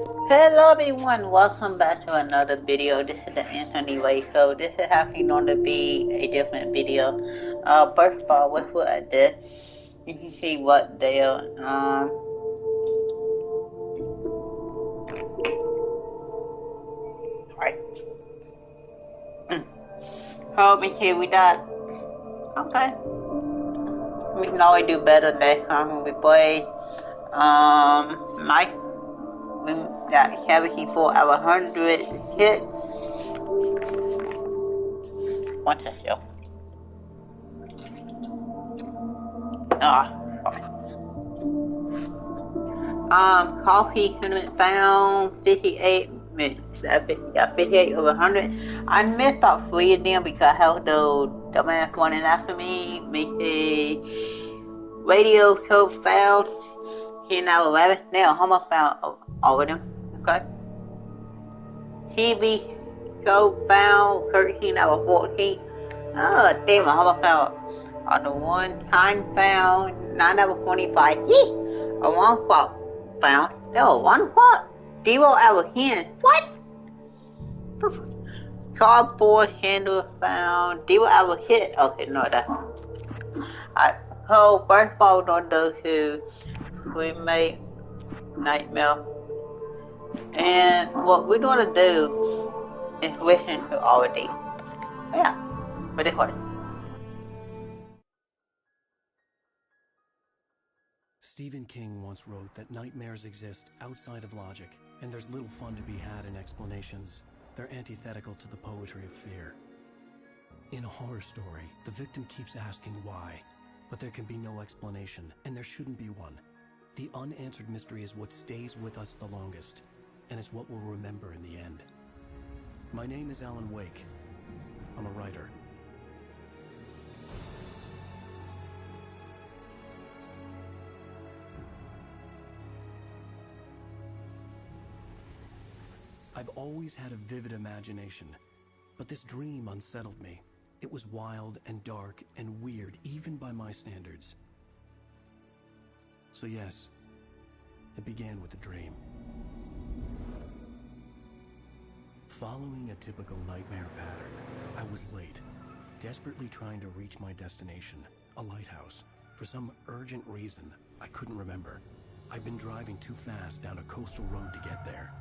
Hello everyone, welcome back to another video. This is the Anthony Way Show. This is actually going to be a different video. First of all, with what I did, you can see what they are, right. So, we see we got, okay. We can always do better next time when we play, Mike. We got 74 out of 100 hits. What the hell? Sorry. Coffee sentiment found 58 minutes. 58 over 100. I missed about 3 of them because I held the dumbass running after me. Radio code found. Here now 11. Now Homer found all of them. Okay. TV show found 13 out of 14. Oh, damn, Homer found on the one. Time found 9 out of 25. Yee! A one fault found. No, one fault? 0 out of 10. What? Cardboard handle found. 0 out of 10. Okay, no, that's alright. So, first of all, on those who remake Nightmare. And what we're gonna do is listen to all of these. Yeah, for this one. Stephen King once wrote that nightmares exist outside of logic, and there's little fun to be had in explanations. They're antithetical to the poetry of fear. In a horror story, the victim keeps asking why, but there can be no explanation, and there shouldn't be one. The unanswered mystery is what stays with us the longest, and it's what we'll remember in the end. My name is Alan Wake. I'm a writer. I've always had a vivid imagination, but this dream unsettled me. It was wild and dark and weird, even by my standards. So yes, it began with a dream. Following a typical nightmare pattern, I was late, desperately trying to reach my destination, a lighthouse. For some urgent reason, I couldn't remember. I'd been driving too fast down a coastal road to get there.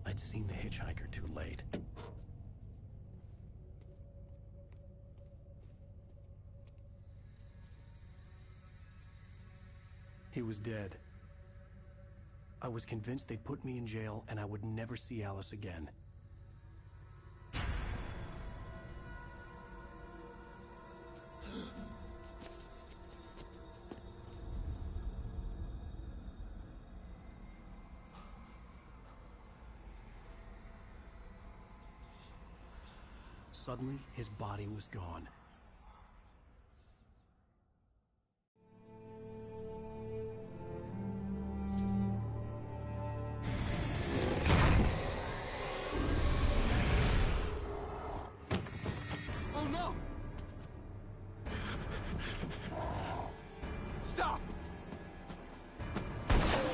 I'd seen the hitchhiker too late. He was dead. I was convinced they'd put me in jail and I would never see Alice again. Suddenly, his body was gone. Oh no! Stop!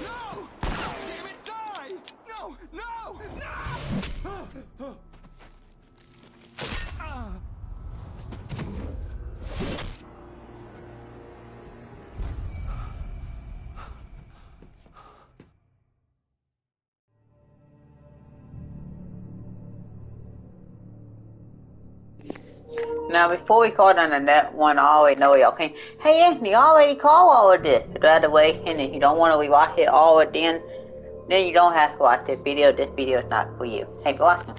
No! Damn it, die! No! No! No! Now, before we call on the net one, I already know y'all can. Hey, Anthony, I already called all of this. By the way, and if you don't want to rewatch it all again, then you don't have to watch this video. This video is not for you. Thanks for watching.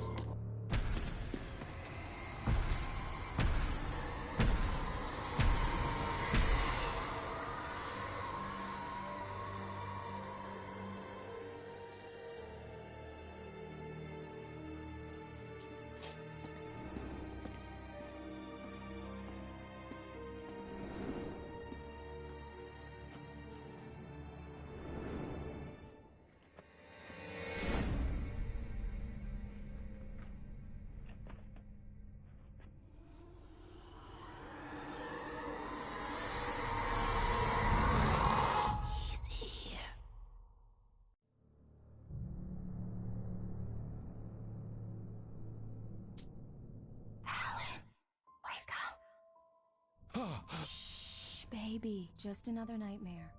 Baby, just another nightmare.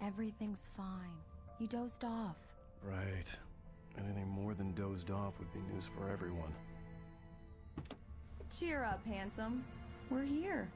Everything's fine. You dozed off. Right. Anything more than dozed off would be news for everyone. Cheer up, handsome. We're here.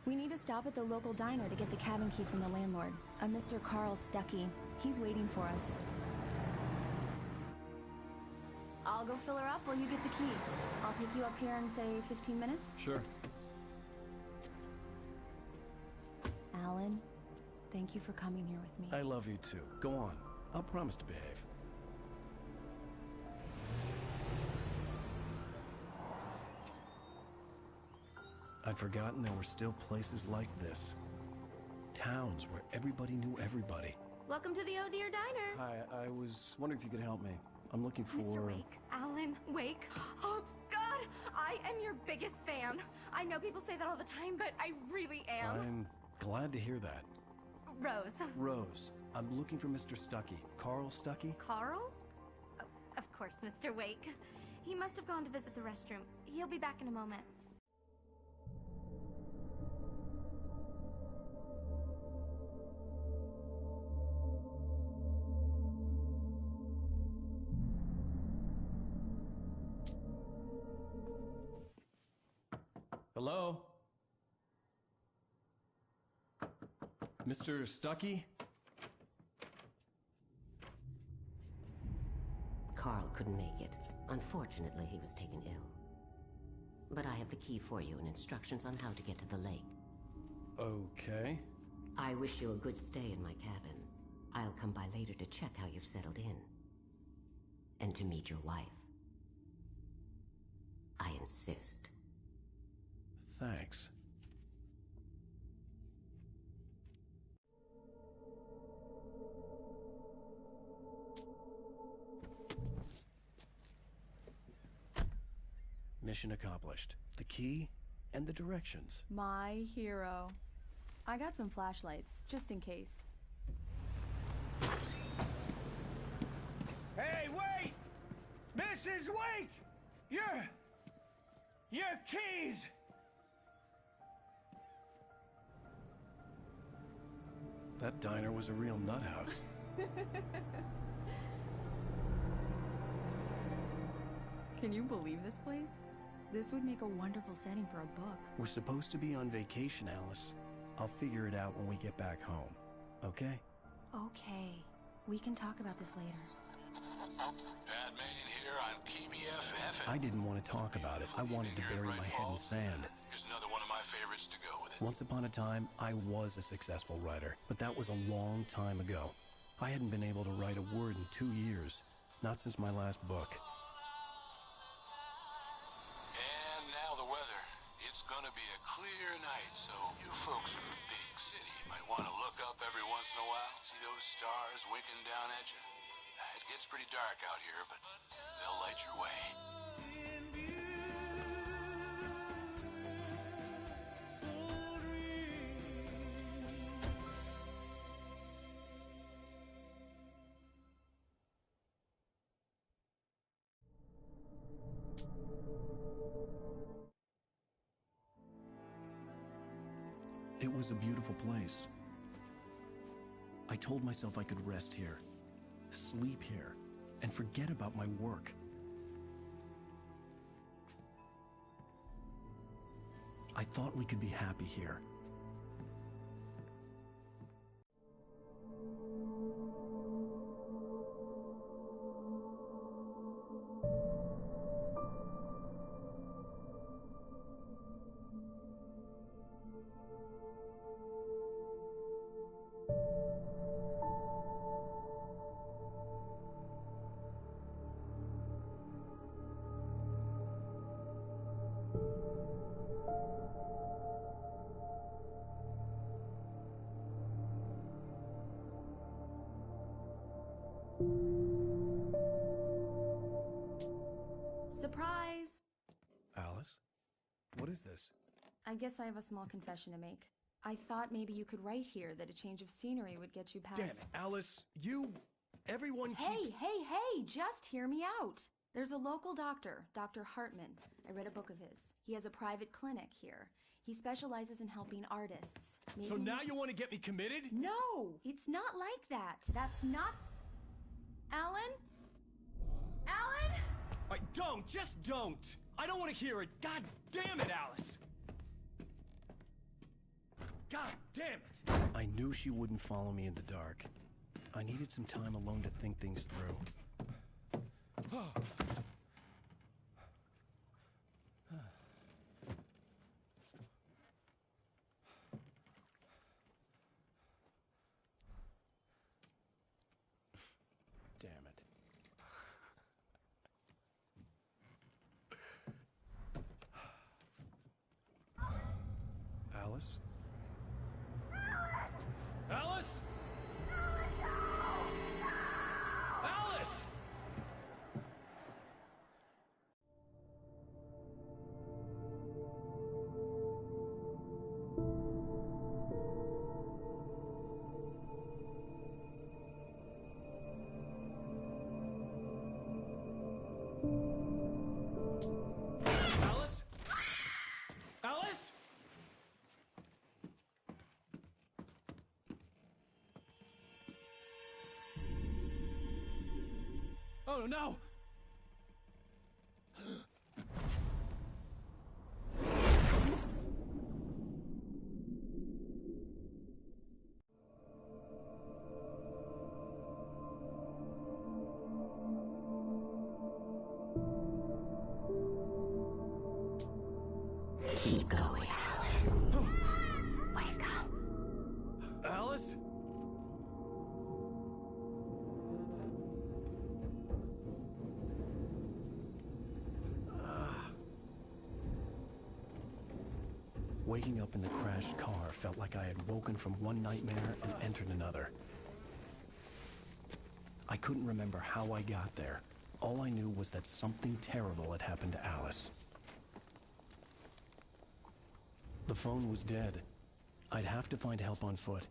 We need to stop at the local diner to get the cabin key from the landlord, a Mr. Carl Stuckey. He's waiting for us. I'll go fill her up while you get the key. I'll pick you up here in, say, 15 minutes? Sure. Alan, thank you for coming here with me. I love you too. Go on. I'll promise to behave. I'd forgotten there were still places like this. Towns where everybody knew everybody. Welcome to the Oh Dear Diner. Hi, I was wondering if you could help me. I'm looking for... Mr. Wake, Alan Wake. Oh, God, I am your biggest fan. I know people say that all the time, but I really am. I'm glad to hear that. Rose. Rose, I'm looking for Mr. Stuckey. Carl Stuckey? Carl? Oh, of course, Mr. Wake. He must have gone to visit the restroom. He'll be back in a moment. Hello? Mr. Stuckey? Carl couldn't make it. Unfortunately, he was taken ill. But I have the key for you and instructions on how to get to the lake. Okay. I wish you a good stay in my cabin. I'll come by later to check how you've settled in. And to meet your wife. I insist. Thanks. Mission accomplished. The key and the directions. My hero. I got some flashlights, just in case. Hey, wait! Mrs. Wake! Your keys! That diner was a real nut house. Can you believe this place? This would make a wonderful setting for a book. We're supposed to be on vacation, Alice. I'll figure it out when we get back home. Okay? Okay. We can talk about this later. Bad man here on KBFF. I didn't want to talk about it. I wanted to bury my head in sand. Here's another one of my favorites to go with it. Once upon a time, I was a successful writer, but that was a long time ago. I hadn't been able to write a word in 2 years, not since my last book. And now the weather. It's gonna be a clear night, so you folks in the big city might want to look up every once in a while. See those stars winking down at you? It gets pretty dark out here, but they'll light your way. It was a beautiful place. I told myself I could rest here, sleep here, and forget about my work. I thought we could be happy here. Surprise! Alice? What is this? I guess I have a small confession to make. I thought maybe you could write here that a change of scenery would get you past... Damn it, Alice! Everyone Hey, keeps... hey! Just hear me out! There's a local doctor, Dr. Hartman. I read a book of his. He has a private clinic here. He specializes in helping artists. So now you want to get me committed? No! It's not like that. That's not... Alan? Alan? Don't! Just don't! I don't want to hear it! God damn it, Alice! God damn it! I knew she wouldn't follow me in the dark. I needed some time alone to think things through. Damn it. Alice? Alice? Alice! Alice? Alice? Oh no! Keep going, Alan. Wake up. Alice? Waking up in the crashed car felt like I had woken from one nightmare and entered another. I couldn't remember how I got there. All I knew was that something terrible had happened to Alice. The phone was dead. I'd have to find help on foot.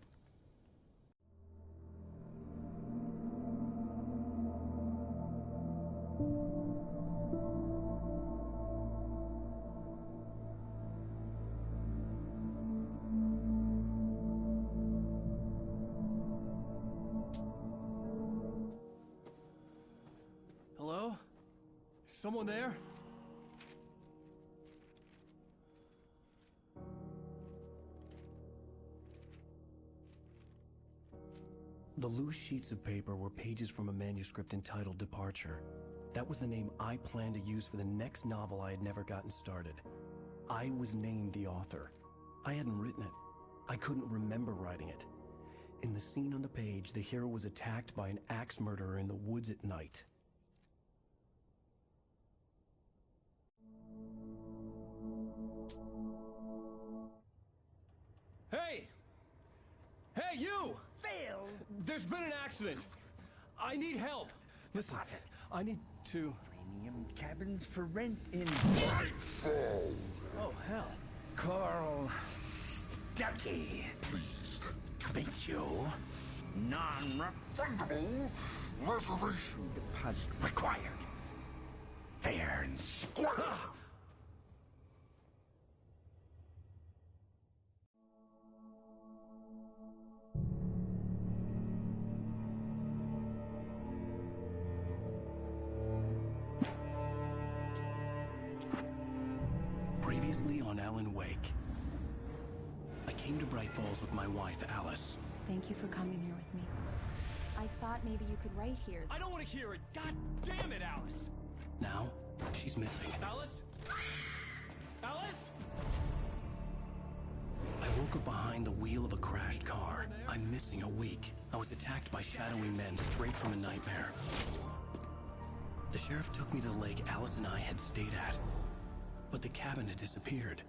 Hello? Is someone there? The loose sheets of paper were pages from a manuscript entitled Departure. That was the name I planned to use for the next novel I had never gotten started. I was named the author. I hadn't written it. I couldn't remember writing it. In the scene on the page, the hero was attacked by an axe murderer in the woods at night. Hey! Hey, you! Phil! There's been an accident. I need help. Listen, Deposit. I need to... Premium cabins for rent in... Oh, hell. Carl Stuckey. Pleased To meet you. Non-refundable reservation deposit required. Fair and square. Previously on Alan Wake. I came to Bright Falls with my wife, Alice. Thank you for coming here with me. I thought maybe you could write here. I don't want to hear it! God damn it, Alice! Now, she's missing. Alice? Alice? I woke up behind the wheel of a crashed car. I'm missing a week. I was attacked by shadowy men straight from a nightmare. The sheriff took me to the lake Alice and I had stayed at. But the cabin had disappeared.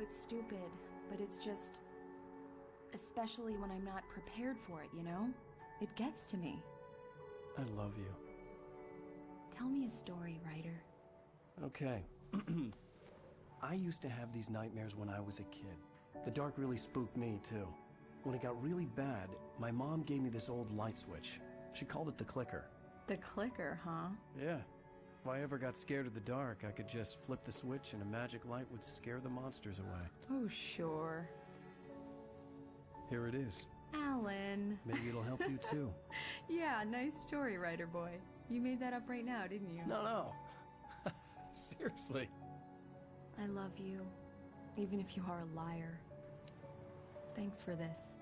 it's stupid, but it's just... Especially when I'm not prepared for it, you know? It gets to me. I love you. Tell me a story, writer. Okay. I used to have these nightmares when I was a kid. The dark really spooked me, too. When it got really bad, my mom gave me this old light switch. She called it the clicker. The clicker, huh? Yeah. If I ever got scared of the dark, I could just flip the switch and a magic light would scare the monsters away. Oh, sure. Here it is. Alan. Maybe it'll help you, too. Yeah, nice story, writer boy. You made that up right now, didn't you? No. Seriously. I love you, even if you are a liar. Thanks for this.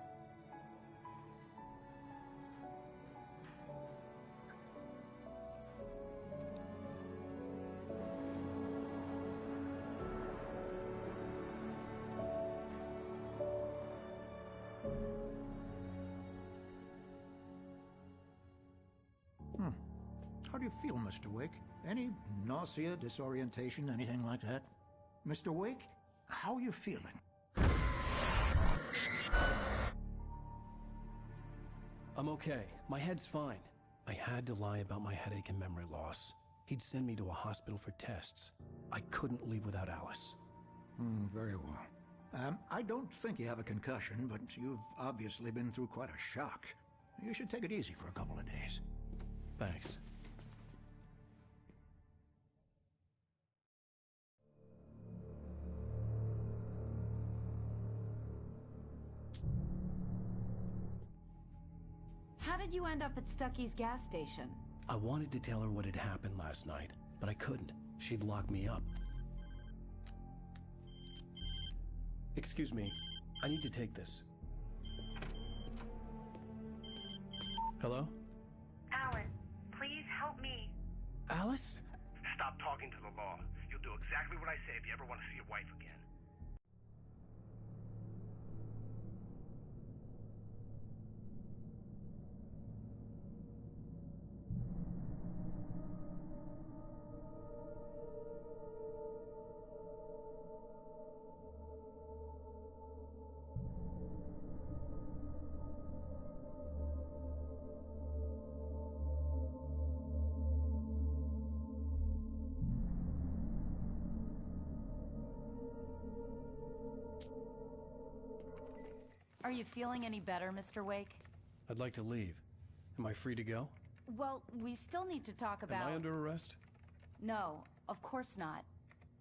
How do you feel, Mr. Wake? Any nausea, disorientation, anything like that? Mr. Wake, how are you feeling? I'm okay. My head's fine. I had to lie about my headache and memory loss. He'd send me to a hospital for tests. I couldn't leave without Alice. Very well. I don't think you have a concussion, but you've obviously been through quite a shock. You should take it easy for a couple of days. Thanks. How did you end up at Stucky's gas station? I wanted to tell her what had happened last night, but I couldn't. She'd lock me up. Excuse me. I need to take this. Hello? Alan, please help me. Alice? Stop talking to the law. You'll do exactly what I say if you ever want to see your wife again. Are you feeling any better, Mr. Wake? I'd like to leave. Am I free to go? Well, we still need to talk about... Am I under arrest? No, of course not.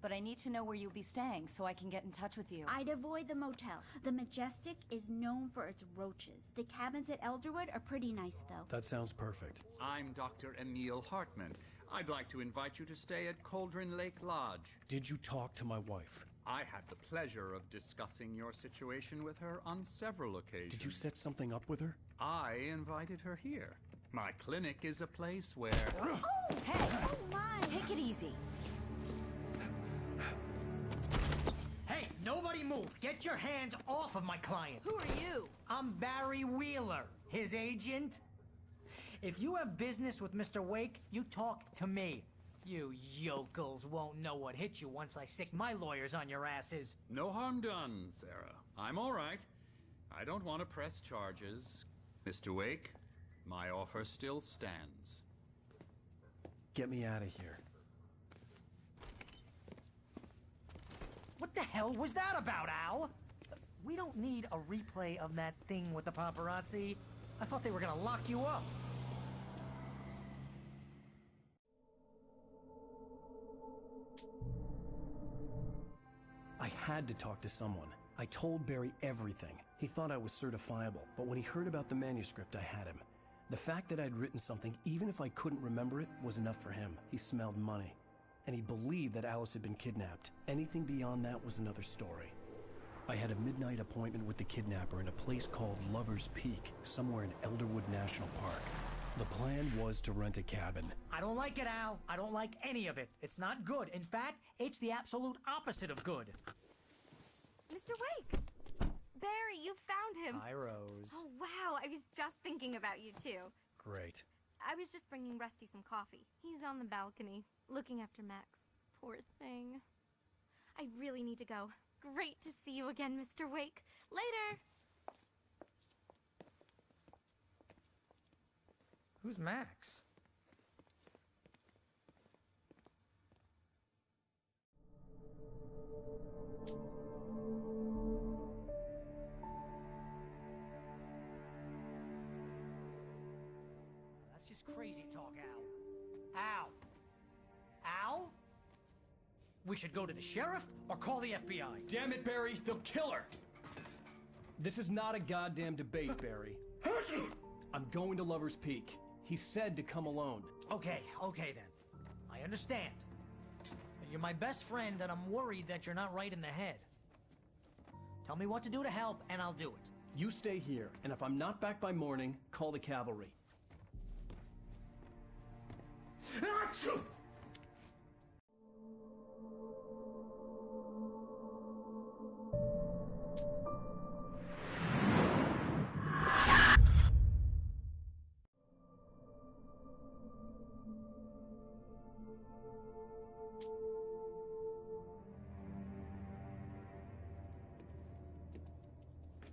But I need to know where you'll be staying so I can get in touch with you. I'd avoid the motel. The Majestic is known for its roaches. The cabins at Elderwood are pretty nice, though. That sounds perfect. I'm Dr. Emil Hartman. I'd like to invite you to stay at Cauldron Lake Lodge. Did you talk to my wife? I had the pleasure of discussing your situation with her on several occasions. Did you set something up with her? I invited her here. My clinic is a place where... Oh, hey! Oh, my! Take it easy. Hey, nobody move! Get your hands off of my client! Who are you? I'm Barry Wheeler, his agent. If you have business with Mr. Wake, you talk to me. You yokels won't know what hit you once I sick my lawyers on your asses. No harm done, Sarah. I'm all right. I don't want to press charges. Mr. Wake, my offer still stands. Get me out of here. What the hell was that about, Al? We don't need a replay of that thing with the paparazzi. I thought they were gonna lock you up. I had to talk to someone. I told Barry everything. He thought I was certifiable, but when he heard about the manuscript, I had him. The fact that I'd written something, even if I couldn't remember it, was enough for him. He smelled money. And he believed that Alice had been kidnapped. Anything beyond that was another story. I had a midnight appointment with the kidnapper in a place called Lover's Peak, somewhere in Elderwood National Park. The plan was to rent a cabin. I don't like it, Al. I don't like any of it. It's not good. In fact, it's the absolute opposite of good. Mr. Wake! Barry, you found him! Hi, Rose. Oh, wow. I was just thinking about you, too. Great. I was just bringing Rusty some coffee. He's on the balcony, looking after Max. Poor thing. I really need to go. Great to see you again, Mr. Wake. Later! Who's Max? That's just crazy talk, Al. Al! Al? We should go to the sheriff or call the FBI. Damn it, Barry, they'll kill her! This is not a goddamn debate, Barry. I'm going to Lover's Peak. He said to come alone. Okay then. I understand. You're my best friend, and I'm worried that you're not right in the head. Tell me what to do to help, and I'll do it. You stay here, and if I'm not back by morning, call the cavalry. Achoo!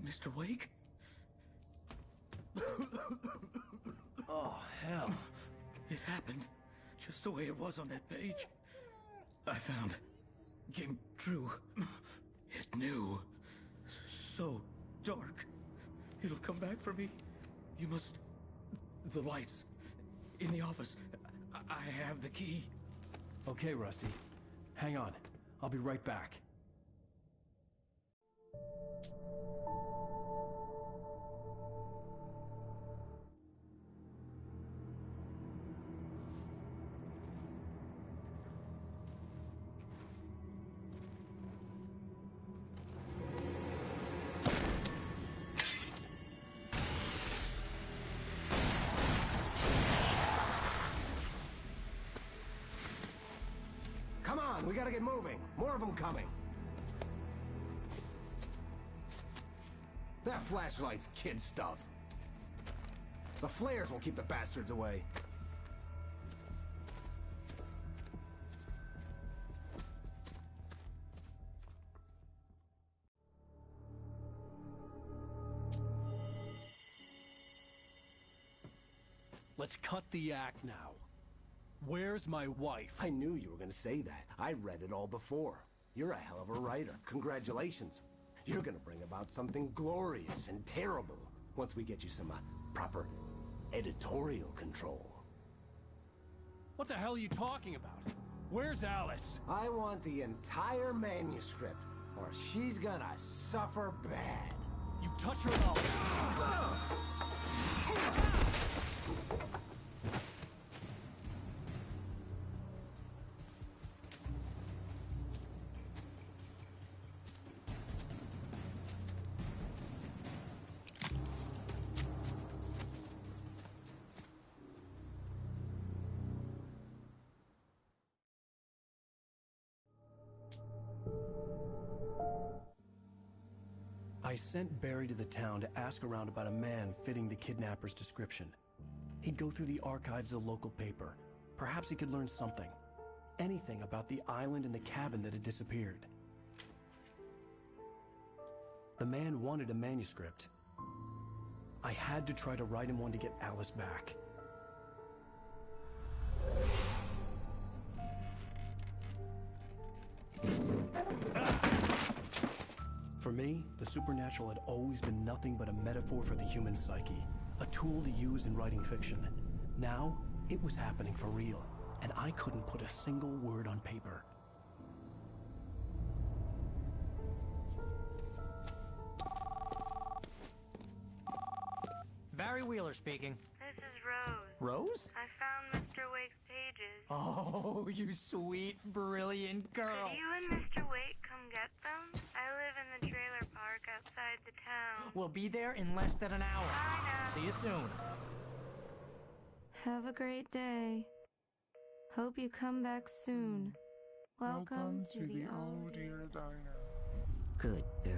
Mr. Wake? Oh, hell. It happened just the way it was on that page. I found. Came true. It knew. So dark. It'll come back for me. You must. The lights. In the office. I have the key. Okay, Rusty. Hang on. I'll be right back. Come on, we gotta get moving. More of them coming. That flashlight's kid stuff. The flares will keep the bastards away. Let's cut the act now. Where's my wife? I knew you were gonna say that. I read it all before. You're a hell of a writer. Congratulations. You're gonna bring about something glorious and terrible once we get you some proper editorial control. What the hell are you talking about? Where's Alice? I want the entire manuscript, or she's gonna suffer bad. You touch her and I'll... I sent Barry to the town to ask around about a man fitting the kidnapper's description. He'd go through the archives of the local paper. Perhaps he could learn something. Anything about the island and the cabin that had disappeared. The man wanted a manuscript. I had to try to write him one to get Alice back. For me, the supernatural had always been nothing but a metaphor for the human psyche, a tool to use in writing fiction. Now, it was happening for real, and I couldn't put a single word on paper. Barry Wheeler speaking. This is Rose. Rose? I found Mr. Wake's pages. Oh, you sweet, brilliant girl. Could you and Mr. Wake come get them? I live in the trailer park outside the town. We'll be there in less than an hour. Bye now. See you soon. Have a great day. Hope you come back soon. Welcome to the Oh Dear Diner. Good girl.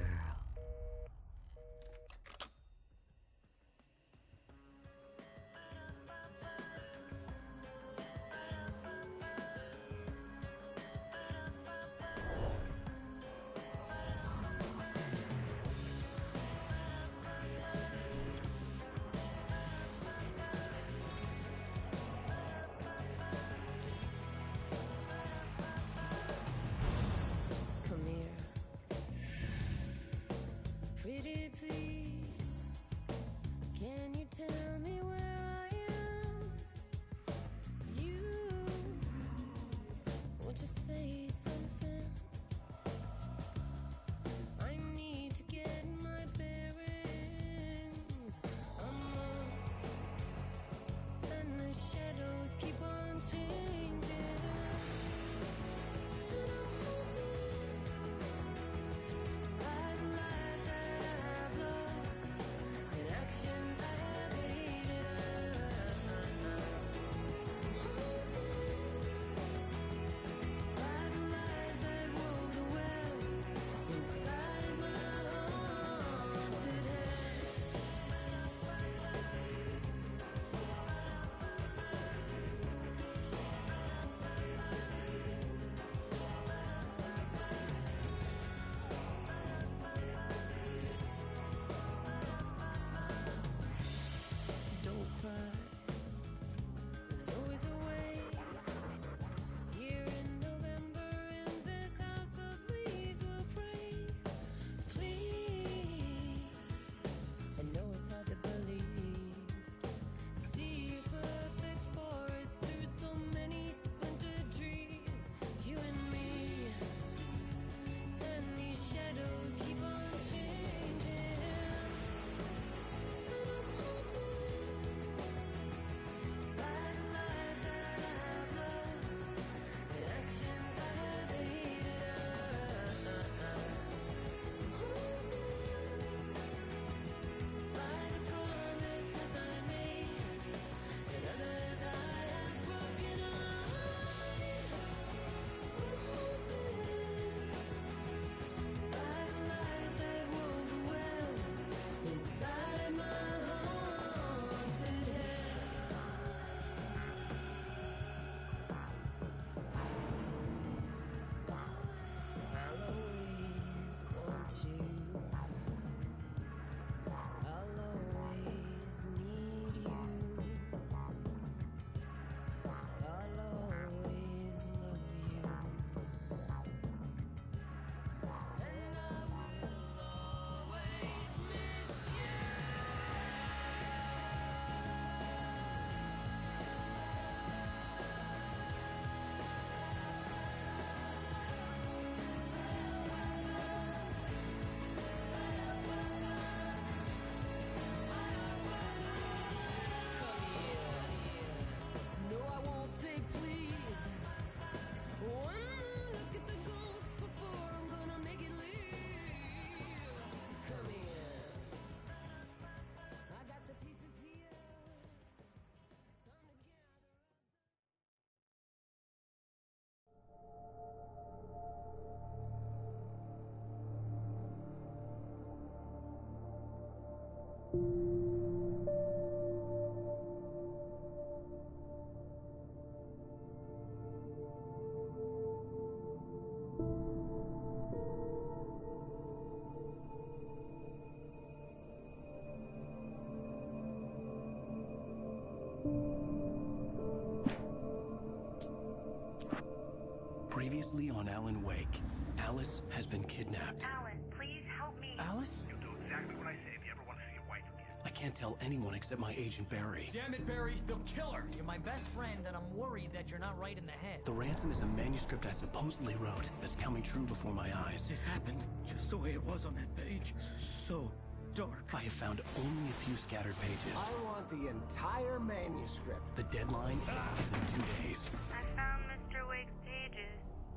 precisely on Alan Wake. Alice has been kidnapped. Alan, please help me. Alice? You'll do exactly what I say if you ever want to see your wife again. I can't tell anyone except my agent Barry. Damn it, Barry, they'll kill her! You're my best friend, and I'm worried that you're not right in the head. The ransom is a manuscript I supposedly wrote that's coming true before my eyes. It happened just the way it was on that page. So dark. I have found only a few scattered pages. I want the entire manuscript. The deadline is in 2 days. I found Mr. Wake's pages.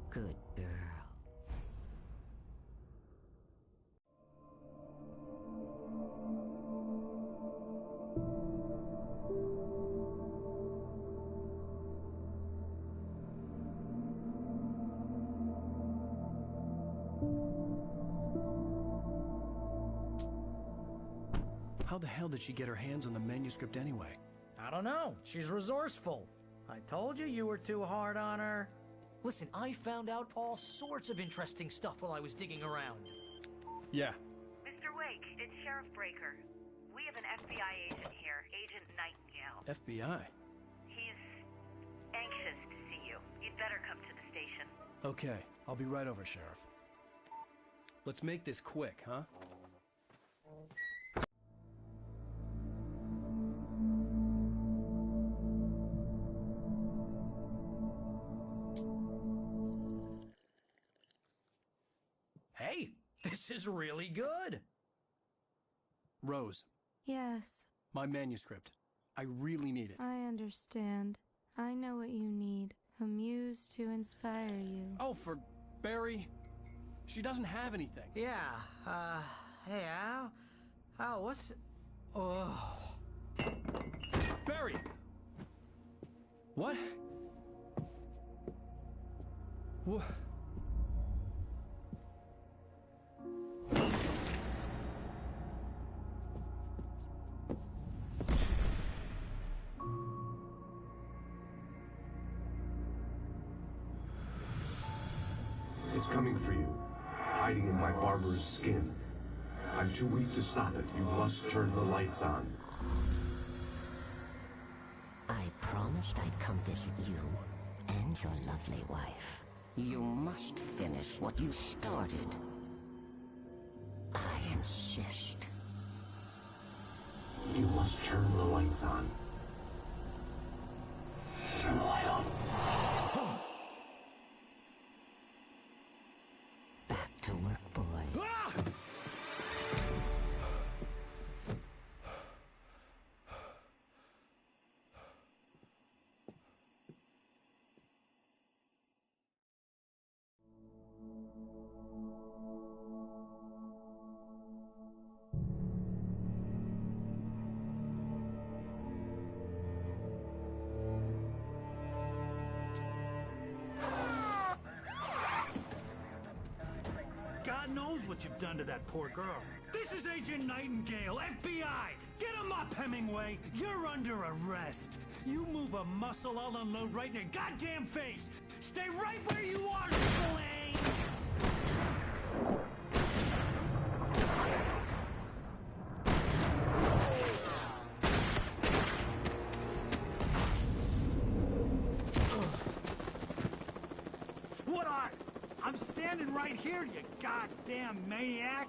Good girl. How the hell did she get her hands on the manuscript anyway? I don't know. She's resourceful. I told you you were too hard on her. Listen, I found out all sorts of interesting stuff while I was digging around. Yeah. Mr. Wake, it's Sheriff Breaker. We have an FBI agent here, Agent Nightingale. FBI? He's anxious to see you. You'd better come to the station. Okay, I'll be right over, Sheriff. Let's make this quick, huh? Hey, this is really good. Rose, Yes, my manuscript. I really need it. I understand. I know what you need. A muse to inspire you. Oh, for Barry? She doesn't have anything. Yeah, hey, Al, what's... Oh... Barry! What? What? It's coming for you, hiding in my barber's skin. I'm too weak to stop it. You must turn the lights on. I promised I'd come visit you and your lovely wife. You must finish what you started. I insist. You must turn the lights on. Turn the light on. Back to work, boy. God knows what you've done to that poor girl. This is Agent Nightingale, FBI! Get him up, Hemingway! You're under arrest! You move a muscle, I'll unload right in your goddamn face! Stay right where you are, Lane! What are? I'm standing right here, you goddamn maniac!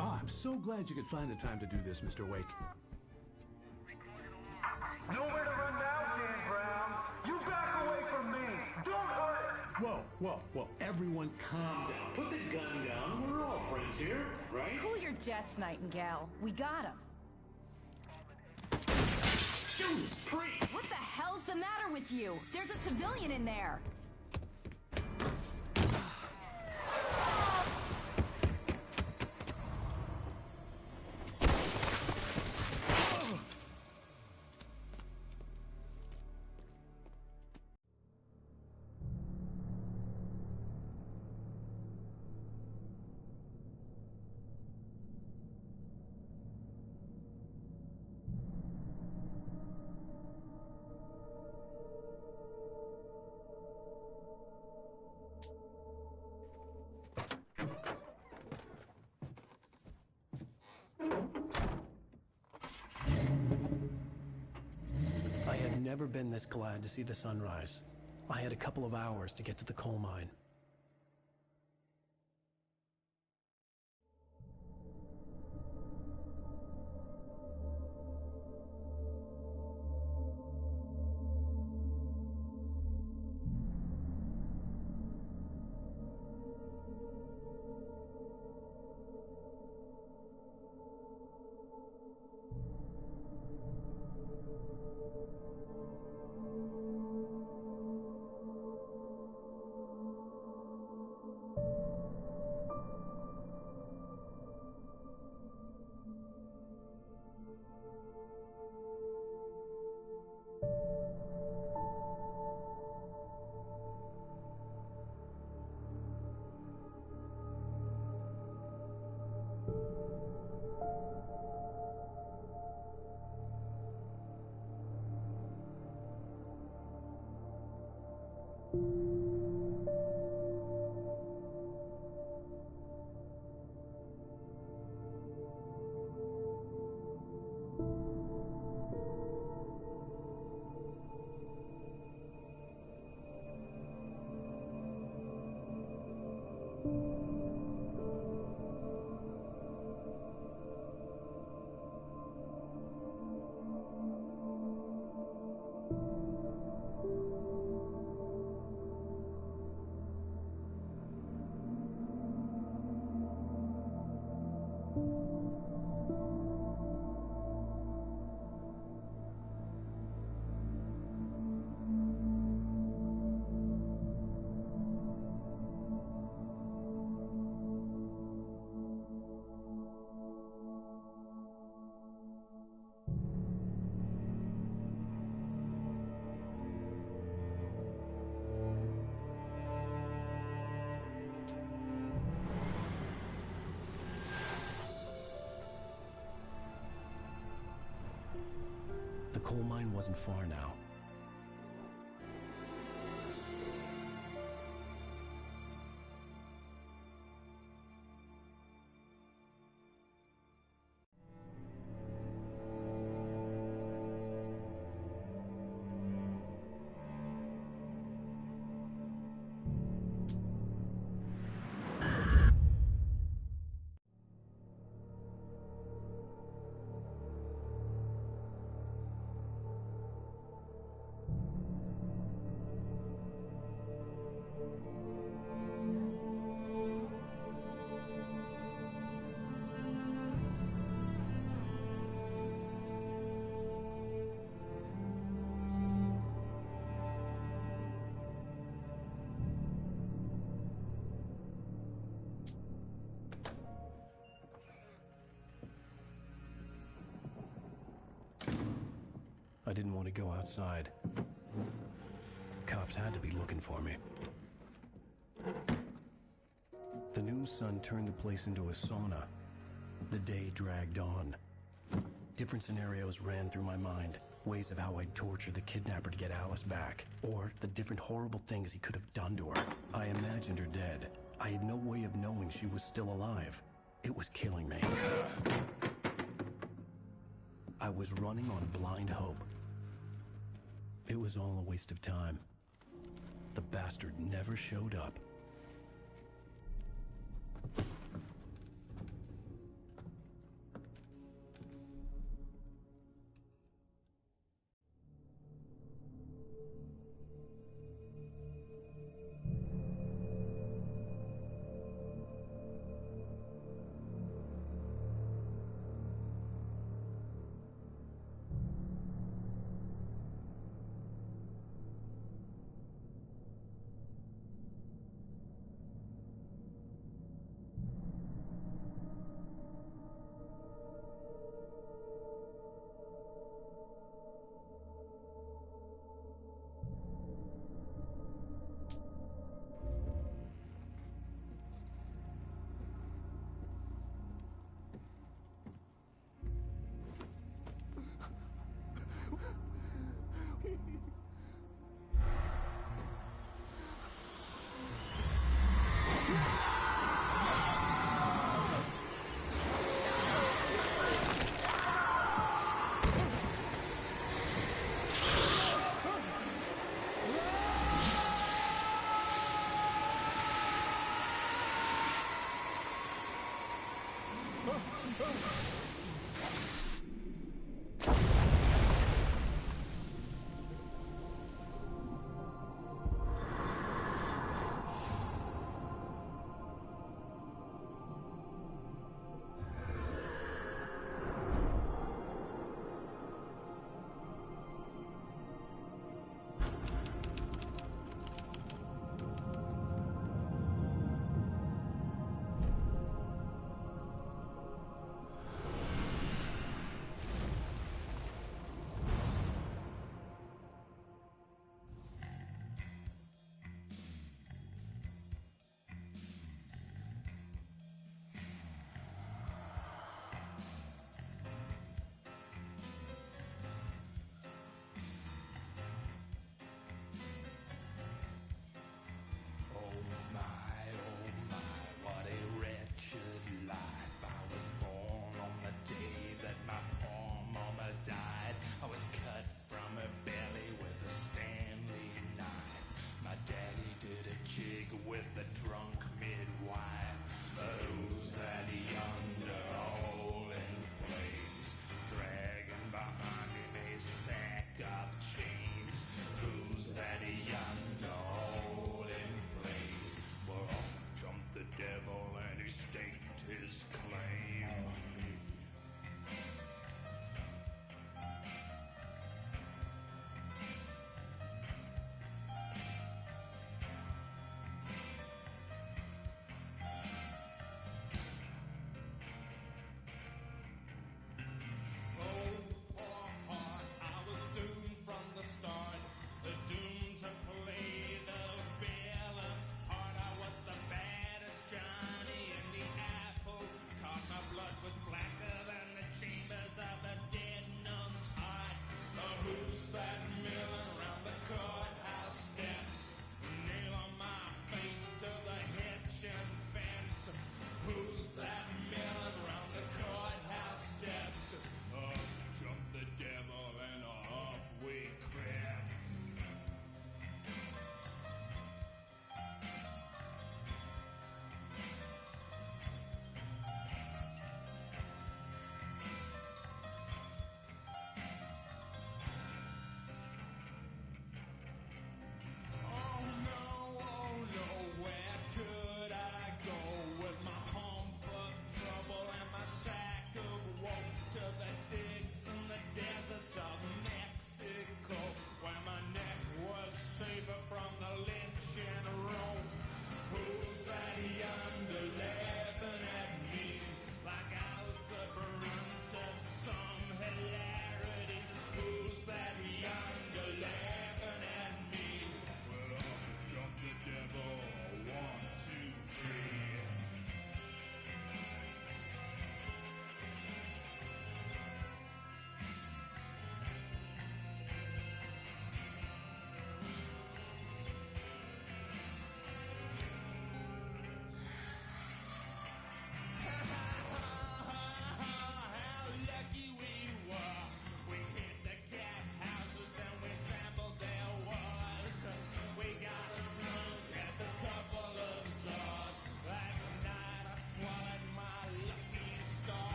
I'm so glad you could find the time to do this, Mr. Wake. Nowhere to run now, Dan Brown. You back away from me. Don't hurt Whoa. Everyone calm down. Put the gun down. We're all friends here, right? Cool your jets, Nightingale. We got him. Judas Priest! What the hell's the matter with you? There's a civilian in there. I had never been this glad to see the sunrise. I had a couple of hours to get to the coal mine. The coal mine wasn't far now. I didn't want to go outside. Cops had to be looking for me. The noon sun turned the place into a sauna. The day dragged on. Different scenarios ran through my mind. Ways of how I'd torture the kidnapper to get Alice back. Or the different horrible things he could have done to her. I imagined her dead. I had no way of knowing she was still alive. It was killing me. I was running on blind hope. It was all a waste of time. The bastard never showed up.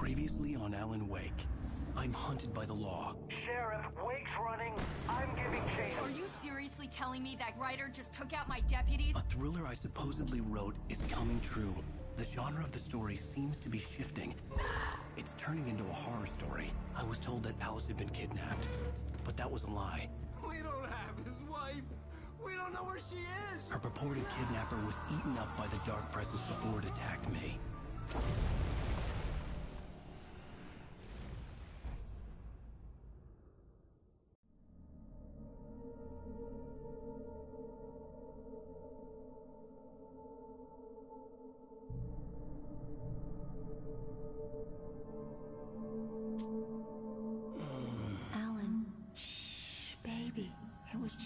Previously on Alan Wake, I'm hunted by the law. Sheriff, Wake's running. I'm giving chase. Are you seriously telling me that writer just took out my deputies? A thriller I supposedly wrote is coming true. The genre of the story seems to be shifting. It's turning into a horror story. I was told that Alice had been kidnapped, but that was a lie. We don't have his wife. We don't know where she is. Her purported kidnapper was eaten up by the dark presence before it attacked me.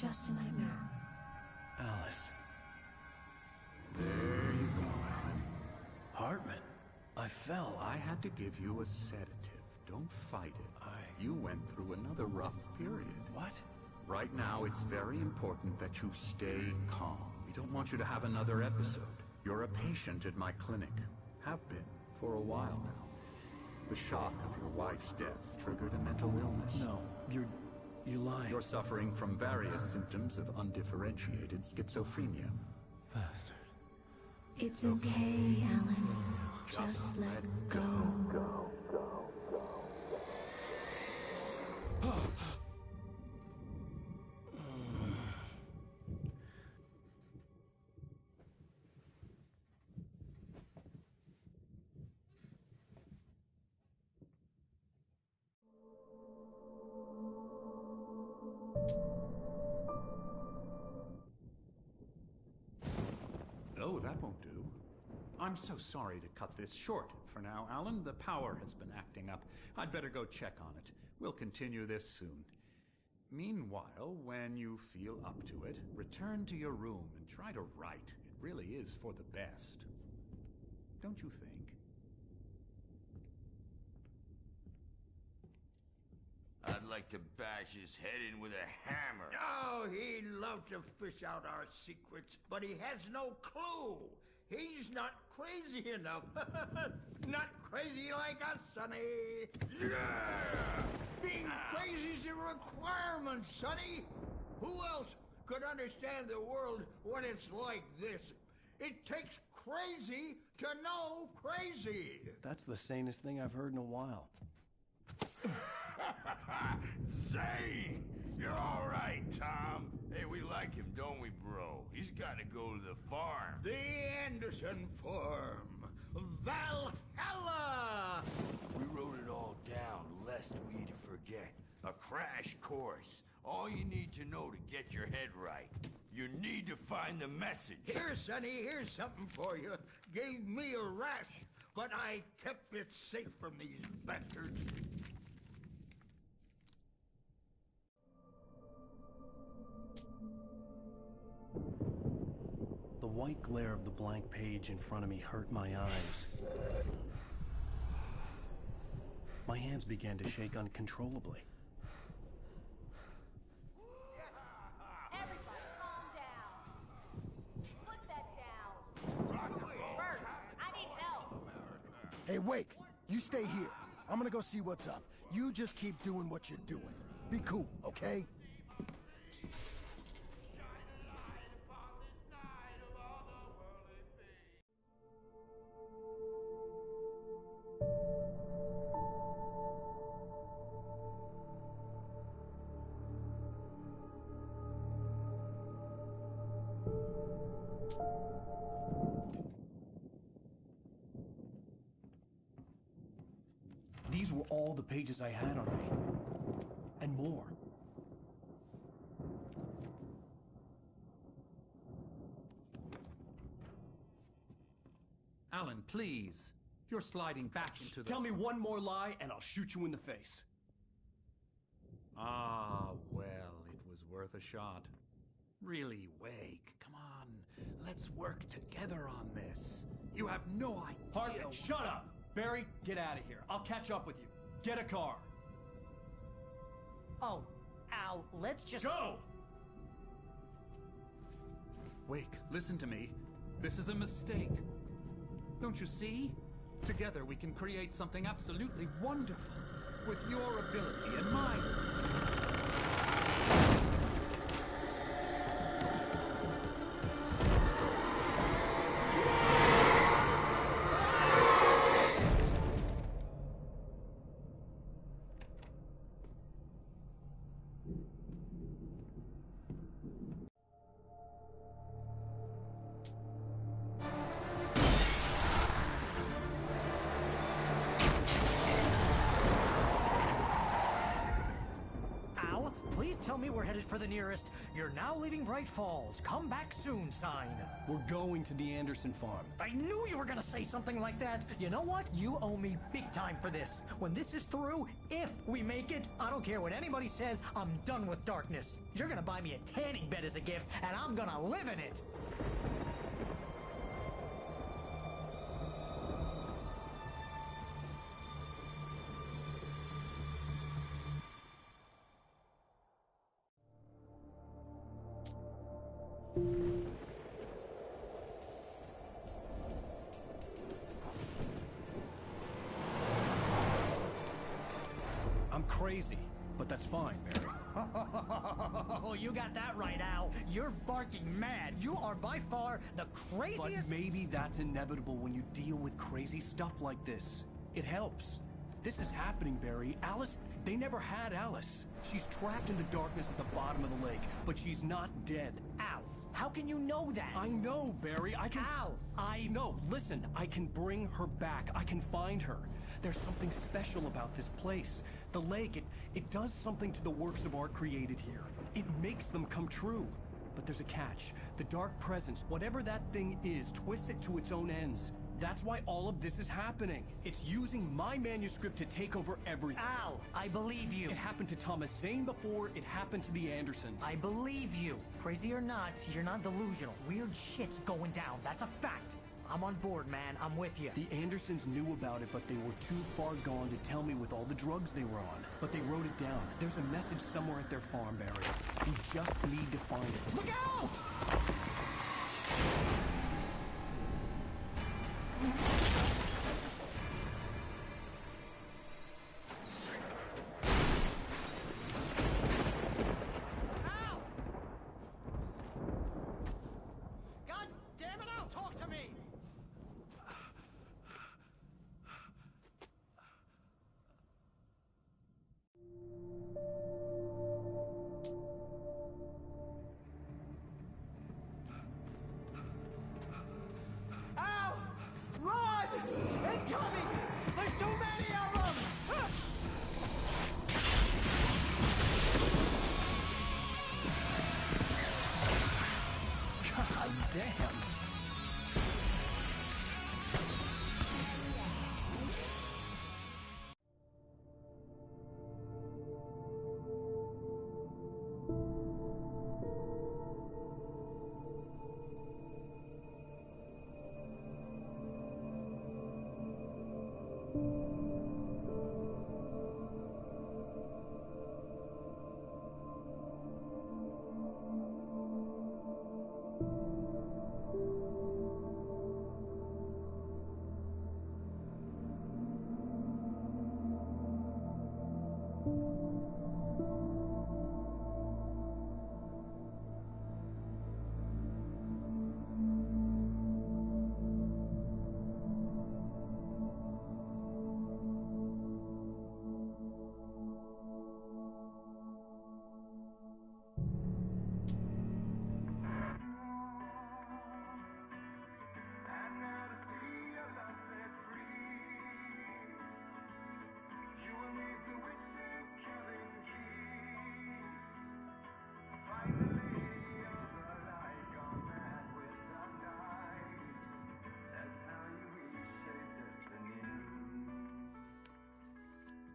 just a nightmare. Alice. There you go, Alan. Hartman. I fell. I had to give you a sedative. Don't fight it. You went through another rough period. What? Right now, it's very important that you stay calm. We don't want you to have another episode. You're a patient at my clinic. Have been for a while now. The shock of your wife's death triggered a mental illness. No, you're lying. You're suffering from various symptoms of undifferentiated schizophrenia. Bastard. It's okay, Alan. Just let go. Oh, that won't do. I'm so sorry to cut this short for now, Alan. The power has been acting up. I'd better go check on it. We'll continue this soon. Meanwhile, when you feel up to it, return to your room and try to write. It really is for the best. Don't you think? I'd like to bash his head in with a hammer. Oh, he'd love to fish out our secrets, but he has no clue. He's not crazy enough. Not crazy like us, Sonny. Yeah! Being crazy's a requirement, Sonny. Who else could understand the world when it's like this? It takes crazy to know crazy. That's the sanest thing I've heard in a while. Zane! You're all right, Tom. Hey, we like him, don't we, bro? He's got to go to the farm. The Anderson Farm. Valhalla! We wrote it all down, lest we forget. A crash course. All you need to know to get your head right. You need to find the message. Here, Sonny, here's something for you. Gave me a rash, but I kept it safe from these bastards. The white glare of the blank page in front of me hurt my eyes. My hands began to shake uncontrollably. Everybody calm down. Put that down. Bert, I need help. Hey, Wake, you stay here. I'm gonna go see what's up. You just keep doing what you're doing. Be cool, okay? These were all the pages I had on me. And more. Alan, please. You're sliding back into the... Tell me one more lie and I'll shoot you in the face. Ah, well, it was worth a shot. Really, Wake, come on. Let's work together on this. You have no idea... Hartman, shut up! Barry, get out of here. I'll catch up with you. Get a car. Oh, Al, let's just... Go! Wake, listen to me. This is a mistake. Don't you see? Together we can create something absolutely wonderful. With your ability and mine. Al, please tell me we're headed for the nearest "You're now leaving Bright Falls. Come back soon" sign. We're going to the Anderson farm. I knew you were gonna say something like that. You know what? You owe me big time for this. When this is through, if we make it, I don't care what anybody says, I'm done with darkness. You're gonna buy me a tanning bed as a gift, and I'm gonna live in it. I'm crazy, but that's fine, Barry. Oh, you got that right, Al. You're barking mad. You are by far the craziest... But maybe that's inevitable when you deal with crazy stuff like this. It helps. This is happening, Barry. Alice, they never had Alice. She's trapped in the darkness at the bottom of the lake, but she's not dead. Al, how can you know that? I know, Barry. I can... Al, No, listen. I can bring her back. I can find her. There's something special about this place. The lake, it does something to the works of art created here. It makes them come true. But there's a catch. The dark presence, whatever that thing is, twists it to its own ends. That's why all of this is happening. It's using my manuscript to take over everything. Al, I believe you. It happened to Thomas Zane before, it happened to the Andersons. I believe you. Crazy or not, you're not delusional. Weird shit's going down. That's a fact. I'm on board, man. I'm with you. The Andersons knew about it, but they were too far gone to tell me with all the drugs they were on. But they wrote it down. There's a message somewhere at their farm, Barry. We just need to find it. Look out! God damn it, Al, talk to me! Al! Run! Incoming! There's too many of them! God damn.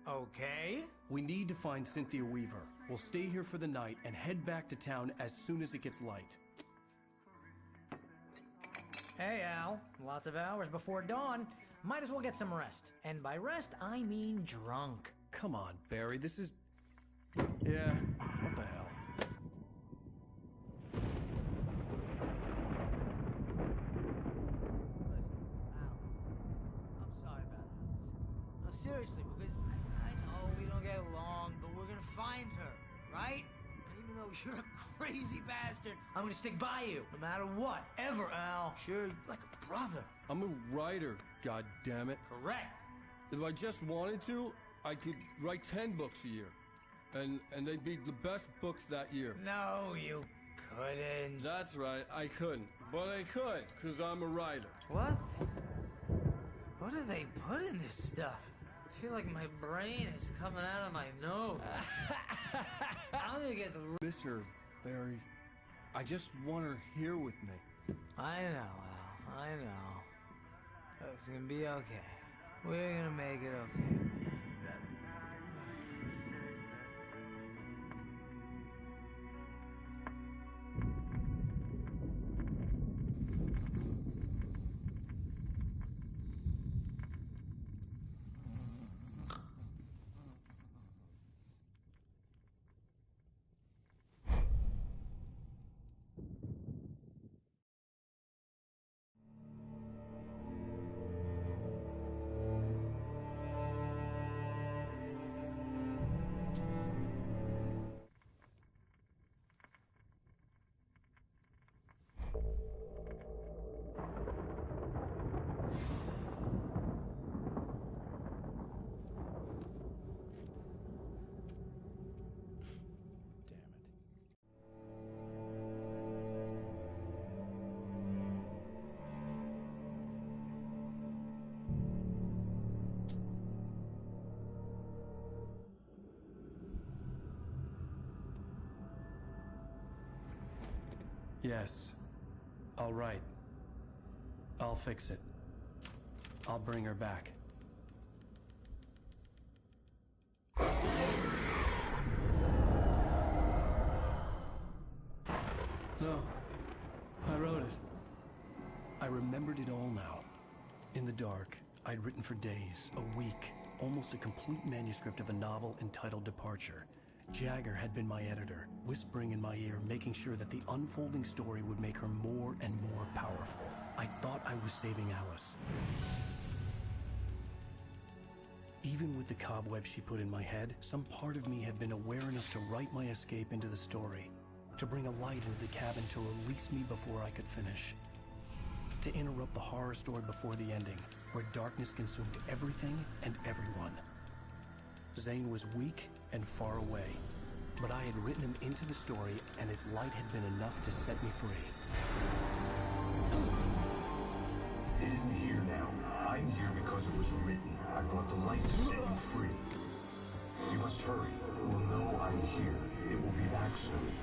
Okay. We need to find Cynthia Weaver. We'll stay here for the night and head back to town as soon as it gets light. Hey, Al. Lots of hours before dawn. Might as well get some rest. And by rest, I mean drunk. Come on, Barry, this is... Yeah, what the hell? I'm sorry about Alice. No, seriously, because I know we don't get along, but we're gonna find her, right? And even though you're a crazy bastard, I'm gonna stick by you, no matter what, ever, Al. Sure, like a brother. I'm a writer, goddammit. Correct. If I just wanted to, I could write 10 books a year. And they'd be the best books that year. No, you couldn't. That's right, I couldn't. But I could, because I'm a writer. What? What do they put in this stuff? feel like my brain is coming out of my nose. I'm gonna get the... Mr. Barry, I just want her here with me. I know, Al. I know. It's gonna be okay. We're gonna make it okay. Yes. All right. I'll fix it. I'll bring her back. No. I wrote it. I remembered it all now. In the dark, I'd written for days, a week, almost a complete manuscript of a novel entitled Departure. Jagger had been my editor, whispering in my ear, making sure that the unfolding story would make her more and more powerful. I thought I was saving Alice. Even with the cobweb she put in my head, some part of me had been aware enough to write my escape into the story, to bring a light into the cabin to release me before I could finish, to interrupt the horror story before the ending, where darkness consumed everything and everyone. Zane was weak and far away, but I had written him into the story, and his light had been enough to set me free. It isn't here now. I'm here because it was written. I brought the light to set you free. You must hurry. We'll know I'm here. It will be back soon.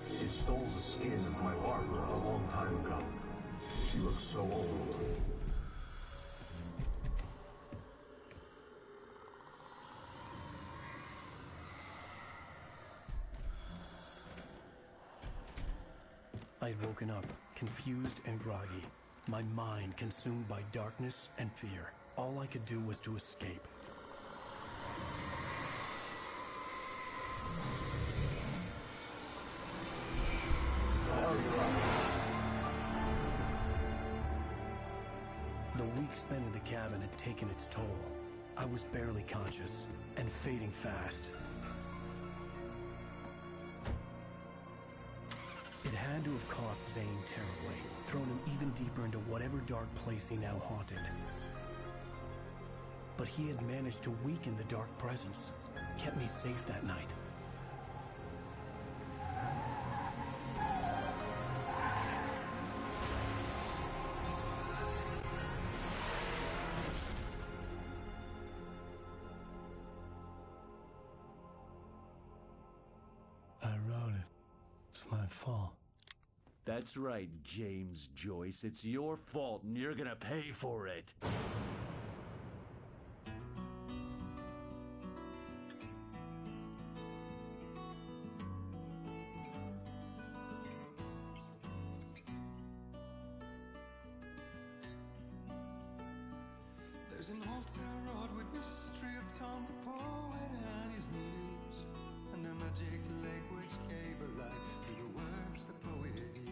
It stole the skin of my barber a long time ago. She looks so old. I had woken up, confused and groggy, my mind consumed by darkness and fear. All I could do was to escape. The week spent in the cabin had taken its toll. I was barely conscious, and fading fast. It had to have cost Zane terribly, thrown him even deeper into whatever dark place he now haunted. But he had managed to weaken the dark presence, kept me safe that night. I wrote it. It's my fault. That's right, James Joyce. It's your fault, and you're gonna pay for it. There's an old town road with mystery of Tom the poet and his muse, and a magic lake which gave a life to the words the poet used.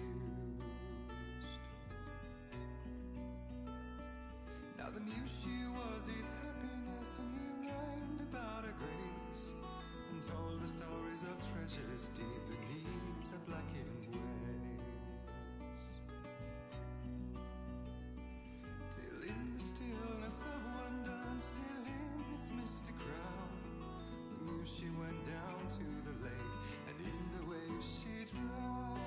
Now the muse she was his happiness, and he rhymed about her grace, and told the stories of treasures deep beneath the blackened waves. Till in the stillness of wonder, still in its misty crown, the muse she went down to the lake, and in the waves she drowned.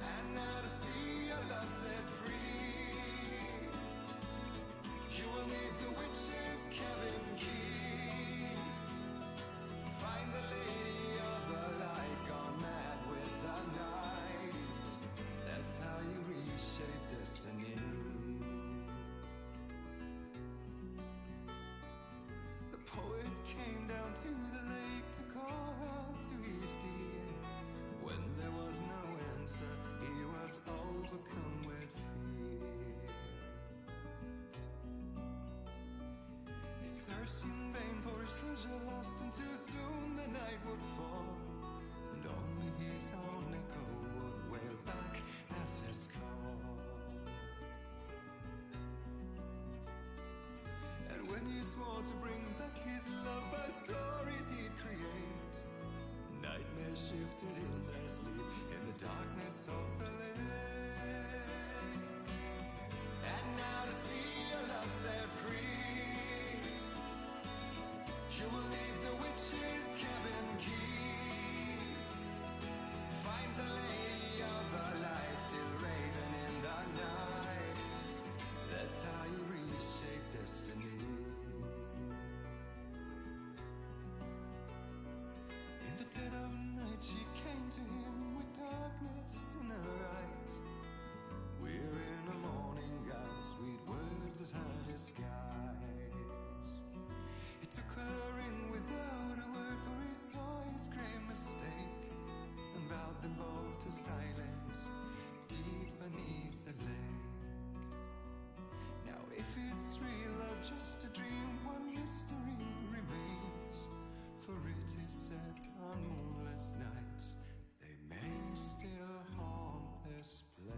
And now to see your love set free, you will to the lake to call out to his dear. When there was no answer, he was overcome with fear. He searched in vain for his treasure lost, and too soon the night would fall, and only his own echo would wail back as his call. And when he swore to bring back his love by stories he'd create, nightmares shifted in their sleep in the darkness of the lake. And now to see your love set free, you will need the witch's cabin key. Find the lady of the light still raving in the night. That's how you reshape destiny. In the dead of night she came to him with darkness in her eyes. We're in a morning gown, sweet words as her disguise. He took her in without a word, for he saw his grave mistake, and vowed them both to silence deep beneath the lake. Now if it's real or just a dream, one mystery remains, for it is said on moonless nights they may still haunt this place.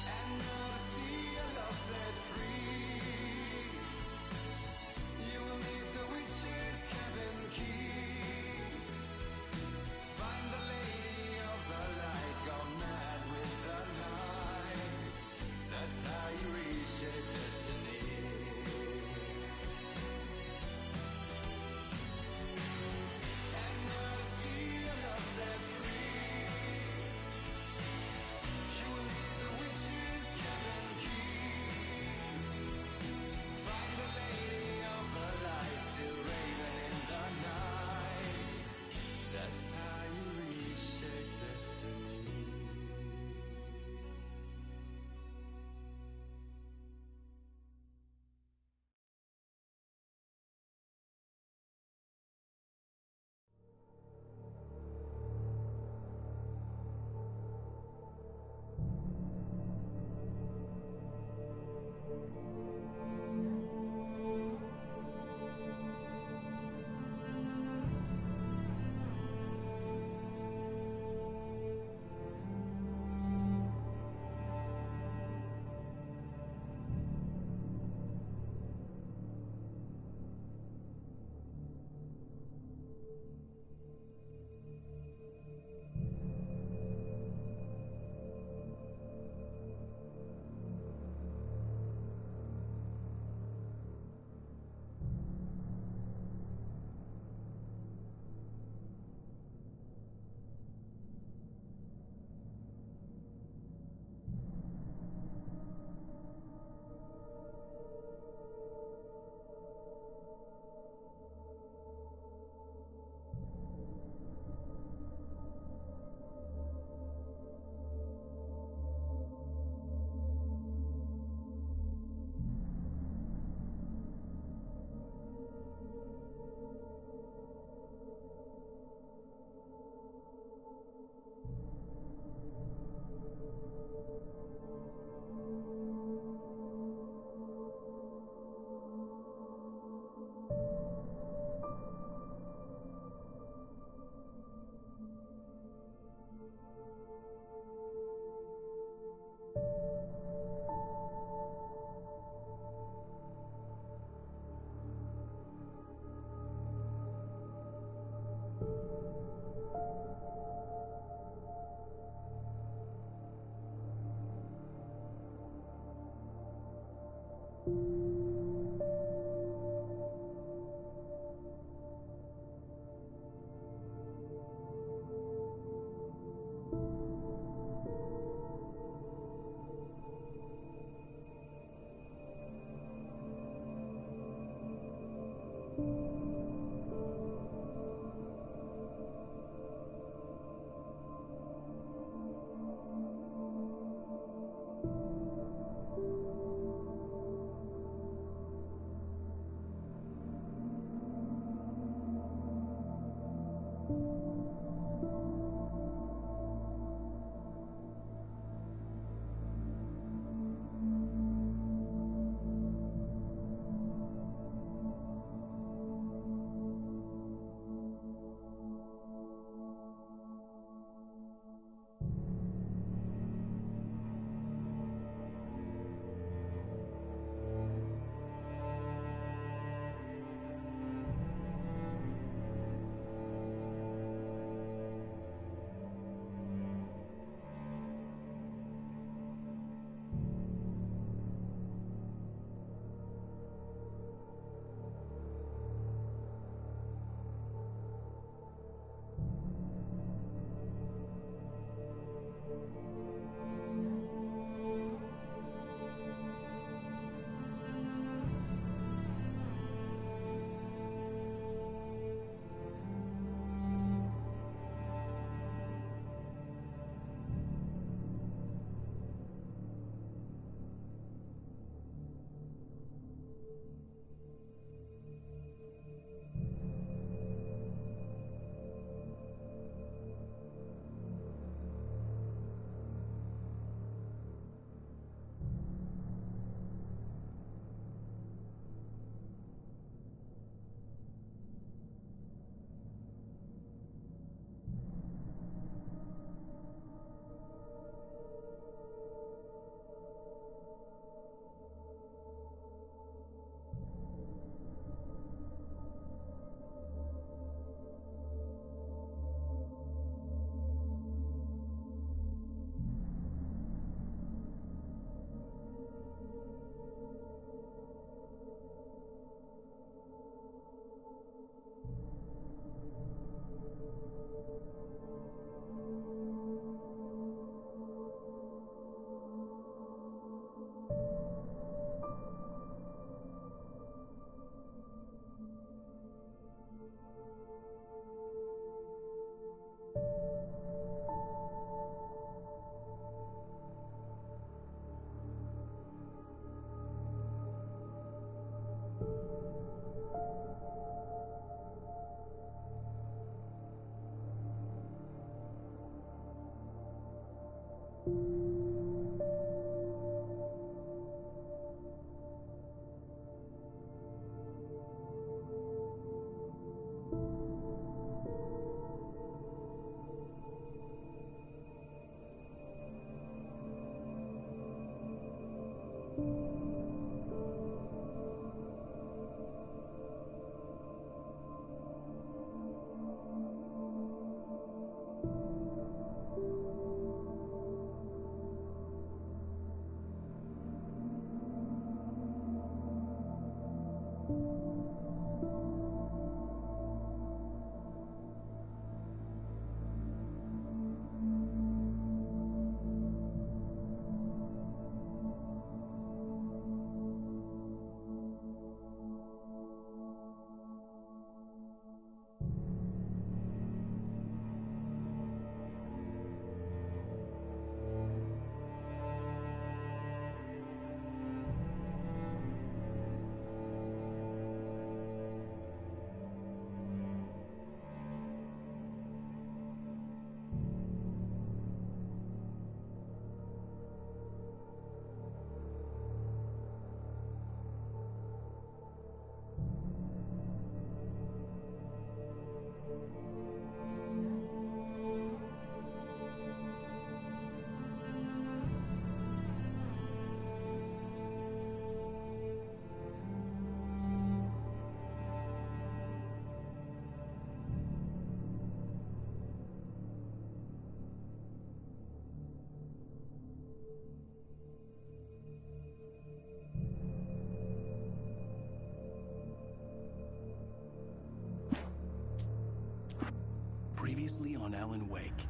And now to see your love set free, you will need the witch's cabin key. Find the lady of the light, go mad with the night. That's how you reshape destiny. And now to see your love set free, you will need the witch's cabin key. Find the lady of the light still raving in the night. That's how you reshape destiny. Previously on Alan Wake.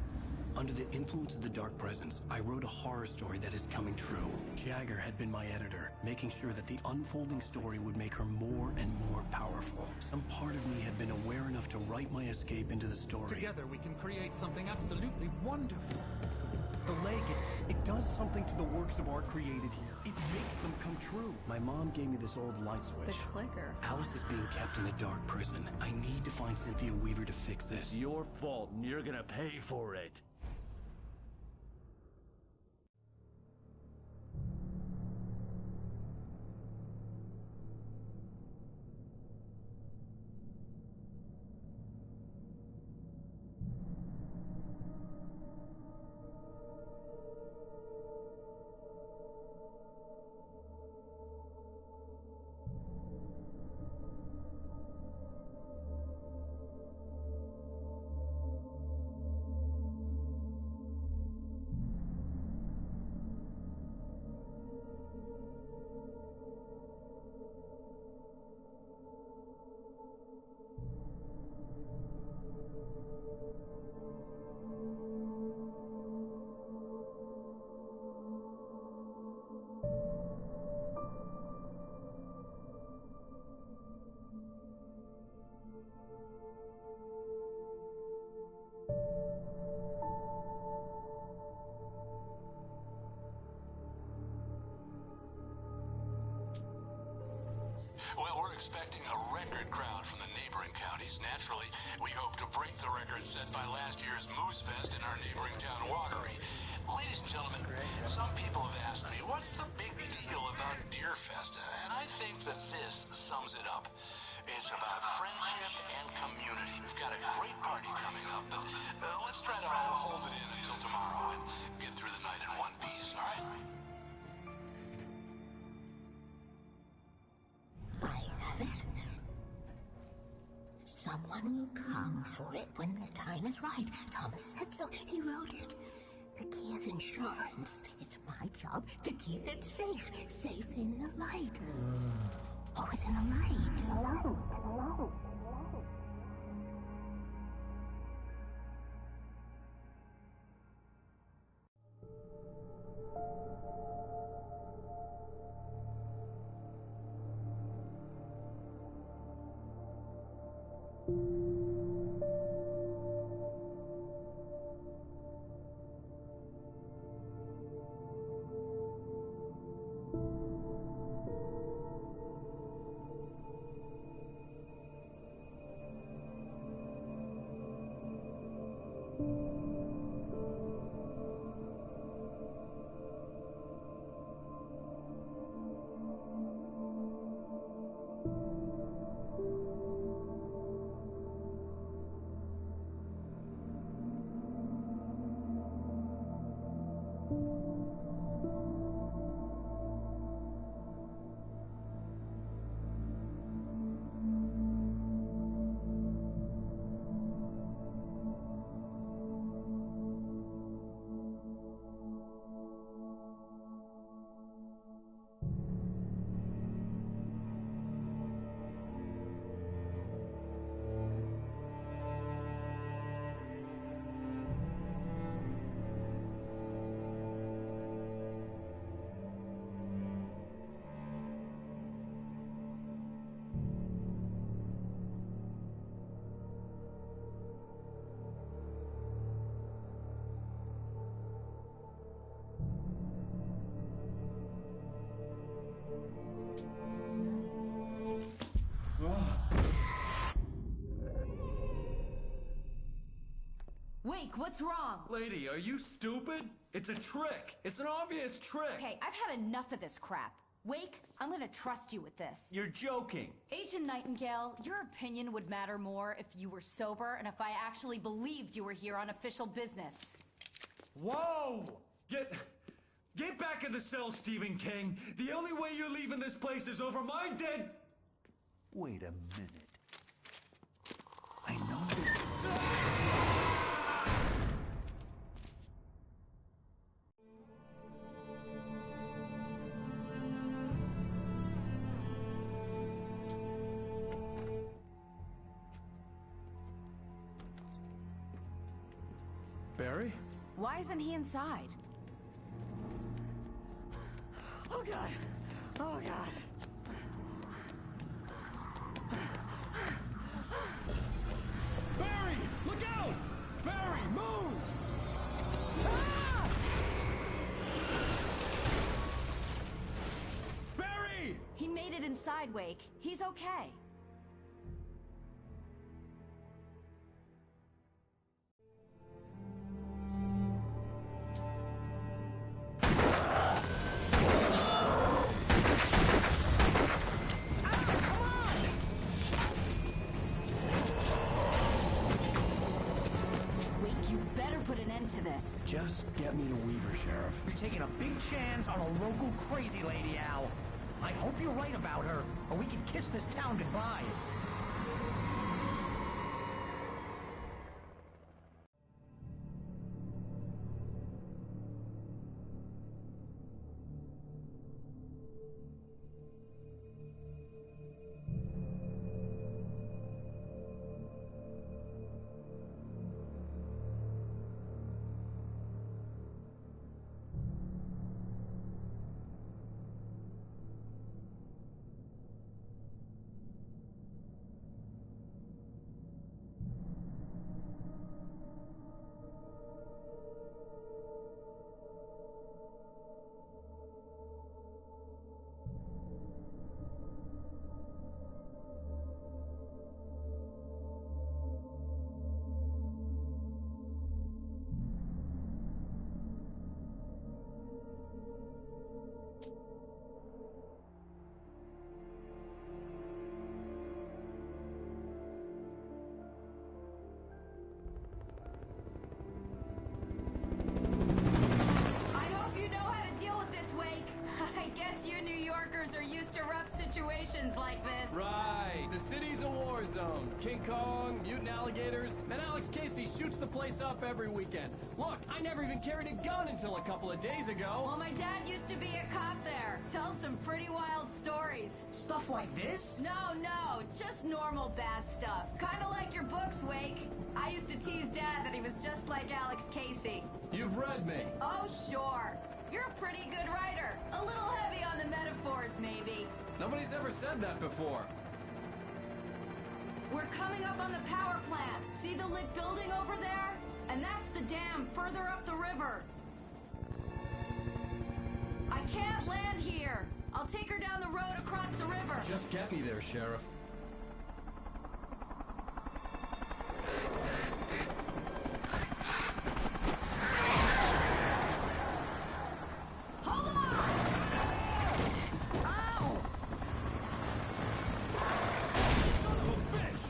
Under the influence of the Dark Presence, I wrote a horror story that is coming true. Jagger had been my editor, making sure that the unfolding story would make her more and more powerful. Some part of me had been aware enough to write my escape into the story. Together we can create something absolutely wonderful. The lake, it does something to the works of art created here. It makes them come true. My mom gave me this old light switch. The clicker. Alice is being kept in a dark prison. I need to find Cynthia Weaver to fix this. It's your fault, and you're gonna pay for it. Well, we're expecting a record crowd from the neighboring counties. Naturally, we hope to break the record set by last year's Moose Fest in our neighboring town, Watery. Ladies and gentlemen, some people have asked me, what's the big deal about Deer Fest? And I think that this sums it up. It's about friendship and community. We've got a great party coming up, but let's try to hold it in until tomorrow and get through the night in one piece, all right? Someone will come for it when the time is right. Thomas said so. He wrote it. The key is insurance. It's my job to keep it safe. Safe in the light. Always in the light. Hello. Wake, what's wrong? Lady, are you stupid? It's a trick. It's an obvious trick. Okay, I've had enough of this crap. Wake, I'm gonna trust you with this. You're joking. Agent Nightingale, your opinion would matter more if you were sober and if I actually believed you were here on official business. Whoa! Get back in the cell, Stephen King. The only way you're leaving this place is over my dead... Wait a minute. I know this... Barry? Why isn't he inside? Oh, God. Oh, God. Barry! Look out! Barry, move! Ah! Barry! He made it inside, Wake. He's okay. Just get me to Weaver, Sheriff. You're taking a big chance on a local crazy lady, Al. I hope you're right about her, or we can kiss this town goodbye. Like this. Right. The city's a war zone. King Kong, mutant alligators, and Alex Casey shoots the place up every weekend. Look, I never even carried a gun until a couple of days ago. Well, my dad used to be a cop there. Tells some pretty wild stories. Stuff like this? No, just normal bad stuff. Kinda like your books, Wake. I used to tease Dad that he was just like Alex Casey. You've read me. Oh, sure. You're a pretty good writer. A little heavy on the metaphors, maybe. Nobody's ever said that before. We're coming up on the power plant. See the lit building over there? And that's the dam further up the river. I can't land here. I'll take her down the road across the river. Just get me there, Sheriff. Hold on! Ow! Son of a bitch!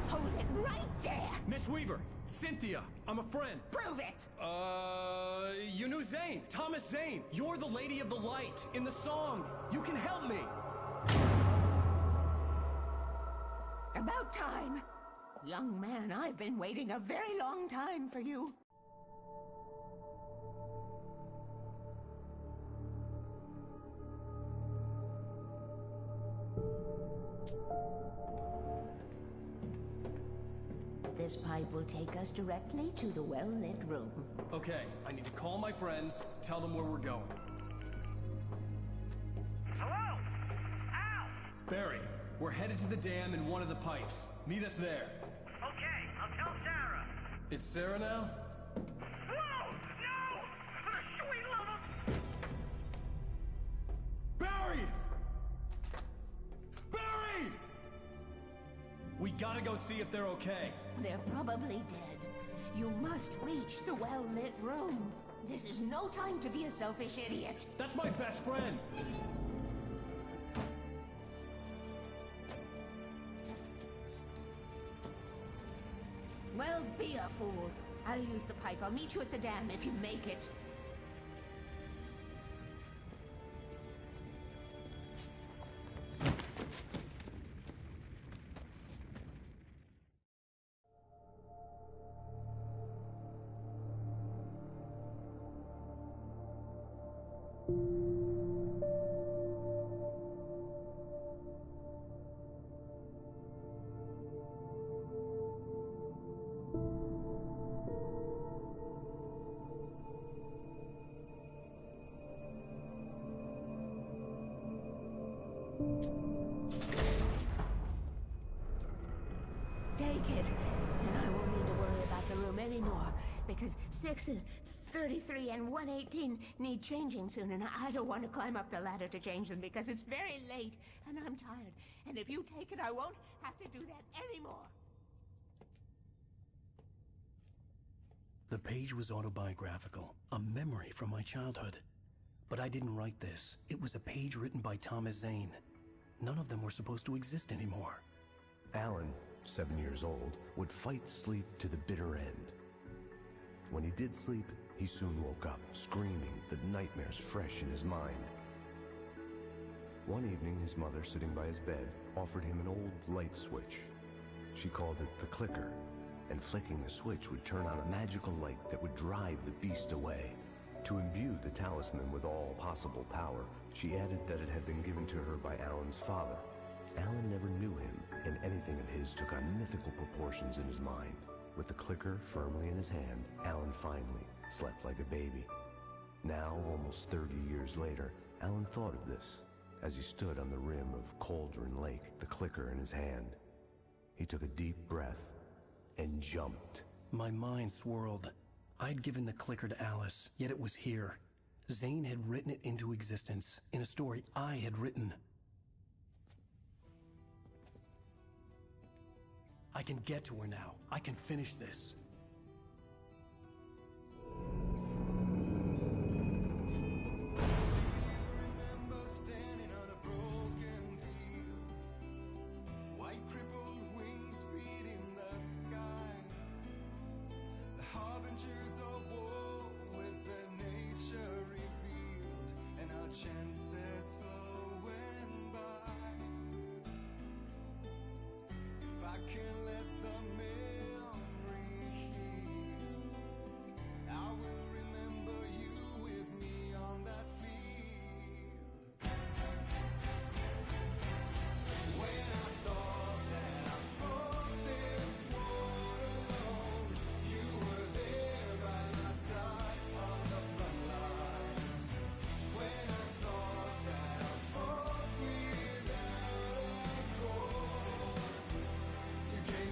Hold it right there! Miss Weaver, Cynthia, I'm a friend. Prove it! You knew Zane, Thomas Zane. You're the Lady of the Light in the song. You can help me. About time. Young man, I've been waiting a very long time for you. This pipe will take us directly to the well-lit room. Okay, I need to call my friends, tell them where we're going. Hello? Al! Barry, we're headed to the dam in one of the pipes. Meet us there. Okay, I'll tell Sarah. It's Sarah now? Whoa! No! For the sweet love of... Barry! Barry! We gotta go see if they're okay. They're probably dead. You must reach the well-lit room. This is no time to be a selfish idiot. That's my best friend. fool. I'll use the pipe. I'll meet you at the dam if you make it. Take it, and I won't need to worry about the room anymore, because 6 and 33 and 118 need changing soon, and I don't want to climb up the ladder to change them because it's very late, and I'm tired. And if you take it, I won't have to do that anymore. The page was autobiographical, a memory from my childhood. But I didn't write this. It was a page written by Thomas Zane. None of them were supposed to exist anymore. Alen, 7 years old, would fight sleep to the bitter end. When he did sleep, he soon woke up, screaming, the nightmares fresh in his mind. One evening, his mother, sitting by his bed, offered him an old light switch. She called it the clicker, and flicking the switch would turn on a magical light that would drive the beast away. To imbue the talisman with all possible power, she added that it had been given to her by Alan's father. Alen never knew him, and anything of his took on mythical proportions in his mind. With the clicker firmly in his hand, Alen finally slept like a baby. Now, almost 30 years later, Alen thought of this as he stood on the rim of Cauldron Lake, the clicker in his hand. He took a deep breath and jumped. My mind swirled. I'd given the clicker to Alice, yet it was here. Zane had written it into existence, in a story I had written. I can get to her now. I can finish this. Chances flowing by. If I can let the memory heal, I will remember you with me on that field. When I thought that I fought this war alone, you were there by my side on the front line. When I thought that I fought without a cause, you gave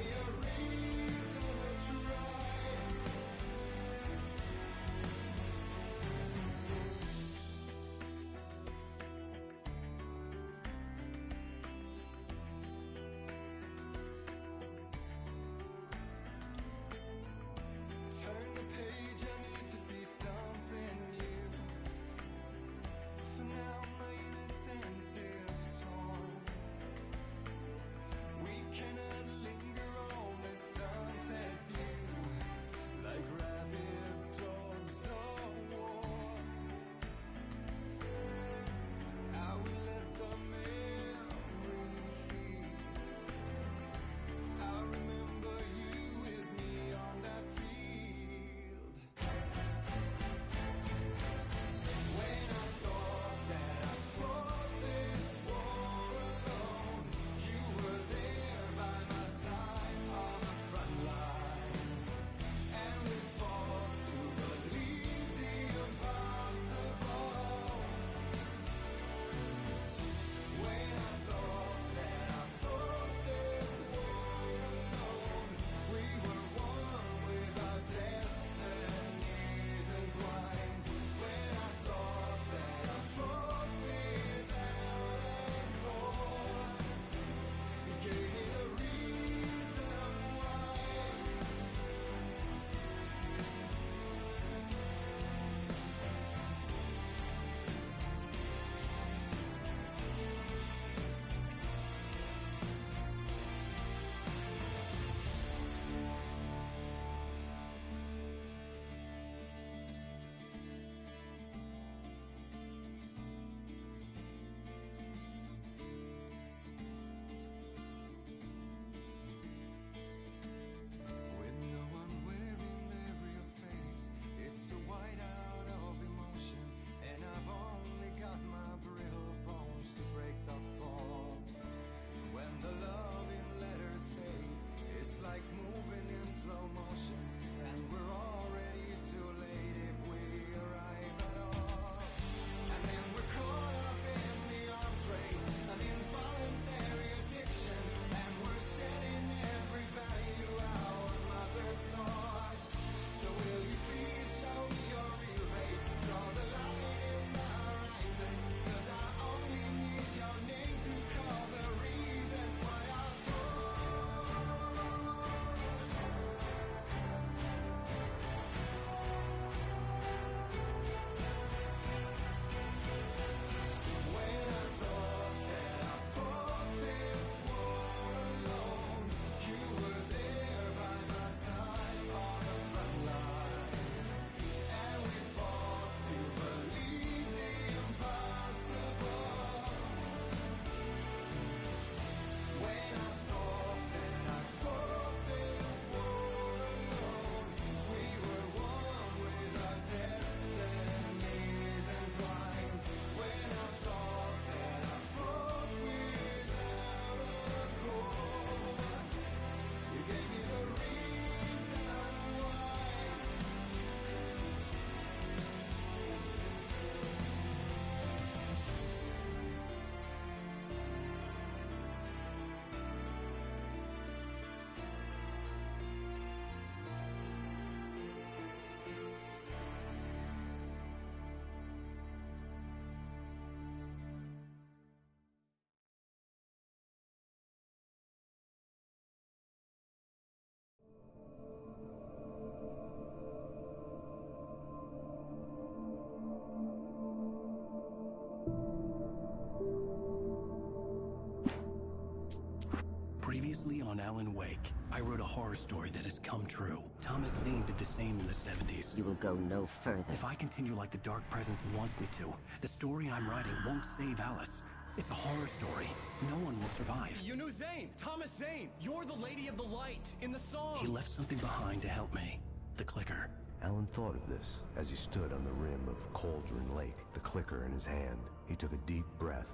on Alan Wake. I wrote a horror story that has come true. Thomas Zane did the same in the 70s. You will go no further. If I continue like the Dark Presence wants me to, the story I'm writing won't save Alice. It's a horror story. No one will survive. You knew Zane! Thomas Zane! You're the Lady of the Light in the song! He left something behind to help me. The clicker. Alan thought of this as he stood on the rim of Cauldron Lake, the clicker in his hand. He took a deep breath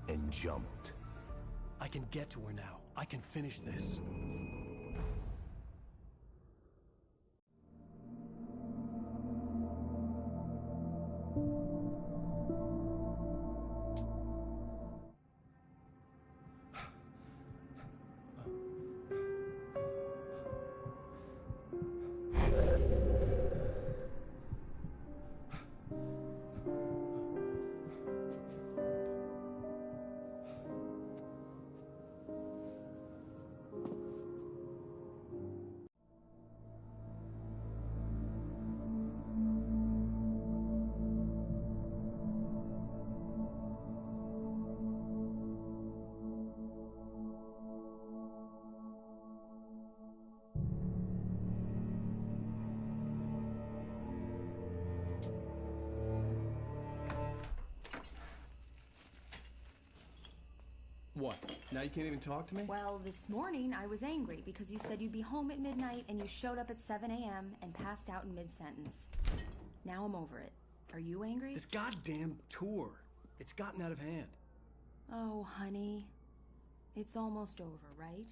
and jumped. I can get to her now. I can finish this. What? Now you can't even talk to me? Well, this morning I was angry because you said you'd be home at midnight and you showed up at 7 a.m. and passed out in mid-sentence. Now I'm over it. Are you angry? This goddamn tour. It's gotten out of hand. Oh, honey. It's almost over, right?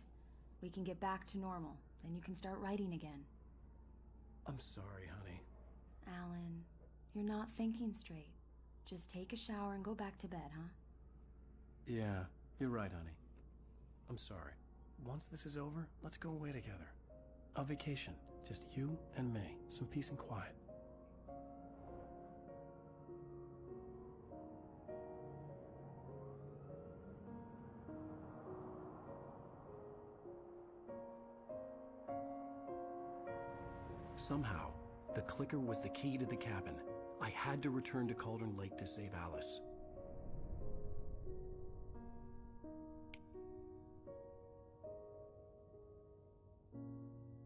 We can get back to normal. Then you can start writing again. I'm sorry, honey. Alan, you're not thinking straight. Just take a shower and go back to bed, huh? Yeah, you're right, honey. I'm sorry. Once this is over, let's go away together. A vacation. Just you and me. Some peace and quiet. Somehow, the clicker was the key to the cabin. I had to return to Cauldron Lake to save Alice.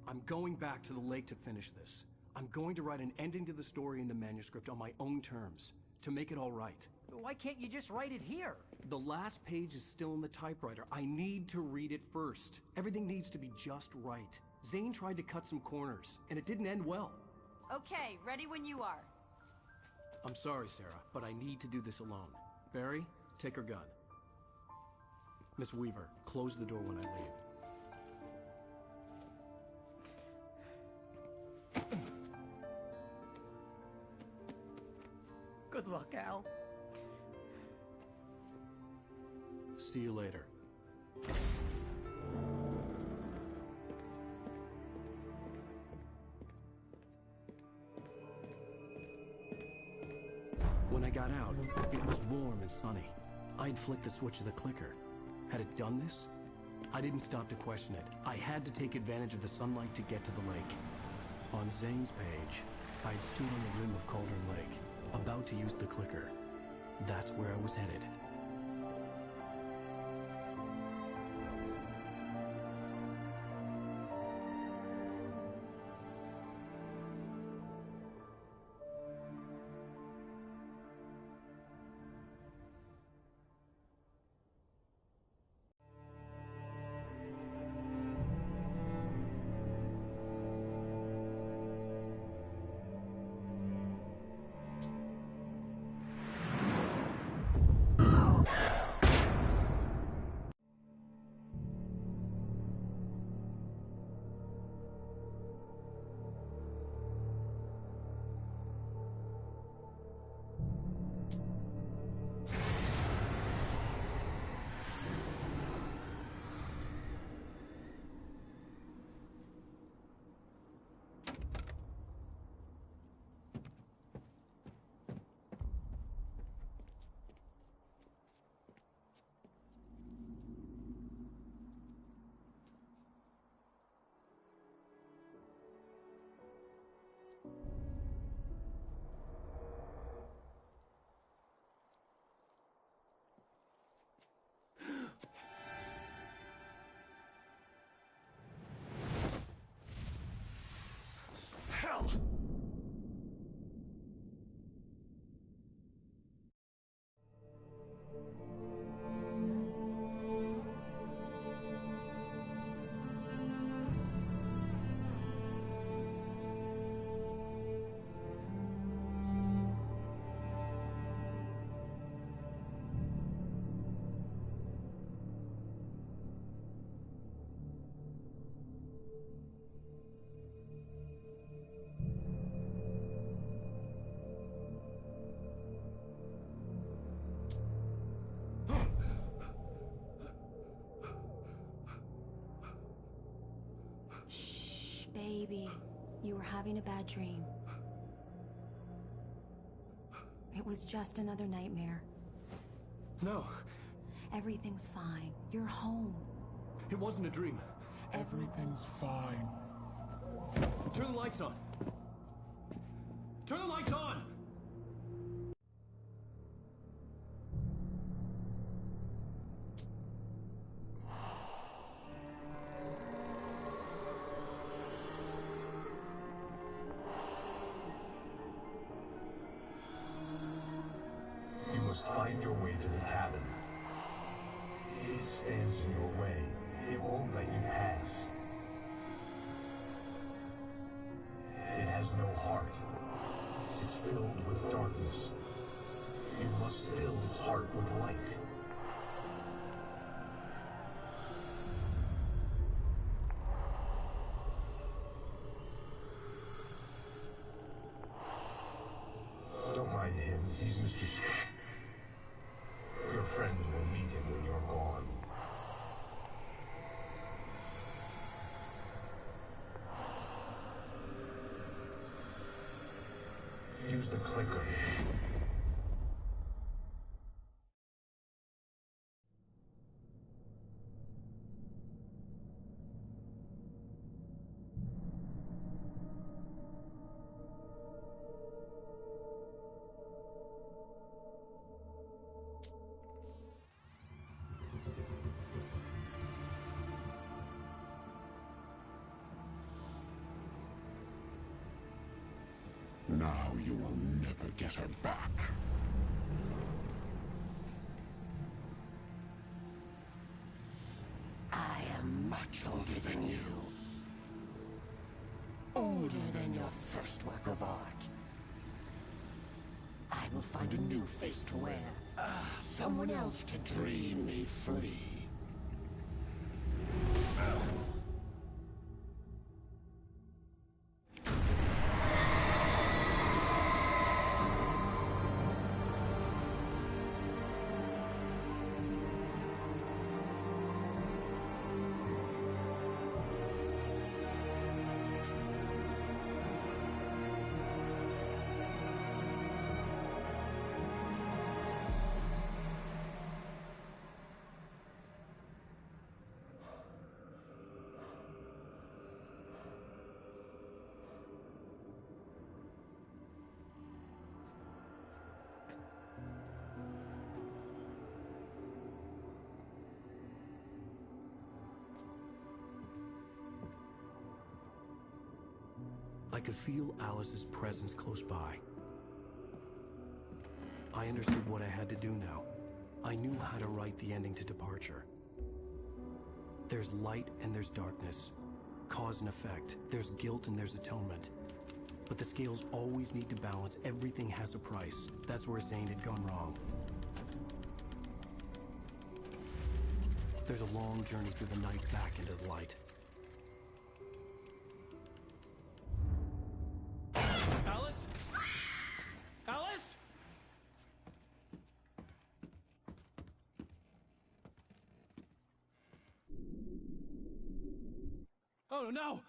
I'm going back to the lake to finish this. I'm going to write an ending to the story in the manuscript on my own terms, to make it all right. Why can't you just write it here? The last page is still in the typewriter. I need to read it first. Everything needs to be just right. Zane tried to cut some corners, and it didn't end well. Okay, ready when you are. I'm sorry, Sarah, but I need to do this alone. Barry, take her gun. Miss Weaver, close the door when I leave. Good luck, Al. See you later. When I got out, it was warm and sunny. I'd flicked the switch of the clicker. Had it done this? I didn't stop to question it. I had to take advantage of the sunlight to get to the lake. On Zane's page, I'd stood on the rim of Cauldron Lake, about to use the clicker. That's where I was headed. Baby, you were having a bad dream. It was just another nightmare. No. Everything's fine. You're home. It wasn't a dream. Everything's fine. Turn the lights on. Turn the lights on! You must find your way to the cabin. It stands in your way. It won't let you pass. It has no heart. It's filled with darkness. You must fill its heart with light. Don't mind him. He's Mr. Your friends will meet him when you're gone. Use the clicker. Now you will never get her back. I am much older than you. Older than your first work of art. I will find a new face to wear. Someone else to dream me free. I could feel Alice's presence close by. I understood what I had to do now. I knew how to write the ending to Departure. There's light and there's darkness. Cause and effect. There's guilt and there's atonement. But the scales always need to balance. Everything has a price. That's where Zane had gone wrong. There's a long journey through the night back into the light. Alice? Alice? Oh no!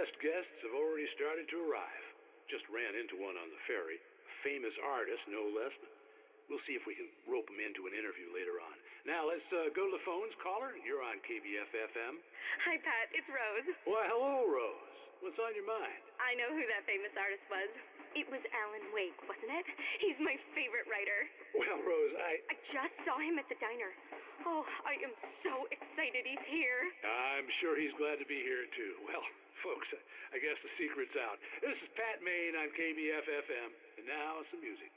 best guests have already started to arrive. Just ran into one on the ferry. A famous artist, no less. We'll see if we can rope him into an interview later on. Now, let's go to the phones. Caller, you're on KBF-FM. Hi, Pat. It's Rose. Why, hello, Rose. What's on your mind? I know who that famous artist was. It was Alan Wake, wasn't it? He's my favorite writer. Well, Rose, I just saw him at the diner. Oh, I am so excited he's here. I'm sure he's glad to be here, too. Well, folks, I guess the secret's out. This is Pat Maine on KBF-FM, and now some music.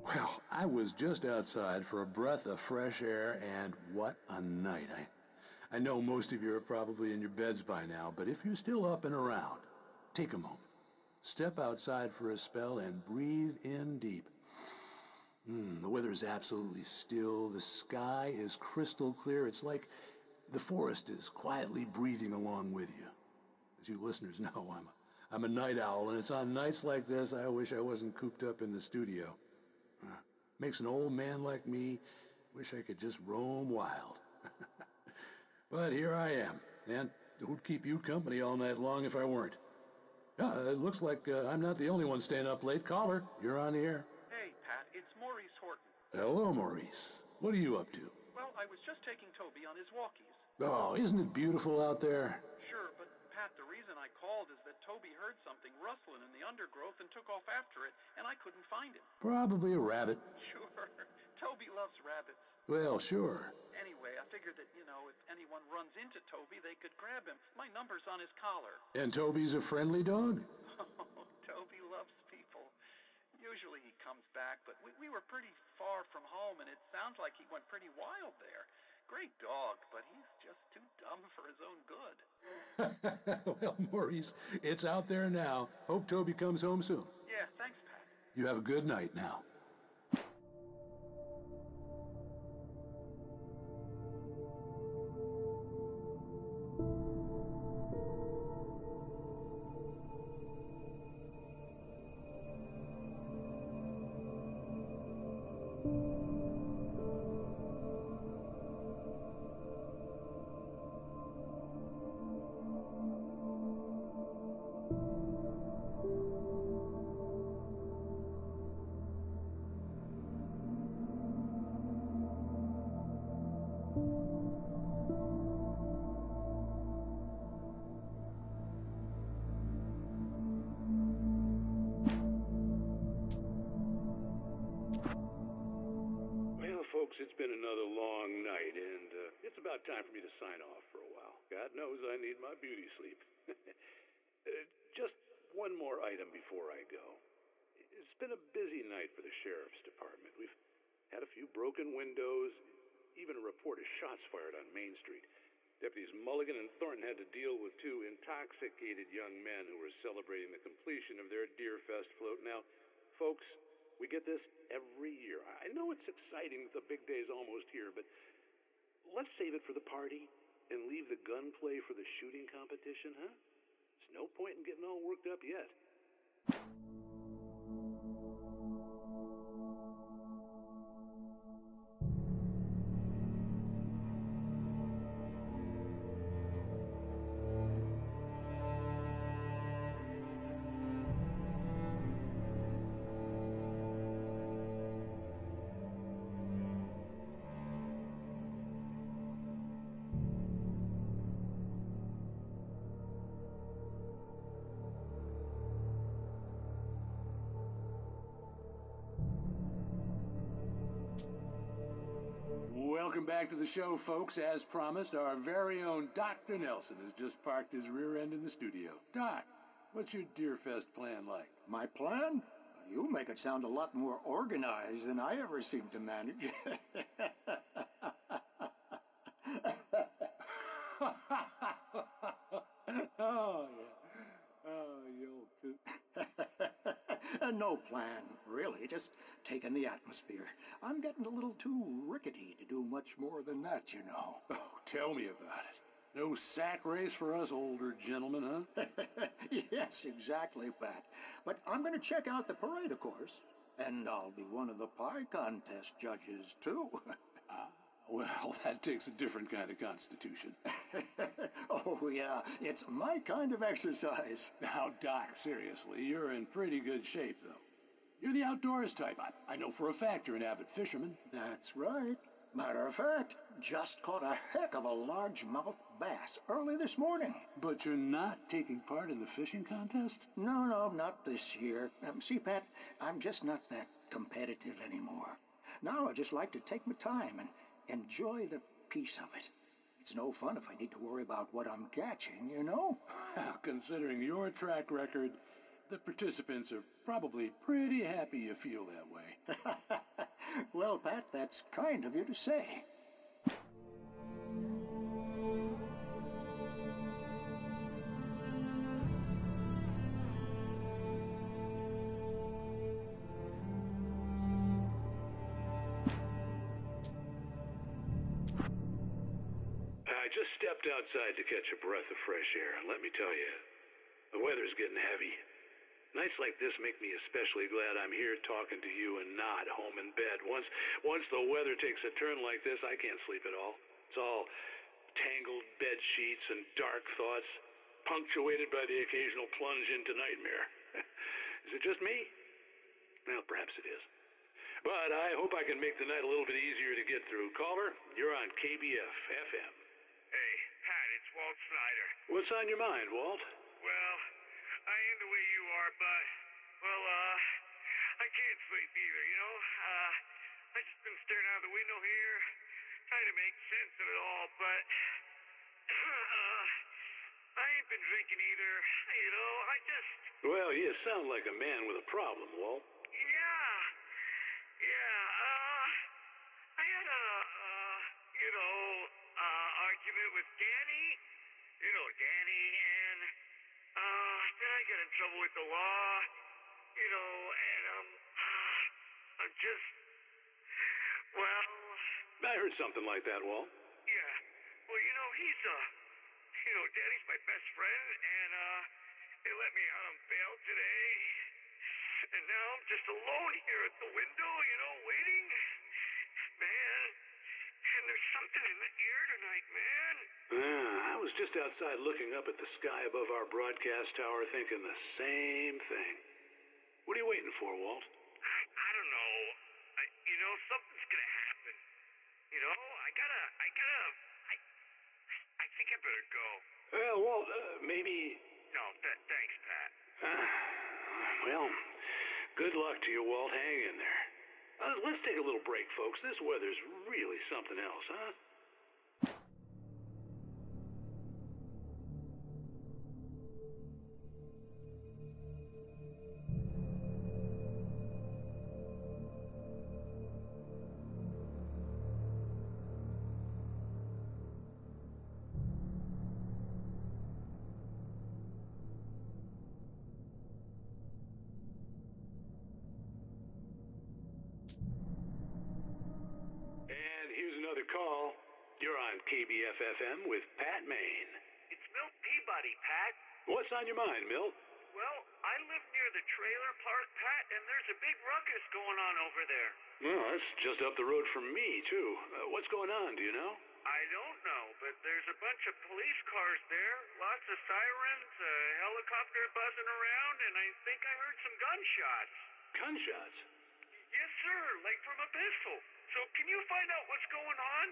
Well, I was just outside for a breath of fresh air, and what a night. I know most of you are probably in your beds by now, but if you're still up and around, take a moment. Step outside for a spell and breathe in deep. The weather is absolutely still. The sky is crystal clear. It's like the forest is quietly breathing along with you. As you listeners know, I'm a night owl, and it's on nights like this I wish I wasn't cooped up in the studio. Makes an old man like me wish I could just roam wild. But here I am, and who'd keep you company all night long if I weren't? It looks like I'm not the only one staying up late. Caller, you're on the air. Hey, Pat, it's Maurice Horton. Hello, Maurice. What are you up to? Well, I was just taking Toby on his walkies. Oh, isn't it beautiful out there? Sure, but Pat, the reason I called is that Toby heard something rustling in the undergrowth and took off after it, and I couldn't find him. Probably a rabbit. Sure. Toby loves rabbits. Well, sure. Anyway, I figured that, if anyone runs into Toby, they could grab him. My number's on his collar. And Toby's a friendly dog? Oh, Toby loves people. Usually he comes back, but we were pretty far from home, and it sounds like he went pretty wild there. Great dog, but he's just too dumb for his own good. Well, Maurice, it's out there now. Hope Toby comes home soon. Yeah, thanks, Pat. You have a good night now. It's been another long night, and it's about time for me to sign off for a while. God knows I need my beauty sleep. Just one more item before I go. It's been a busy night for the sheriff's department. We've had a few broken windows, even a report of shots fired on Main Street. Deputies Mulligan and Thornton had to deal with two intoxicated young men who were celebrating the completion of their Deerfest float. Now, folks, we get this every year. I know it's exciting that the big day's almost here, but let's save it for the party and leave the gunplay for the shooting competition, huh? There's no point in getting all worked up yet. Welcome back to the show, folks. As promised, our very own Dr. Nelson has just parked his rear end in the studio. Doc, what's your Deerfest plan like? My plan? You make it sound a lot more organized than I ever seem to manage. Oh, yeah. Oh, you old No plan, really. Just taking the atmosphere. I'm getting a little too rickety to do much more than that, you know. Oh, tell me about it. No sack race for us older gentlemen, huh? Yes, exactly, Pat. But I'm going to check out the parade, of course. And I'll be one of the pie contest judges, too. Well, that takes a different kind of constitution. Oh, yeah. It's my kind of exercise. Now, Doc, seriously, you're in pretty good shape, though. You're the outdoors type. I know for a fact you're an avid fisherman. That's right. Matter of fact, just caught a heck of a largemouth bass early this morning. But you're not taking part in the fishing contest? No, not this year. See, Pat, I'm just not that competitive anymore. Now I just like to take my time and enjoy the peace of it. It's no fun if I need to worry about what I'm catching, you know? Well, considering your track record, the participants are probably pretty happy you feel that way. Well, Pat, that's kind of you to say. I just stepped outside to catch a breath of fresh air, and let me tell you, the weather's getting heavy. Nights like this make me especially glad I'm here talking to you and not home in bed. Once the weather takes a turn like this, I can't sleep at all. It's all tangled bed sheets and dark thoughts, punctuated by the occasional plunge into nightmare. Is it just me? Well, perhaps it is. But I hope I can make the night a little bit easier to get through. Caller, you're on KBF FM. Hey, Pat, it's Walt Snyder. What's on your mind, Walt? Well, I am the way you are, but, I can't sleep either, you know? I just been staring out the window here, trying to make sense of it all, but, I ain't been drinking either, you know, I just... Well, you sound like a man with a problem, Walt. I had argument with Danny, Danny, and, then I got in trouble with the law, and, I'm just, well... I heard something like that, Walt. Yeah, well, he's, Danny's my best friend, and, they let me out on bail today, and now I'm just alone here at the window, waiting. Man, and there's something in the air tonight, man. I was just outside looking up at the sky above our broadcast tower thinking the same thing. What are you waiting for, Walt? I don't know. Something's gonna happen. I think I better go. Well, Walt, maybe... No, thanks, Pat. Well, good luck to you, Walt. Hang in there. Let's take a little break, folks. This weather's really something else, huh? Call. You're on KBF FM with Pat Maine. It's Milt Peabody, Pat. What's on your mind, Milt? Well, I live near the trailer park, Pat, and there's a big ruckus going on over there. Well, that's just up the road from me, too. What's going on, do you know? I don't know, but there's a bunch of police cars there, lots of sirens, a helicopter buzzing around, and I think I heard some gunshots. Gunshots? Yes, sir, like from a pistol. So can you find out what's going on?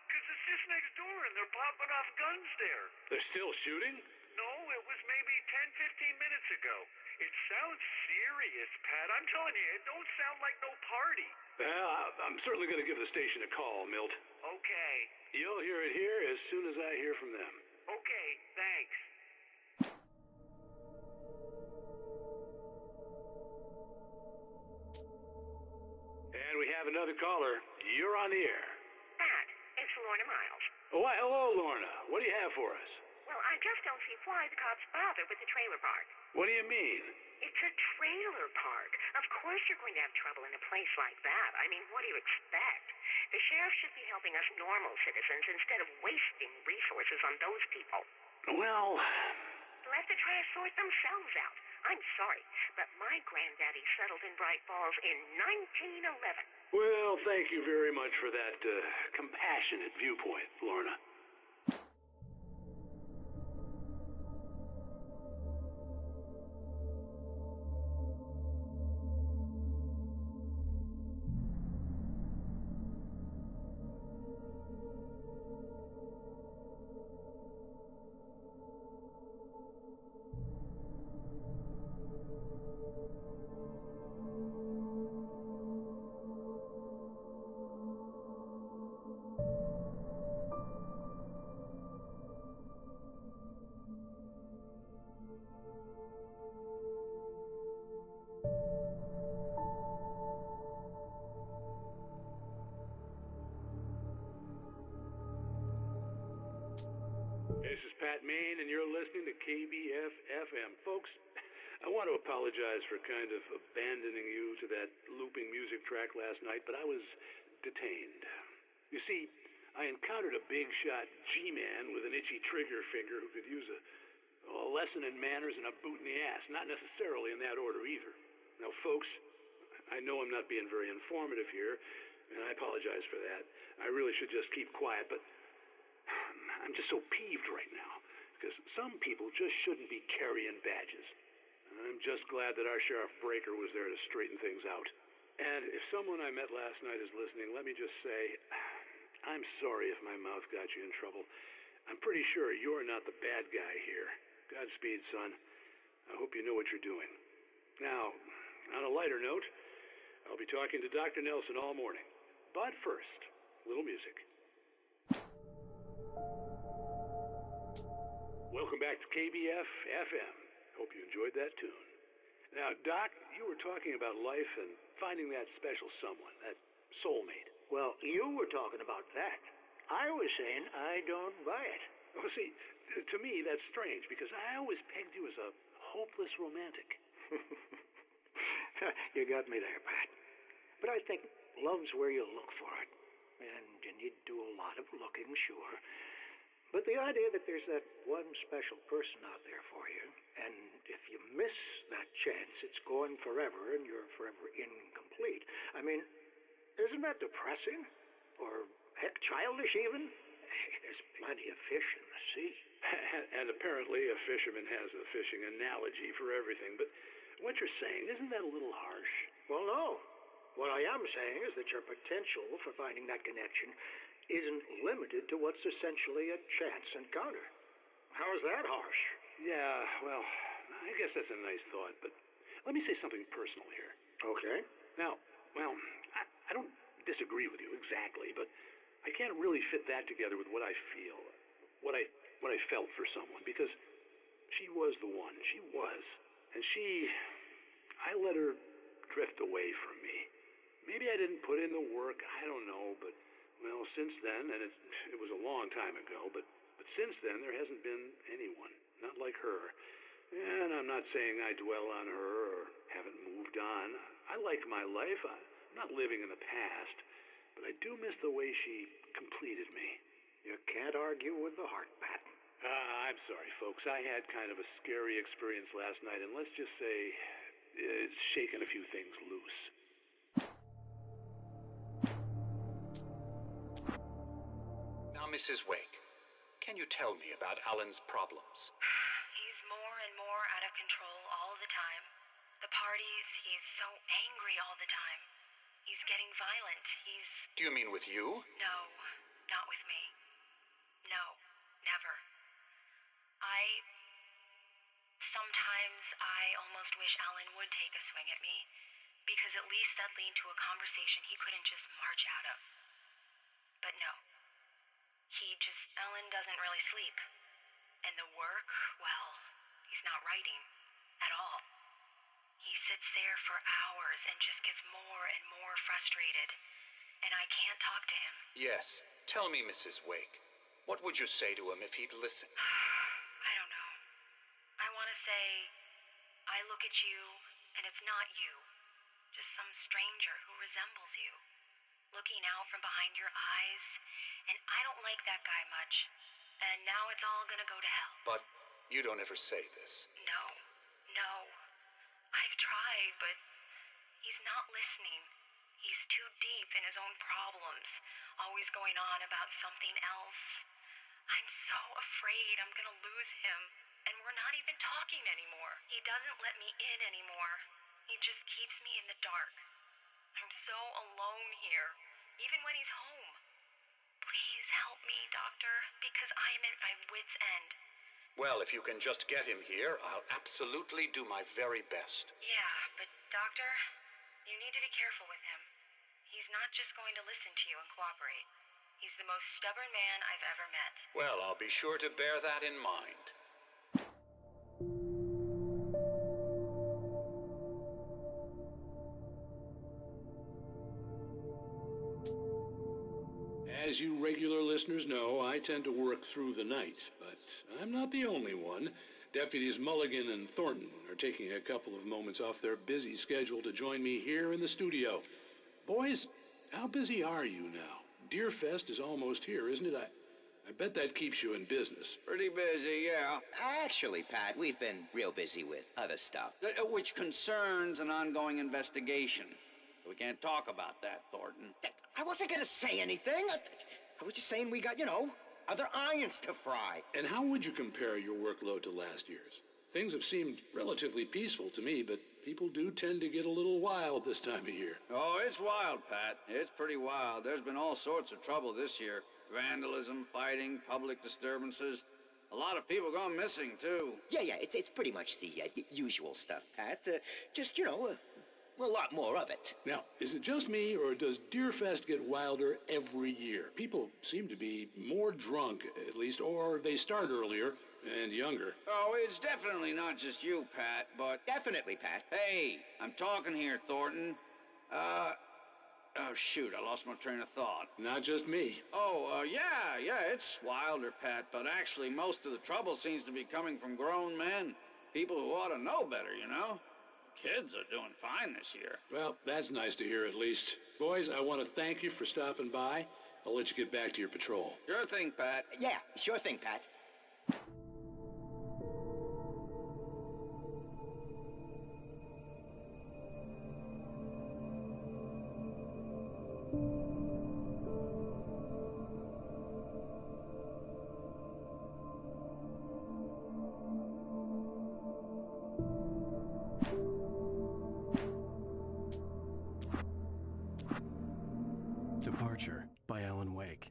Because it's just next door and they're popping off guns there. They're still shooting? No, it was maybe 10, 15 minutes ago. It sounds serious, Pat. I'm telling you, it don't sound like no party. Well, I'm certainly going to give the station a call, Milt. Okay. You'll hear it here as soon as I hear from them. Okay, thanks. And we have another caller. You're on the air. Pat, it's Lorna Miles. Why, hello, Lorna. What do you have for us? Well, I just don't see why the cops bother with the trailer park. What do you mean? It's a trailer park. Of course you're going to have trouble in a place like that. I mean, what do you expect? The sheriff should be helping us normal citizens instead of wasting resources on those people. Well... Let the trash sort themselves out. I'm sorry, but my granddaddy settled in Bright Falls in 1911. Well, thank you very much for that compassionate viewpoint, Lorna. This is Pat Main, and you're listening to KBF-FM. Folks, I want to apologize for kind of abandoning you to that looping music track last night, but I was detained. You see, I encountered a big-shot G-man with an itchy trigger finger who could use a lesson in manners and a boot in the ass, not necessarily in that order either. Now, folks, I know I'm not being very informative here, and I apologize for that. I really should just keep quiet, but I'm just so peeved right now, because some people just shouldn't be carrying badges. I'm just glad that our Sheriff Breaker was there to straighten things out. And if someone I met last night is listening, let me just say, I'm sorry if my mouth got you in trouble. I'm pretty sure you're not the bad guy here. Godspeed, son. I hope you know what you're doing. Now, on a lighter note, I'll be talking to Dr. Nelson all morning. But first, a little music. Welcome back to KBF-FM. Hope you enjoyed that tune. Now, Doc, you were talking about life and finding that special someone, that soulmate. Well, you were talking about that. I was saying I don't buy it. Well, see, to me, that's strange, because I always pegged you as a hopeless romantic. You got me there, Pat. But I think love's where you look for it. And you need to do a lot of looking, sure. But the idea that there's that one special person out there for you, and if you miss that chance, it's gone forever and you're forever incomplete. I mean, isn't that depressing? Or, heck, childish even? There's plenty of fish in the sea. And apparently a fisherman has a fishing analogy for everything. But what you're saying, isn't that a little harsh? Well, no. What I am saying is that your potential for finding that connection isn't limited to what's essentially a chance encounter. How is that harsh? Yeah, well, I guess that's a nice thought, but let me say something personal here. Okay. Now, well, I don't disagree with you exactly, but I can't really fit that together with what I feel, what I felt for someone, because she was the one. She was. And I let her drift away from me. Maybe I didn't put in the work, I don't know, but well, since then, and it was a long time ago, but since then there hasn't been anyone, not like her. And I'm not saying I dwell on her or haven't moved on. I like my life. I'm not living in the past, but I do miss the way she completed me. You can't argue with the heart, Pat. I'm sorry, folks. I had kind of a scary experience last night, and let's just say it's shaken a few things loose. Now, Mrs. Wake, can you tell me about Alan's problems? He's more and more out of control all the time. The parties, he's so angry all the time. He's getting violent. Do you mean with you? No, not with me. No, never. Sometimes I almost wish Alan would take a swing at me, because at least that'd lead to a conversation he couldn't just march out of. But no. Ellen doesn't really sleep. And the work, well, he's not writing at all. He sits there for hours and just gets more and more frustrated. And I can't talk to him. Yes. Tell me, Mrs. Wake. What would you say to him if he'd listen? I don't know. I want to say, I look at you, and it's not you. Just some stranger who resembles you. Looking out from behind your eyes, and I don't like that guy much. And now it's all gonna go to hell. But you don't ever say this. No. I've tried, but he's not listening. He's too deep in his own problems, always going on about something else. I'm so afraid I'm gonna lose him, and we're not even talking anymore. He doesn't let me in anymore. He just keeps me in the dark. I'm so alone here, even when he's home. Please help me, Doctor, because I'm at my wit's end. Well, if you can just get him here, I'll absolutely do my very best. Yeah, but Doctor, you need to be careful with him. He's not just going to listen to you and cooperate. He's the most stubborn man I've ever met. Well, I'll be sure to bear that in mind. As you regular listeners know, I tend to work through the night, but I'm not the only one. Deputies Mulligan and Thornton are taking a couple of moments off their busy schedule to join me here in the studio. Boys, how busy are you now? Deerfest is almost here, isn't it? I bet that keeps you in business. Pretty busy, yeah. Actually, Pat, we've been real busy with other stuff. Which concerns an ongoing investigation. We can't talk about that, Thornton. I wasn't gonna say anything. I was just saying we got, other irons to fry. And how would you compare your workload to last year's? Things have seemed relatively peaceful to me, but people do tend to get a little wild this time of year. Oh, it's wild, Pat. It's pretty wild. There's been all sorts of trouble this year. Vandalism, fighting, public disturbances. A lot of people gone missing, too. Yeah, it's pretty much the usual stuff, Pat. Just, a lot more of it. Now, is it just me, or does Deerfest get wilder every year? People seem to be more drunk, at least, or they start earlier and younger. Oh, it's definitely not just you, Pat, but... Definitely, Pat. Hey, I'm talking here, Thornton. Oh, shoot, I lost my train of thought. Not just me. Oh, yeah, it's wilder, Pat, but actually most of the trouble seems to be coming from grown men. People who ought to know better, Kids are doing fine this year. Well, that's nice to hear at least. Boys, I want to thank you for stopping by. I'll let you get back to your patrol. Sure thing, Pat. Yeah, sure thing, Pat. Departure by Alen Wake.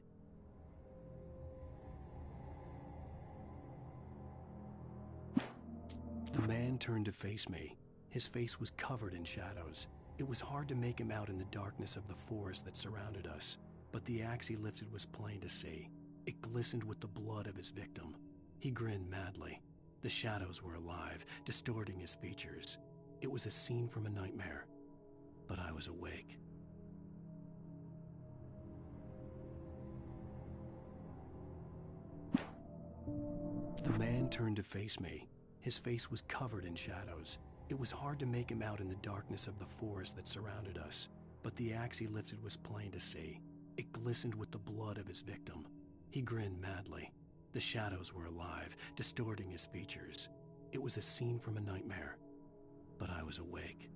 The man turned to face me. His face was covered in shadows. It was hard to make him out in the darkness of the forest that surrounded us, but the axe he lifted was plain to see. It glistened with the blood of his victim. He grinned madly. The shadows were alive, distorting his features. It was a scene from a nightmare, but I was awake. The man turned to face me. His face was covered in shadows. It was hard to make him out in the darkness of the forest that surrounded us, but the axe he lifted was plain to see. It glistened with the blood of his victim. He grinned madly. The shadows were alive, distorting his features. It was a scene from a nightmare, but I was awake.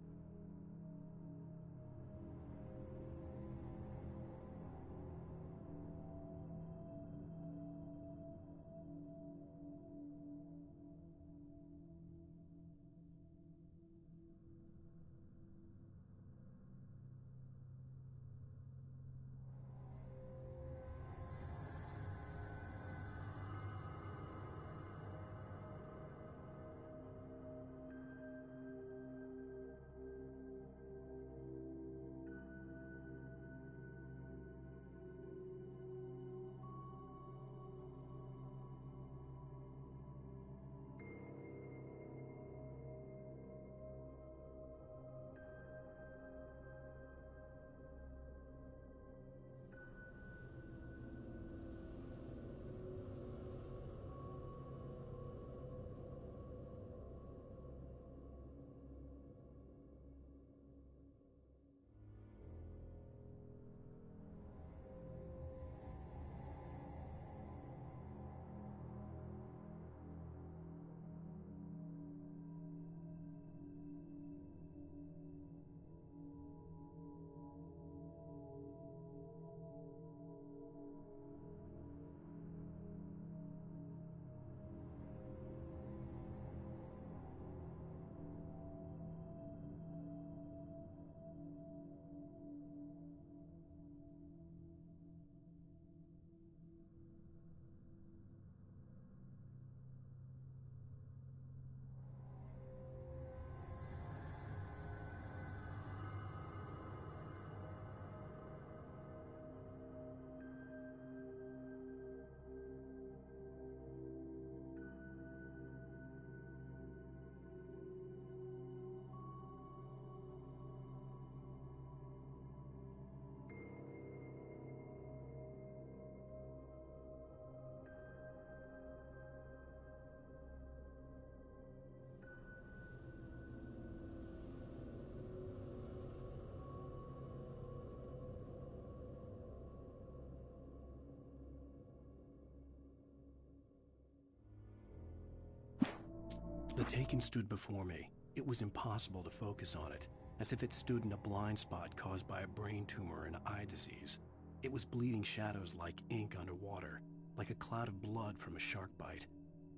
The Taken stood before me. It was impossible to focus on it, as if it stood in a blind spot caused by a brain tumor and eye disease. It was bleeding shadows like ink underwater, like a cloud of blood from a shark bite.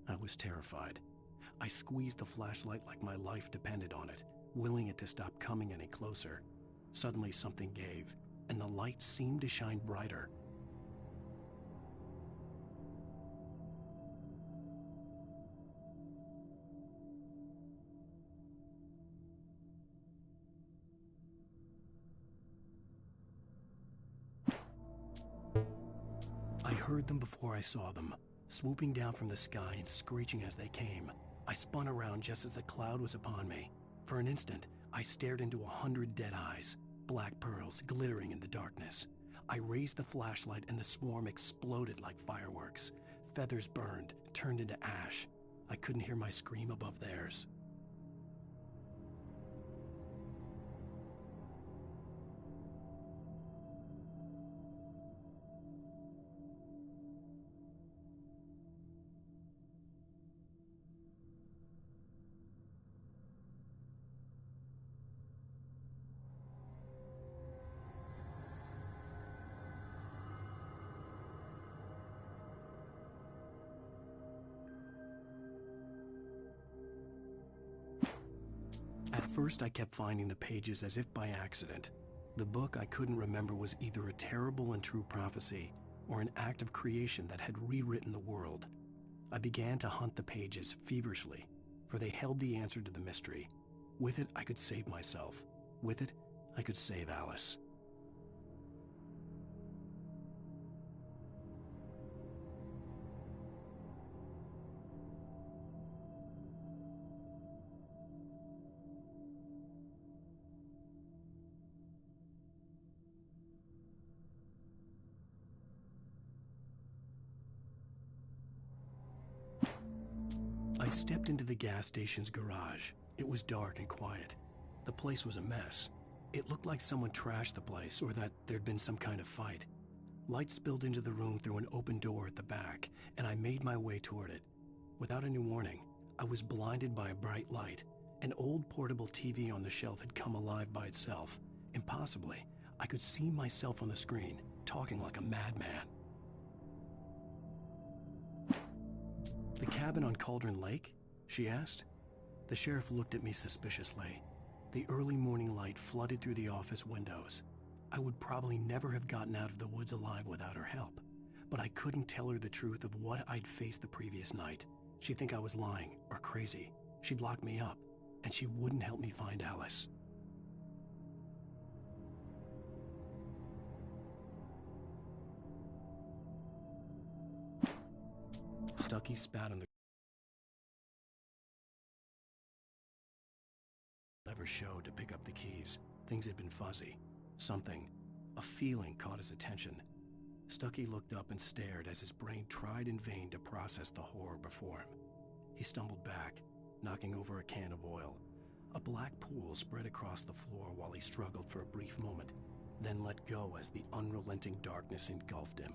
I was terrified. I squeezed the flashlight like my life depended on it, willing it to stop coming any closer. Suddenly something gave, and the light seemed to shine brighter. I heard them before I saw them, swooping down from the sky and screeching as they came. I spun around just as the cloud was upon me. For an instant, I stared into 100 dead eyes, black pearls glittering in the darkness. I raised the flashlight and the swarm exploded like fireworks. Feathers burned, turned into ash. I couldn't hear my scream above theirs. At first, I kept finding the pages as if by accident. The book I couldn't remember was either a terrible and true prophecy or an act of creation that had rewritten the world. I began to hunt the pages feverishly, for they held the answer to the mystery. With it, I could save myself. With it, I could save Alice. I stepped into the gas station's garage. It was dark and quiet. The place was a mess. It looked like someone trashed the place or that there'd been some kind of fight. Light spilled into the room through an open door at the back, and I made my way toward it. Without any warning, I was blinded by a bright light. An old portable TV on the shelf had come alive by itself. Impossibly, I could see myself on the screen, talking like a madman. The cabin on Cauldron Lake? She asked. The sheriff looked at me suspiciously. The early morning light flooded through the office windows. I would probably never have gotten out of the woods alive without her help, but I couldn't tell her the truth of what I'd faced the previous night. She'd think I was lying or crazy. She'd lock me up, and she wouldn't help me find Alice. Stucky spat on the lever showed to pick up the keys. Things had been fuzzy. Something, a feeling caught his attention. Stucky looked up and stared as his brain tried in vain to process the horror before him. He stumbled back, knocking over a can of oil. A black pool spread across the floor while he struggled for a brief moment, then let go as the unrelenting darkness engulfed him.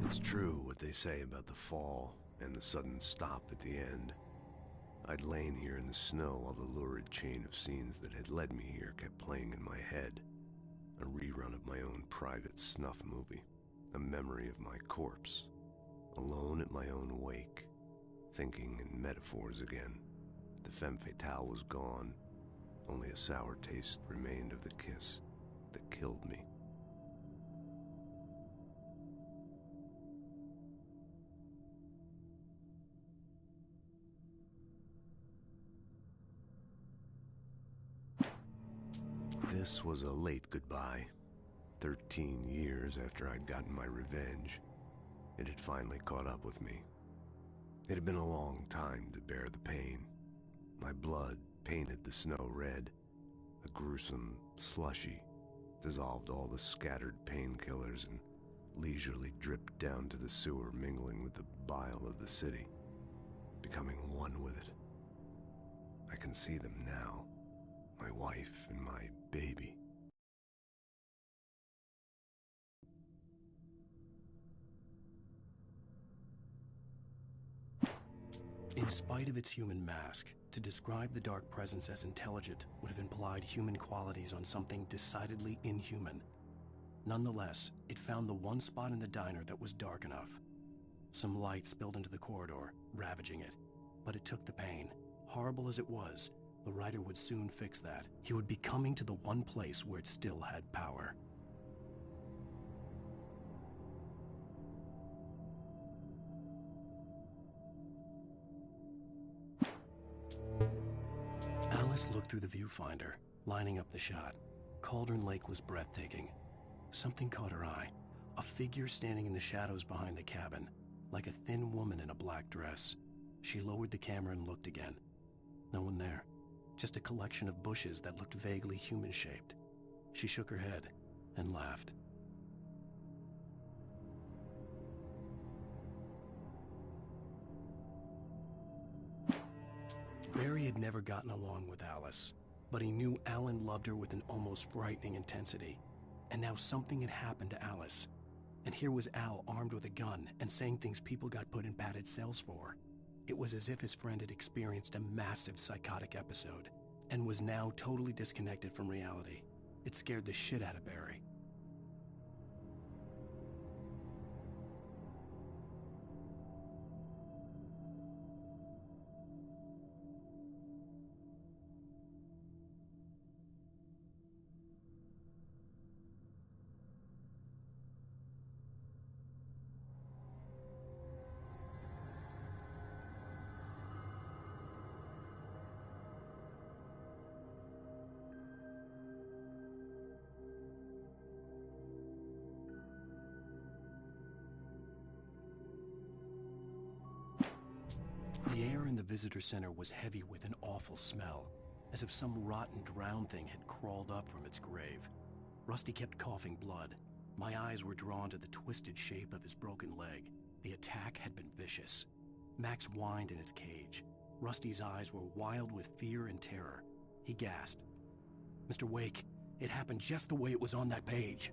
It's true what they say about the fall and the sudden stop at the end. I'd lain here in the snow while the lurid chain of scenes that had led me here kept playing in my head. A rerun of my own private snuff movie. A memory of my corpse. Alone at my own wake. Thinking in metaphors again. The femme fatale was gone. Only a sour taste remained of the kiss that killed me. This was a late goodbye. 13 years after I'd gotten my revenge, it had finally caught up with me. It had been a long time to bear the pain. My blood painted the snow red, a gruesome, slushy, dissolved all the scattered painkillers, and leisurely dripped down to the sewer, mingling with the bile of the city, becoming one with it. I can see them now, my wife and my baby. In spite of its human mask, to describe the dark presence as intelligent would have implied human qualities on something decidedly inhuman. Nonetheless, it found the one spot in the diner that was dark enough. Some light spilled into the corridor, ravaging it. But it took the pain. Horrible as it was, the writer would soon fix that. He would be coming to the one place where it still had power. Alice looked through the viewfinder, lining up the shot. Cauldron Lake was breathtaking. Something caught her eye. A figure standing in the shadows behind the cabin, like a thin woman in a black dress. She lowered the camera and looked again. No one there. Just a collection of bushes that looked vaguely human-shaped. She shook her head and laughed. Barry had never gotten along with Alice, but he knew Alen loved her with an almost frightening intensity. And now something had happened to Alice. And here was Al armed with a gun and saying things people got put in padded cells for. It was as if his friend had experienced a massive psychotic episode and was now totally disconnected from reality. It scared the shit out of Barry. The air in the visitor center was heavy with an awful smell, as if some rotten drowned thing had crawled up from its grave. Rusty kept coughing blood. My eyes were drawn to the twisted shape of his broken leg. The attack had been vicious. Max whined in his cage. Rusty's eyes were wild with fear and terror. He gasped. "Mr. Wake, it happened just the way it was on that page."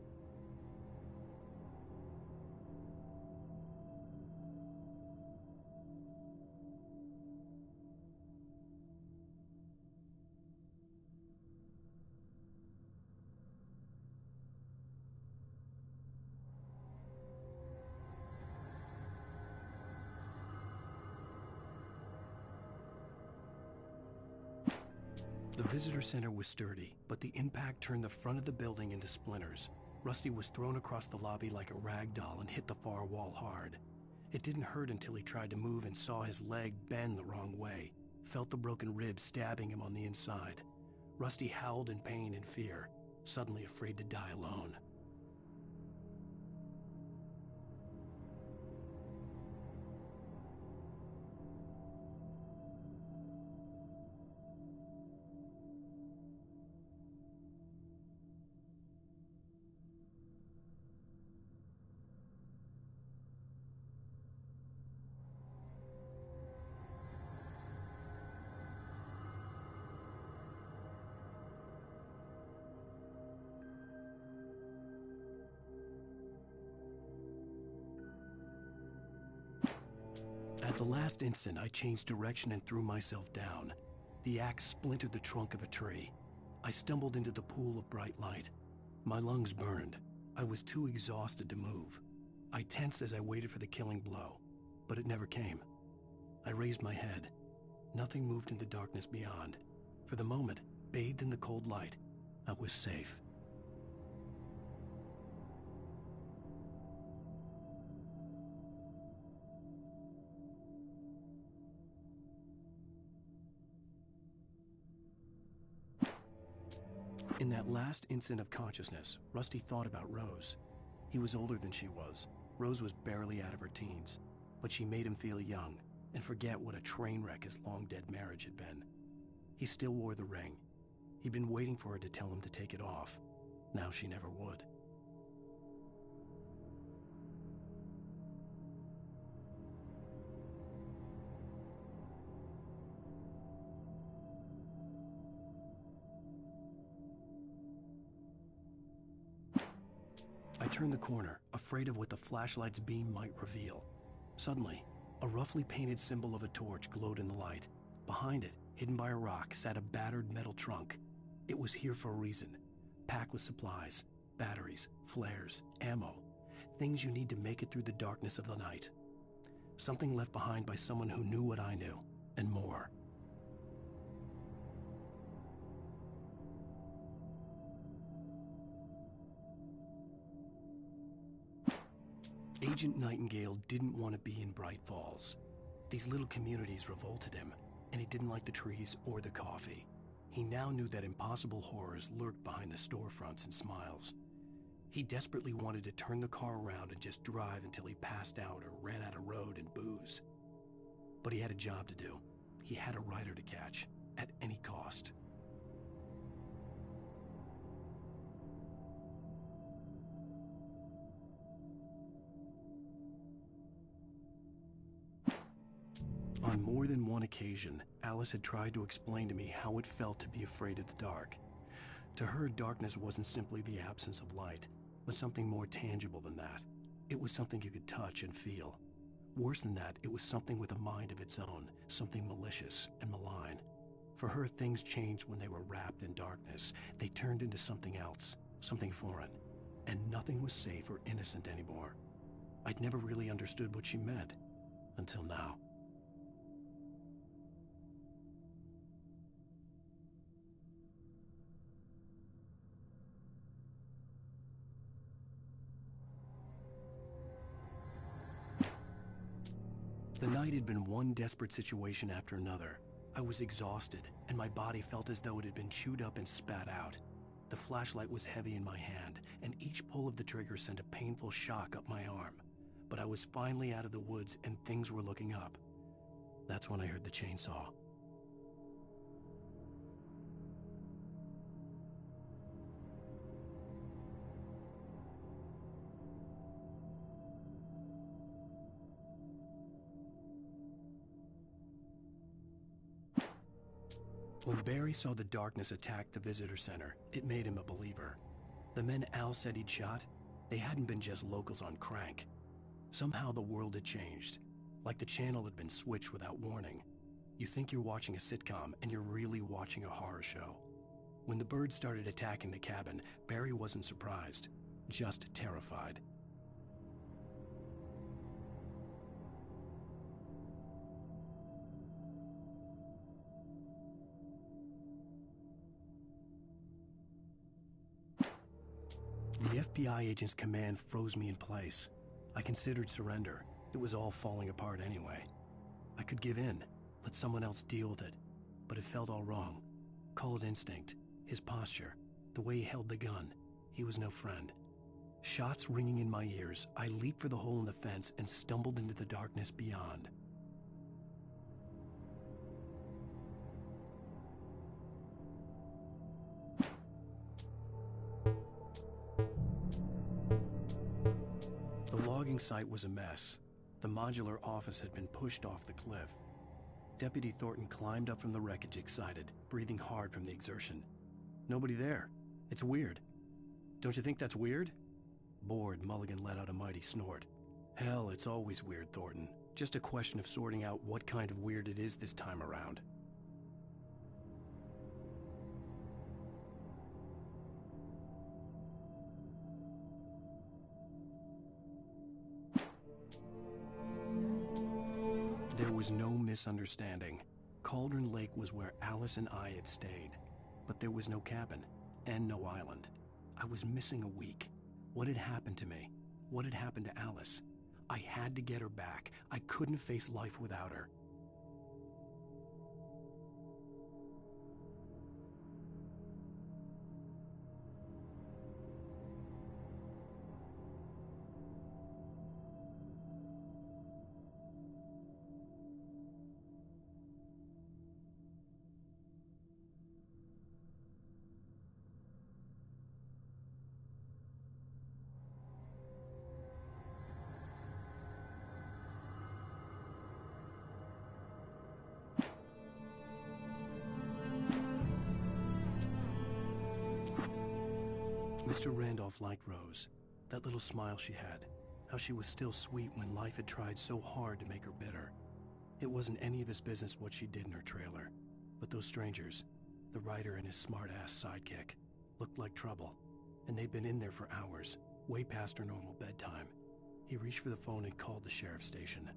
The visitor center was sturdy, but the impact turned the front of the building into splinters. Rusty was thrown across the lobby like a rag doll and hit the far wall hard. It didn't hurt until he tried to move and saw his leg bend the wrong way, felt the broken ribs stabbing him on the inside. Rusty howled in pain and fear, suddenly afraid to die alone. At the last instant, I changed direction and threw myself down. The axe splintered the trunk of a tree. I stumbled into the pool of bright light. My lungs burned. I was too exhausted to move. I tensed as I waited for the killing blow, but it never came. I raised my head. Nothing moved in the darkness beyond. For the moment, bathed in the cold light, I was safe. In that last instant of consciousness, Rusty thought about Rose. He was older than she was. Rose was barely out of her teens, but she made him feel young and forget what a train wreck his long-dead marriage had been. He still wore the ring. He'd been waiting for her to tell him to take it off. Now she never would. I turned the corner, afraid of what the flashlight's beam might reveal. Suddenly, a roughly painted symbol of a torch glowed in the light. Behind it, hidden by a rock, sat a battered metal trunk. It was here for a reason, packed with supplies, batteries, flares, ammo, things you need to make it through the darkness of the night. Something left behind by someone who knew what I knew, and more. Agent Nightingale didn't want to be in Bright Falls. These little communities revolted him, and he didn't like the trees or the coffee. He now knew that impossible horrors lurked behind the storefronts and smiles. He desperately wanted to turn the car around and just drive until he passed out or ran out of road and booze. But he had a job to do. He had a rider to catch, at any cost. On more than one occasion, Alice had tried to explain to me how it felt to be afraid of the dark. To her, darkness wasn't simply the absence of light, but something more tangible than that. It was something you could touch and feel. Worse than that, it was something with a mind of its own, something malicious and malign. For her, things changed when they were wrapped in darkness. They turned into something else, something foreign, and nothing was safe or innocent anymore. I'd never really understood what she meant, until now. The night had been one desperate situation after another. I was exhausted, and my body felt as though it had been chewed up and spat out. The flashlight was heavy in my hand, and each pull of the trigger sent a painful shock up my arm. But I was finally out of the woods, and things were looking up. That's when I heard the chainsaw. When Barry saw the darkness attack the visitor center, it made him a believer. The men Al said he'd shot, they hadn't been just locals on crank. Somehow the world had changed, like the channel had been switched without warning. You think you're watching a sitcom, and you're really watching a horror show. When the birds started attacking the cabin, Barry wasn't surprised, just terrified. The FBI agent's command froze me in place. I considered surrender. It was all falling apart anyway. I could give in, let someone else deal with it, but it felt all wrong. Call it instinct, his posture, the way he held the gun. He was no friend. Shots ringing in my ears, I leaped for the hole in the fence and stumbled into the darkness beyond. The logging site was a mess. The modular office had been pushed off the cliff. Deputy Thornton climbed up from the wreckage excited, breathing hard from the exertion. Nobody there. It's weird. Don't you think that's weird? Bored, Mulligan let out a mighty snort. Hell, it's always weird, Thornton. Just a question of sorting out what kind of weird it is this time around. There was no misunderstanding. Cauldron Lake was where Alice and I had stayed. But there was no cabin, and no island. I was missing a week. What had happened to me? What had happened to Alice? I had to get her back. I couldn't face life without her. Mr. Randolph liked Rose. That little smile she had. How she was still sweet when life had tried so hard to make her bitter. It wasn't any of his business what she did in her trailer. But those strangers, the writer and his smart-ass sidekick, looked like trouble. And they'd been in there for hours, way past her normal bedtime. He reached for the phone and called the sheriff's station.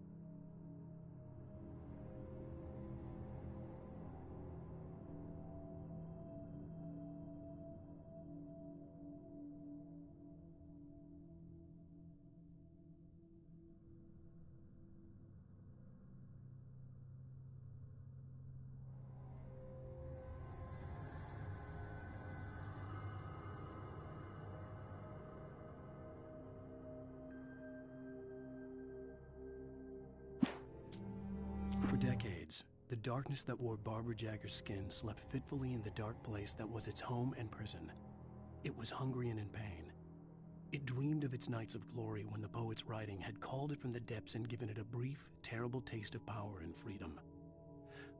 For decades, the darkness that wore Barbara Jagger's skin slept fitfully in the dark place that was its home and prison. It was hungry and in pain. It dreamed of its nights of glory when the poet's writing had called it from the depths and given it a brief, terrible taste of power and freedom.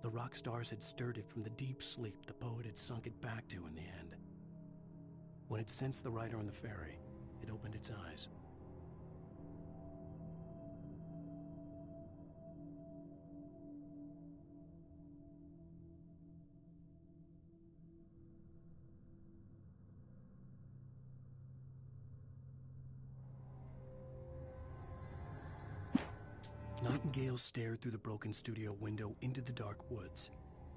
The rock stars had stirred it from the deep sleep the poet had sunk it back to in the end. When it sensed the writer on the ferry, it opened its eyes. Nightingale stared through the broken studio window into the dark woods.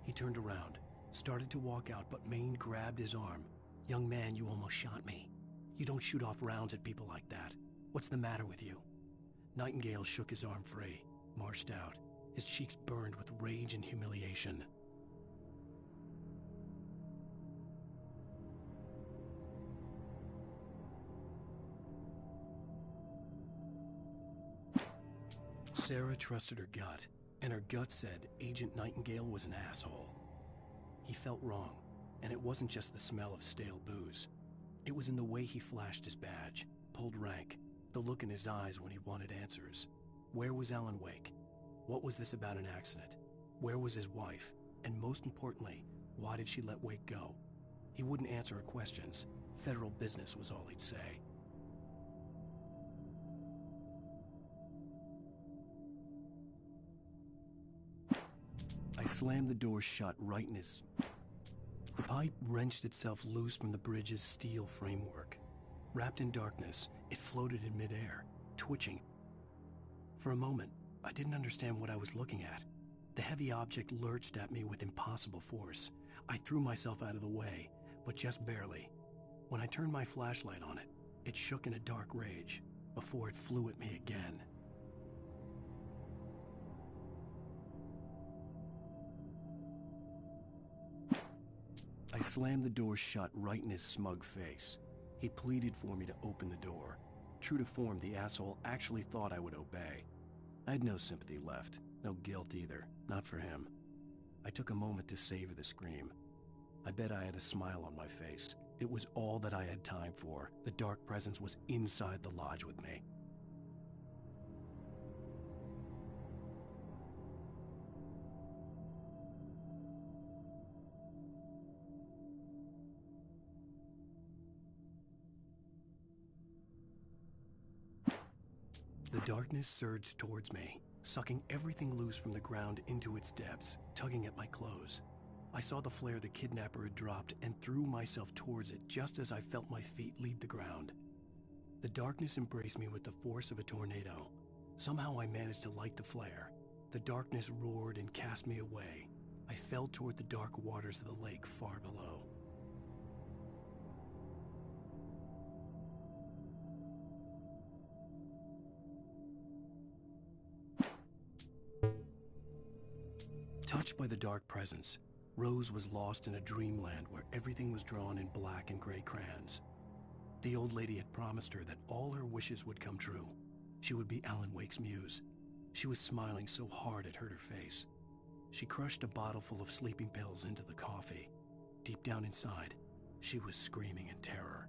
He turned around, started to walk out, but Maine grabbed his arm. "Young man, you almost shot me. You don't shoot off rounds at people like that. What's the matter with you?" Nightingale shook his arm free, marched out. His cheeks burned with rage and humiliation. Sarah trusted her gut, and her gut said Agent Nightingale was an asshole. He felt wrong, and it wasn't just the smell of stale booze. It was in the way he flashed his badge, pulled rank, the look in his eyes when he wanted answers. Where was Alen Wake? What was this about an accident? Where was his wife? And most importantly, why did she let Wake go? He wouldn't answer her questions. Federal business was all he'd say. I slammed the door shut right in his... The pipe wrenched itself loose from the bridge's steel framework. Wrapped in darkness, it floated in midair, twitching. For a moment, I didn't understand what I was looking at. The heavy object lurched at me with impossible force. I threw myself out of the way, but just barely. When I turned my flashlight on it, it shook in a dark rage, before it flew at me again. I slammed the door shut right in his smug face. He pleaded for me to open the door. True to form, the asshole actually thought I would obey. I had no sympathy left, no guilt either, not for him. I took a moment to savor the scream. I bet I had a smile on my face. It was all that I had time for. The dark presence was inside the lodge with me. The darkness surged towards me, sucking everything loose from the ground into its depths, tugging at my clothes. I saw the flare the kidnapper had dropped and threw myself towards it just as I felt my feet leave the ground. The darkness embraced me with the force of a tornado. Somehow I managed to light the flare. The darkness roared and cast me away. I fell toward the dark waters of the lake far below. Touched by the dark presence, Rose was lost in a dreamland where everything was drawn in black and gray crayons. The old lady had promised her that all her wishes would come true. She would be Alen Wake's muse. She was smiling so hard it hurt her face. She crushed a bottle full of sleeping pills into the coffee. Deep down inside, she was screaming in terror.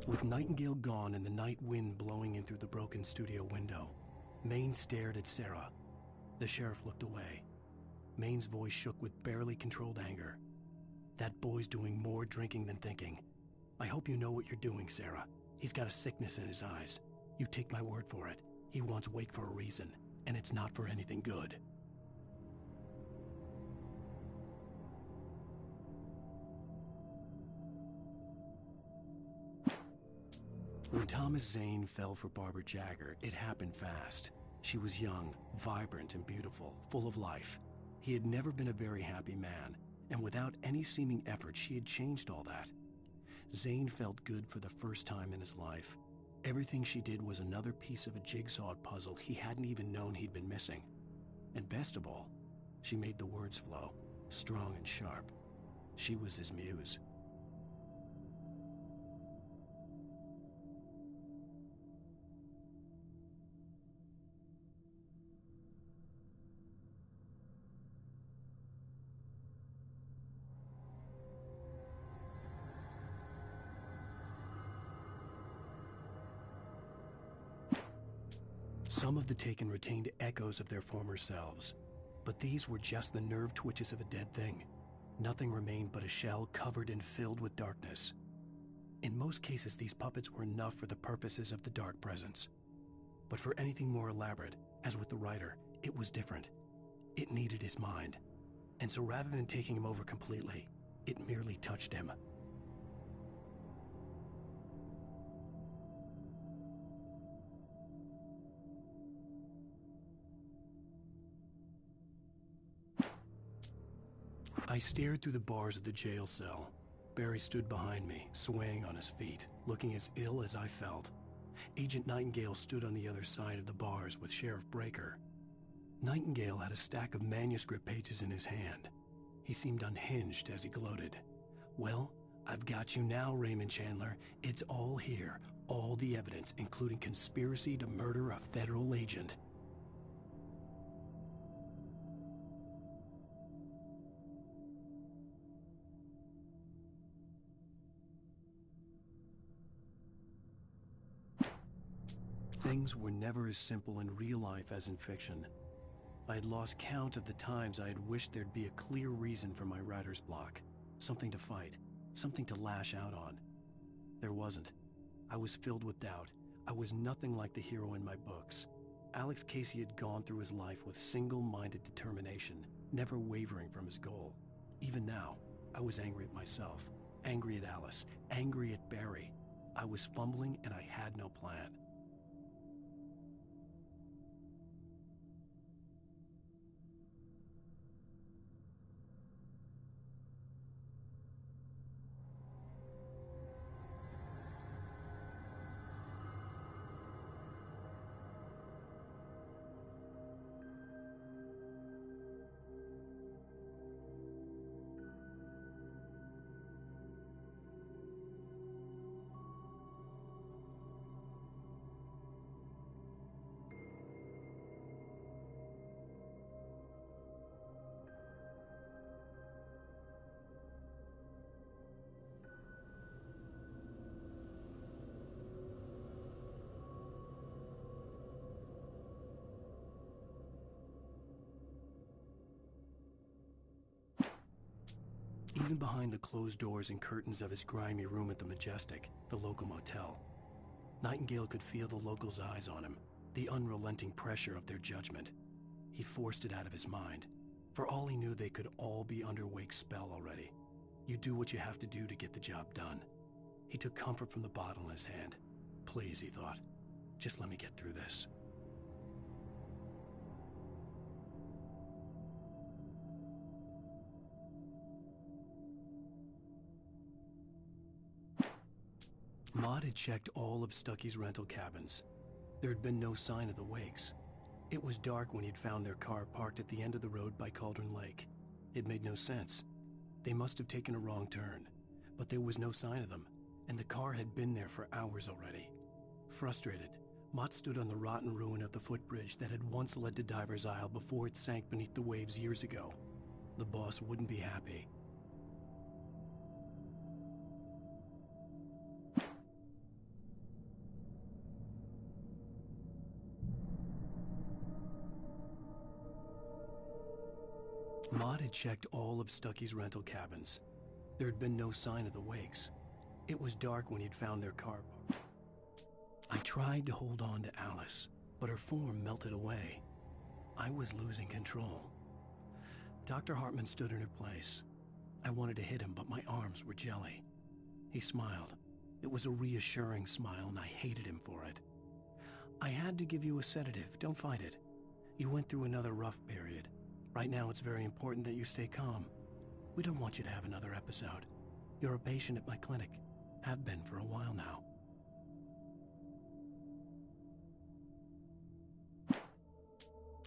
With Nightingale gone and the night wind blowing in through the broken studio window, Maine stared at Sarah. The sheriff looked away. Maine's voice shook with barely controlled anger. That boy's doing more drinking than thinking. I hope you know what you're doing, Sarah. He's got a sickness in his eyes. You take my word for it. He wants Wake for a reason, and it's not for anything good. When Thomas Zane fell for Barbara Jagger, it happened fast. She was young, vibrant, and beautiful, full of life. He had never been a very happy man, and without any seeming effort, she had changed all that. Zane felt good for the first time in his life. Everything she did was another piece of a jigsaw puzzle he hadn't even known he'd been missing. And best of all, she made the words flow, strong and sharp. She was his muse. Some of the Taken retained echoes of their former selves, but these were just the nerve twitches of a dead thing. Nothing remained but a shell covered and filled with darkness. In most cases, these puppets were enough for the purposes of the Dark Presence. But for anything more elaborate, as with the writer, it was different. It needed his mind. And so rather than taking him over completely, it merely touched him. I stared through the bars of the jail cell. Barry stood behind me, swaying on his feet, looking as ill as I felt. Agent Nightingale stood on the other side of the bars with Sheriff Breaker. Nightingale had a stack of manuscript pages in his hand. He seemed unhinged as he gloated. Well, I've got you now, Raymond Chandler. It's all here. All the evidence, including conspiracy to murder a federal agent. Things were never as simple in real life as in fiction. I had lost count of the times I had wished there'd be a clear reason for my writer's block. Something to fight, something to lash out on. There wasn't. I was filled with doubt. I was nothing like the hero in my books. Alex Casey had gone through his life with single-minded determination, never wavering from his goal. Even now, I was angry at myself, angry at Alice, angry at Barry. I was fumbling and I had no plan. Even behind the closed doors and curtains of his grimy room at the Majestic, the local motel, Nightingale could feel the locals' eyes on him, the unrelenting pressure of their judgment. He forced it out of his mind. For all he knew, they could all be under Wake's spell already. You do what you have to do to get the job done. He took comfort from the bottle in his hand. Please, he thought, just let me get through this. Maud had checked all of Stucky's rental cabins. There had been no sign of the Wakes. It was dark when he'd found their car parked at the end of the road by Cauldron Lake. It made no sense. They must have taken a wrong turn, but there was no sign of them, and the car had been there for hours already. Frustrated, Mott stood on the rotten ruin of the footbridge that had once led to Diver's Isle before it sank beneath the waves years ago. The boss wouldn't be happy. Maud had checked all of Stucky's rental cabins. There had been no sign of the Wakes. It was dark when he'd found their car. I tried to hold on to Alice, but her form melted away. I was losing control. Dr. Hartman stood in her place. I wanted to hit him, but my arms were jelly. He smiled. It was a reassuring smile, and I hated him for it. I had to give you a sedative. Don't fight it. You went through another rough period. Right now, it's very important that you stay calm. We don't want you to have another episode. You're a patient at my clinic. Have been for a while now.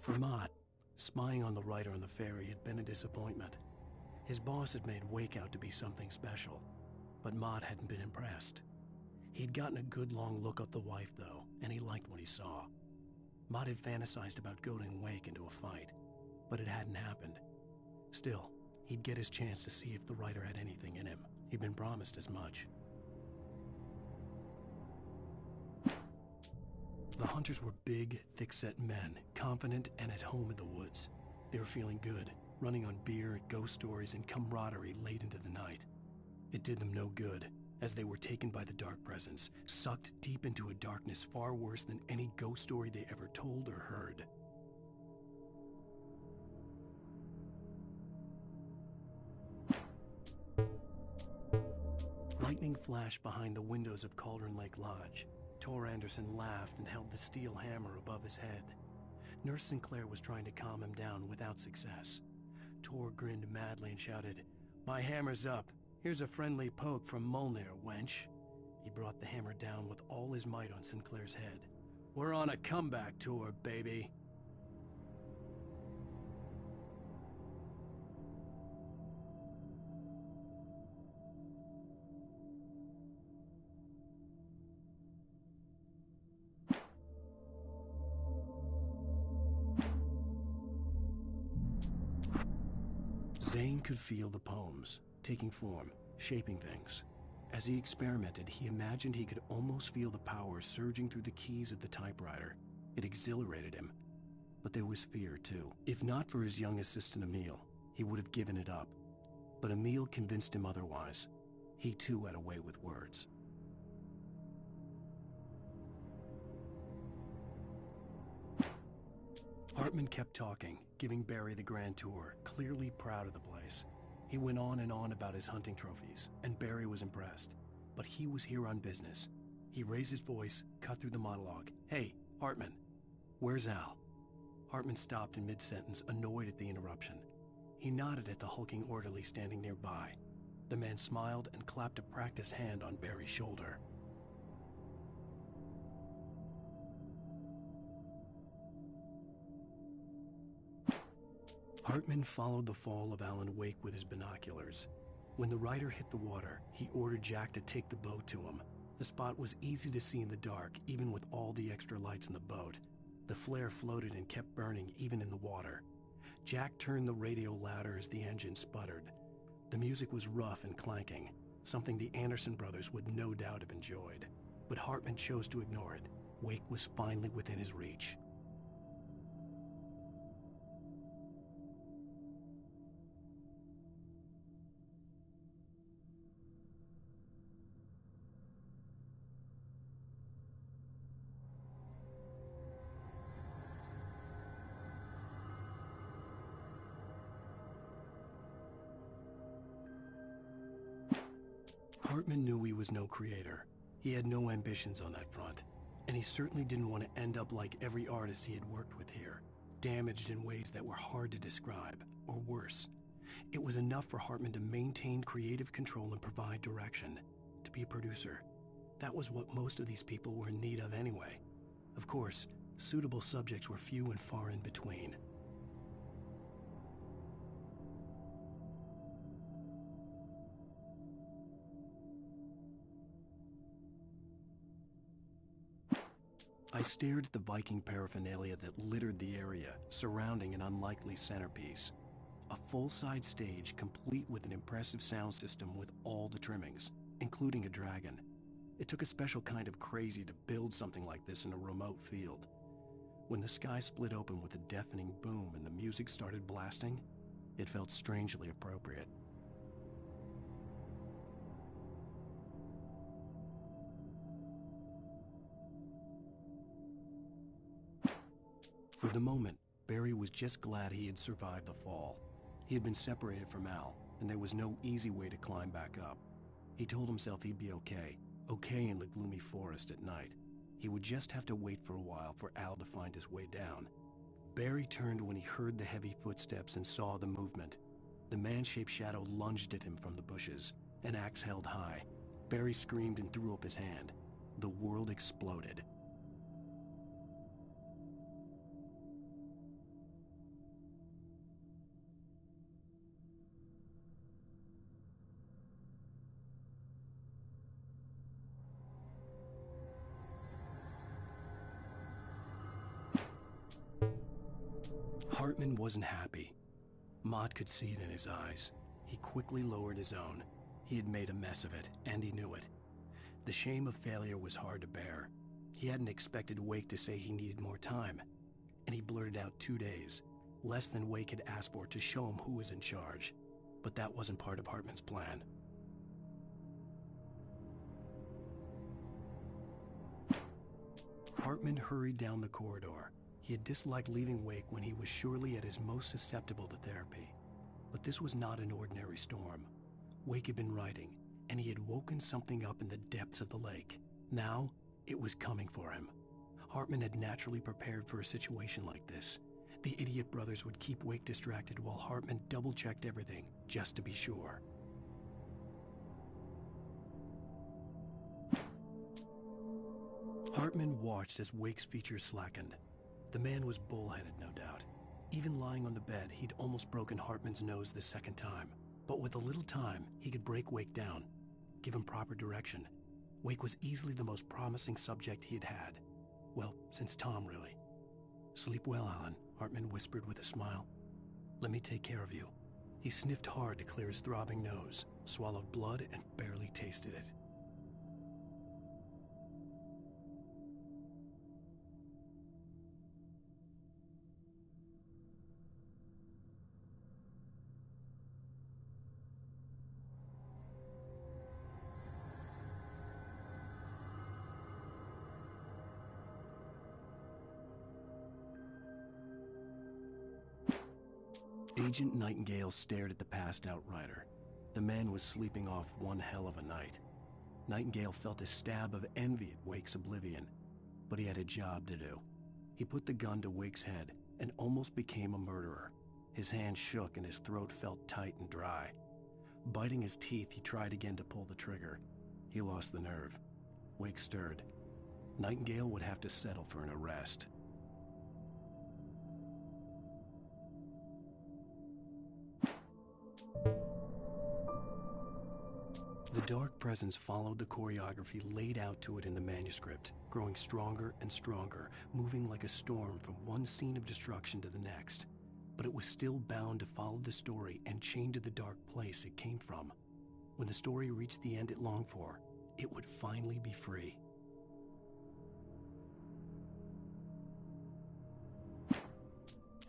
For Mott, spying on the writer on the ferry had been a disappointment. His boss had made Wake out to be something special, but Mott hadn't been impressed. He'd gotten a good long look at the wife, though, and he liked what he saw. Mott had fantasized about goading Wake into a fight, but it hadn't happened. Still, he'd get his chance to see if the writer had anything in him. He'd been promised as much. The hunters were big, thick-set men, confident and at home in the woods. They were feeling good, running on beer, ghost stories, and camaraderie late into the night. It did them no good, as they were taken by the dark presence, sucked deep into a darkness far worse than any ghost story they ever told or heard. Lightning flashed behind the windows of Cauldron Lake Lodge. Tor Anderson laughed and held the steel hammer above his head. Nurse Sinclair was trying to calm him down without success. Tor grinned madly and shouted, "My hammer's up. Here's a friendly poke from Molnir, wench." He brought the hammer down with all his might on Sinclair's head. "We're on a comeback tour, baby." Zane could feel the poems, taking form, shaping things. As he experimented, he imagined he could almost feel the power surging through the keys of the typewriter. It exhilarated him. But there was fear, too. If not for his young assistant Emil, he would have given it up. But Emil convinced him otherwise. He too had a way with words. Hartman kept talking, giving Barry the grand tour, clearly proud of the place. He went on and on about his hunting trophies, and Barry was impressed. But he was here on business. He raised his voice, cut through the monologue. "Hey, Hartman, where's Al?" Hartman stopped in mid-sentence, annoyed at the interruption. He nodded at the hulking orderly standing nearby. The man smiled and clapped a practiced hand on Barry's shoulder. Hartman followed the fall of Alan Wake with his binoculars. When the rider hit the water, he ordered Jack to take the boat to him. The spot was easy to see in the dark, even with all the extra lights in the boat. The flare floated and kept burning even in the water. Jack turned the radio louder as the engine sputtered. The music was rough and clanking, something the Anderson brothers would no doubt have enjoyed. But Hartman chose to ignore it. Wake was finally within his reach. Hartman knew he was no creator. He had no ambitions on that front, and he certainly didn't want to end up like every artist he had worked with here, damaged in ways that were hard to describe, or worse. It was enough for Hartman to maintain creative control and provide direction, to be a producer. That was what most of these people were in need of anyway. Of course, suitable subjects were few and far in between. I stared at the Viking paraphernalia that littered the area, surrounding an unlikely centerpiece. A full-size stage complete with an impressive sound system with all the trimmings, including a dragon. It took a special kind of crazy to build something like this in a remote field. When the sky split open with a deafening boom and the music started blasting, It felt strangely appropriate. For the moment, Barry was just glad he had survived the fall. He had been separated from Al, and there was no easy way to climb back up. He told himself he'd be okay in the gloomy forest at night. He would just have to wait for a while for Al to find his way down. Barry turned when he heard the heavy footsteps and saw the movement. The man-shaped shadow lunged at him from the bushes, an axe held high. Barry screamed and threw up his hand. The world exploded. Hartman wasn't happy. Maude could see it in his eyes. He quickly lowered his own. He had made a mess of it, and he knew it. The shame of failure was hard to bear. He hadn't expected Wake to say he needed more time, and he blurted out 2 days, less than Wake had asked for, to show him who was in charge. But that wasn't part of Hartman's plan. Hartman hurried down the corridor. He had disliked leaving Wake when he was surely at his most susceptible to therapy. But this was not an ordinary storm. Wake had been writing, and he had woken something up in the depths of the lake. Now, it was coming for him. Hartman had naturally prepared for a situation like this. The idiot brothers would keep Wake distracted while Hartman double-checked everything, just to be sure. Hartman watched as Wake's features slackened. The man was bullheaded, no doubt. Even lying on the bed, he'd almost broken Hartman's nose the second time. But with a little time, he could break Wake down, give him proper direction. Wake was easily the most promising subject he had had. Well, since Tom, really. "Sleep well, Alen," Hartman whispered with a smile. "Let me take care of you." He sniffed hard to clear his throbbing nose, swallowed blood, and barely tasted it. Agent Nightingale stared at the passed-out rider. The man was sleeping off one hell of a night. Nightingale felt a stab of envy at Wake's oblivion, but he had a job to do. He put the gun to Wake's head and almost became a murderer. His hand shook and his throat felt tight and dry. Biting his teeth, he tried again to pull the trigger. He lost the nerve. Wake stirred. Nightingale would have to settle for an arrest. The dark presence followed the choreography laid out to it in the manuscript, growing stronger and stronger, moving like a storm from one scene of destruction to the next. But it was still bound to follow the story and chained to the dark place it came from. When the story reached the end it longed for, it would finally be free.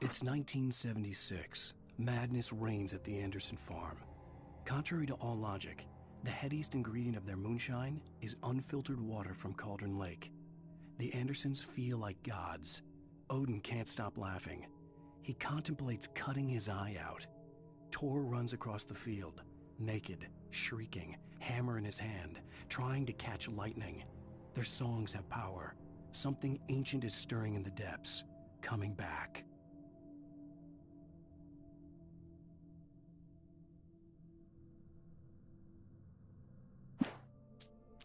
It's 1976. Madness reigns at the Anderson farm. Contrary to all logic, the headiest ingredient of their moonshine is unfiltered water from Cauldron Lake. The Andersons feel like gods. Odin can't stop laughing. He contemplates cutting his eye out. Tor runs across the field, naked, shrieking, hammer in his hand, trying to catch lightning. Their songs have power. Something ancient is stirring in the depths, coming back.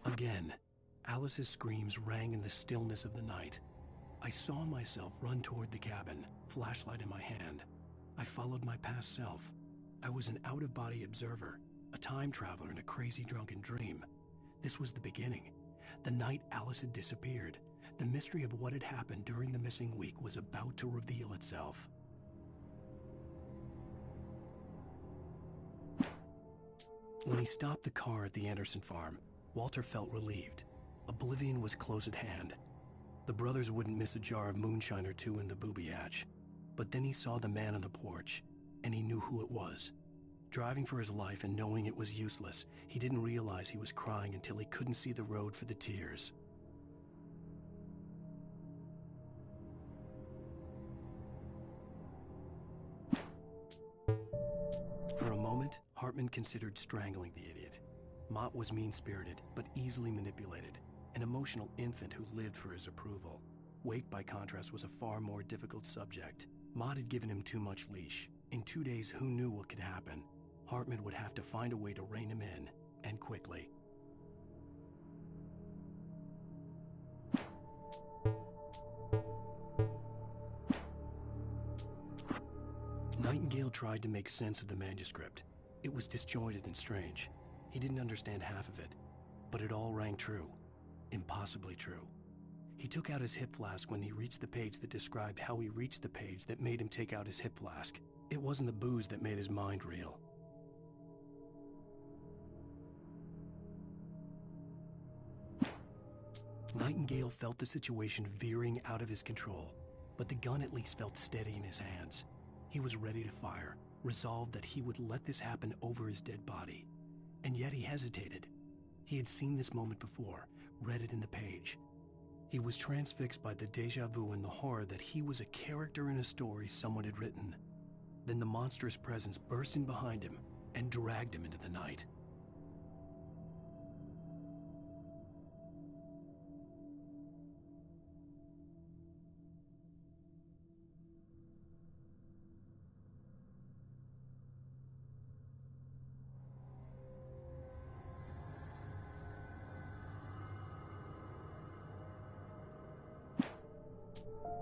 Again, Alice's screams rang in the stillness of the night. I saw myself run toward the cabin, flashlight in my hand. I followed my past self. I was an out-of-body observer, a time traveler in a crazy drunken dream. This was the beginning. The night Alice had disappeared. The mystery of what had happened during the missing week was about to reveal itself. When he stopped the car at the Anderson farm, Walter felt relieved. Oblivion was close at hand. The brothers wouldn't miss a jar of moonshine or two in the booby hatch. But then he saw the man on the porch. and he knew who it was. Driving for his life and knowing it was useless, he didn't realize he was crying until he couldn't see the road for the tears. For a moment, Hartman considered strangling the idiot. Mott was mean-spirited, but easily manipulated, an emotional infant who lived for his approval. Wake, by contrast, was a far more difficult subject. Mott had given him too much leash. In 2 days, who knew what could happen? Hartman would have to find a way to rein him in, and quickly. Nightingale tried to make sense of the manuscript. It was disjointed and strange. He didn't understand half of it, but it all rang true. Impossibly true. He took out his hip flask when he reached the page that described how he reached the page that made him take out his hip flask. It wasn't the booze that made his mind reel. Nightingale felt the situation veering out of his control, but the gun at least felt steady in his hands. He was ready to fire, resolved that he would let this happen over his dead body. And yet he hesitated. He had seen this moment before, read it in the page. He was transfixed by the déjà vu and the horror that he was a character in a story someone had written. Then the monstrous presence burst in behind him and dragged him into the night.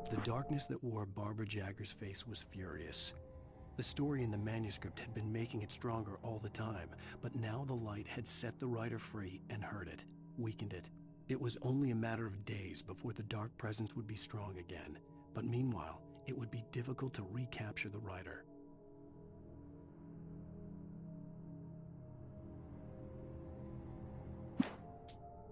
The darkness that wore Barbara Jagger's face was furious. The story in the manuscript had been making it stronger all the time, but now the light had set the writer free and hurt it, weakened it. It was only a matter of days before the dark presence would be strong again, but meanwhile, it would be difficult to recapture the writer.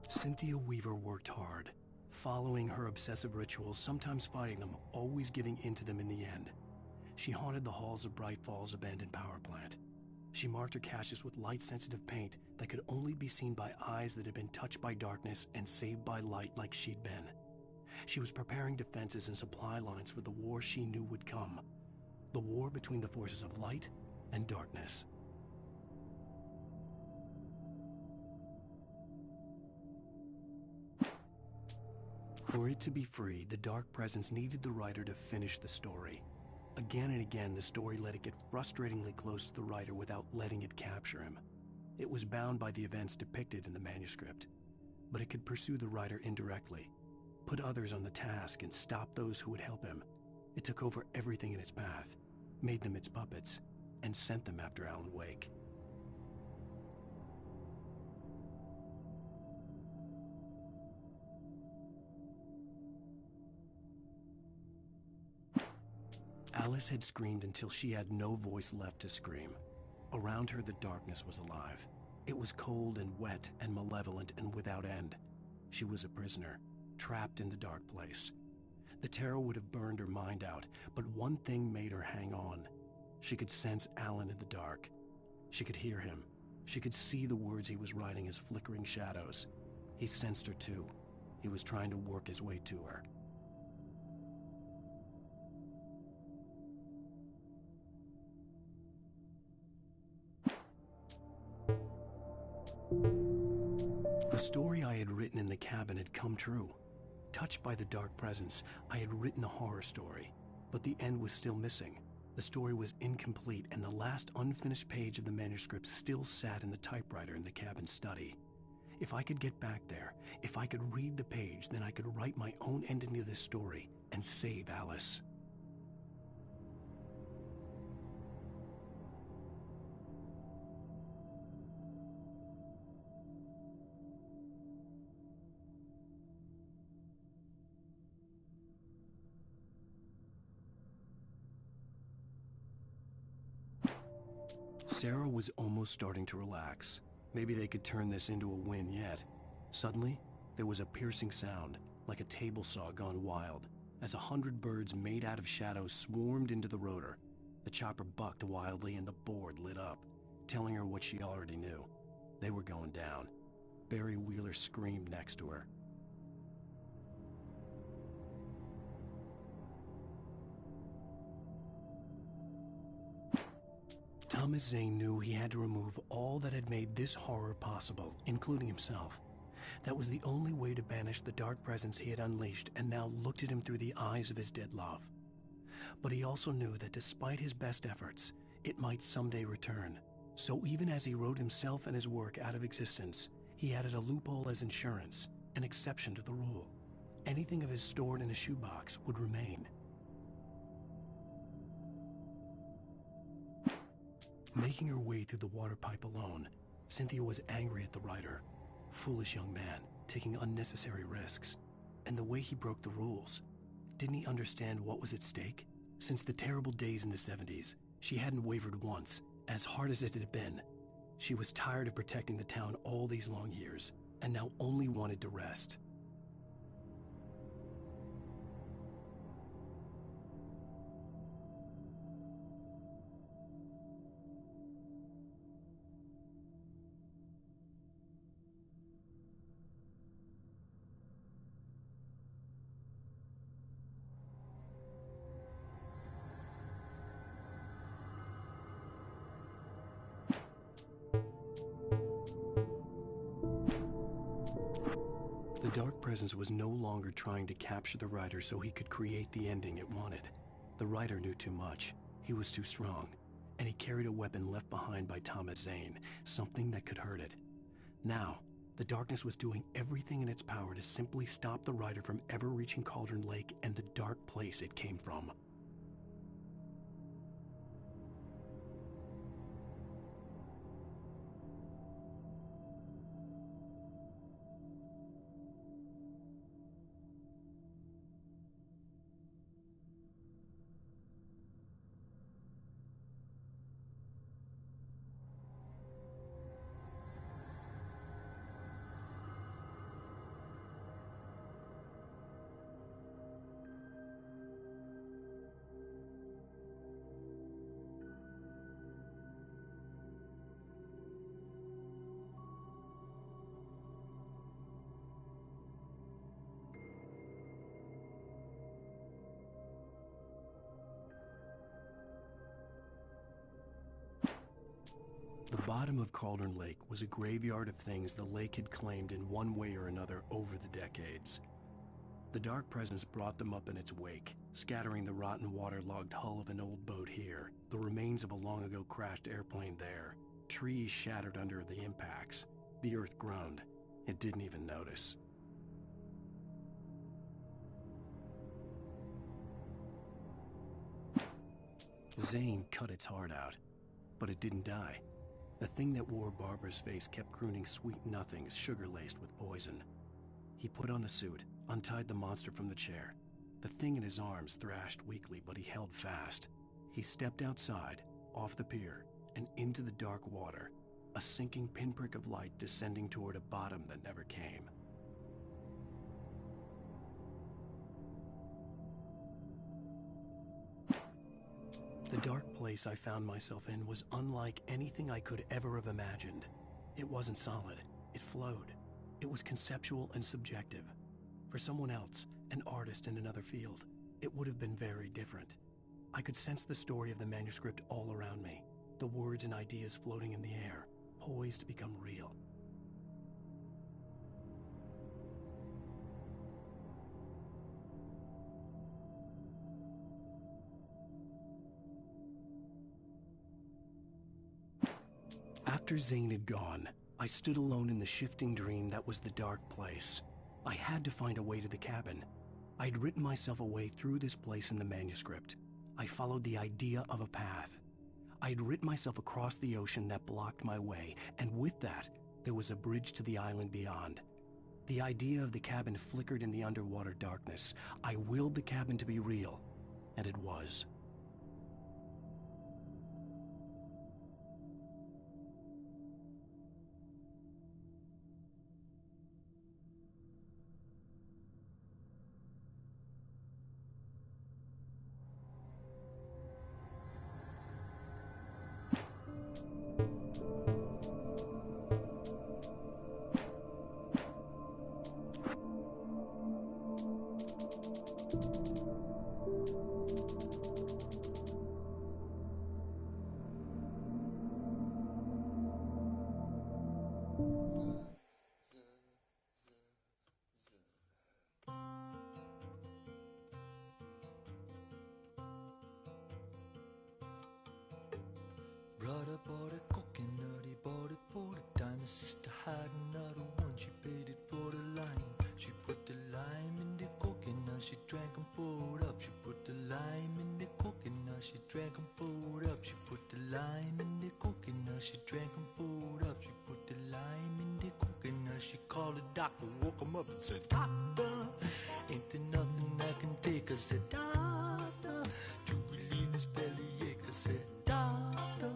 Cynthia Weaver worked hard, following her obsessive rituals, sometimes fighting them, always giving in to them in the end. She haunted the halls of Bright Falls abandoned power plant. She marked her caches with light-sensitive paint that could only be seen by eyes that had been touched by darkness and saved by light like she'd been. She was preparing defenses and supply lines for the war she knew would come. The war between the forces of light and darkness. For it to be free, the dark presence needed the writer to finish the story. Again and again, the story let it get frustratingly close to the writer without letting it capture him. It was bound by the events depicted in the manuscript, but it could pursue the writer indirectly, put others on the task and stop those who would help him. It took over everything in its path, made them its puppets, and sent them after Alen Wake. Alice had screamed until she had no voice left to scream. Around her, the darkness was alive. It was cold and wet and malevolent and without end. She was a prisoner, trapped in the dark place. The terror would have burned her mind out, but one thing made her hang on. She could sense Alen in the dark. She could hear him. She could see the words he was writing as flickering shadows. He sensed her too. He was trying to work his way to her. The story I had written in the cabin had come true. Touched by the dark presence, I had written a horror story, but the end was still missing. The story was incomplete, and the last unfinished page of the manuscript still sat in the typewriter in the cabin study. If I could get back there, if I could read the page, then I could write my own ending to this story and save Alice. Sarah was almost starting to relax. Maybe they could turn this into a win yet. Suddenly, there was a piercing sound, like a table saw gone wild, as 100 birds made out of shadows swarmed into the rotor. The chopper bucked wildly and the board lit up, telling her what she already knew. They were going down. Barry Wheeler screamed next to her. Thomas Zane knew he had to remove all that had made this horror possible, including himself. That was the only way to banish the dark presence he had unleashed and now looked at him through the eyes of his dead love. But he also knew that despite his best efforts, it might someday return. So even as he wrote himself and his work out of existence, he added a loophole as insurance, an exception to the rule. Anything of his stored in a shoebox would remain. Making her way through the water pipe alone, Cynthia was angry at the writer. Foolish young man, taking unnecessary risks. And the way he broke the rules. Didn't he understand what was at stake? Since the terrible days in the 70s, she hadn't wavered once, as hard as it had been. She was tired of protecting the town all these long years, and now only wanted to rest. The Dark Presence was no longer trying to capture the writer so he could create the ending it wanted. The writer knew too much. He was too strong. And he carried a weapon left behind by Thomas Zane, something that could hurt it. Now, the darkness was doing everything in its power to simply stop the writer from ever reaching Cauldron Lake and the dark place it came from. The bottom of Cauldron Lake was a graveyard of things the lake had claimed in one way or another over the decades. The Dark Presence brought them up in its wake, scattering the rotten waterlogged hull of an old boat here, the remains of a long-ago crashed airplane there, trees shattered under the impacts. The earth groaned. It didn't even notice. Zane cut its heart out, but it didn't die. The thing that wore Barbara's face kept crooning sweet nothings sugar-laced with poison. He put on the suit, untied the monster from the chair. The thing in his arms thrashed weakly, but he held fast. He stepped outside, off the pier, and into the dark water, a sinking pinprick of light descending toward a bottom that never came. The dark place I found myself in was unlike anything I could ever have imagined. It wasn't solid. It flowed. It was conceptual and subjective. For someone else, an artist in another field, it would have been very different. I could sense the story of the manuscript all around me, the words and ideas floating in the air, poised to become real. After Zane had gone, I stood alone in the shifting dream that was the dark place. I had to find a way to the cabin. I'd written myself a way through this place in the manuscript. I followed the idea of a path. I'd written myself across the ocean that blocked my way, and with that, there was a bridge to the island beyond. The idea of the cabin flickered in the underwater darkness. I willed the cabin to be real, and it was. Brother bought a coconut, he bought it for the dime. His sister had another one, she paid it for the lime. She put the lime in the coconut, she drank and poured up. She put the lime in the coconut, she drank and poured up. She put the lime in the coconut, she drank and poured up. She put the lime in the coconut, she called the doctor, woke him up and said, Doctor, ain't there nothing I can take? I said, Doctor, to relieve this bellyache. I said, Doctor,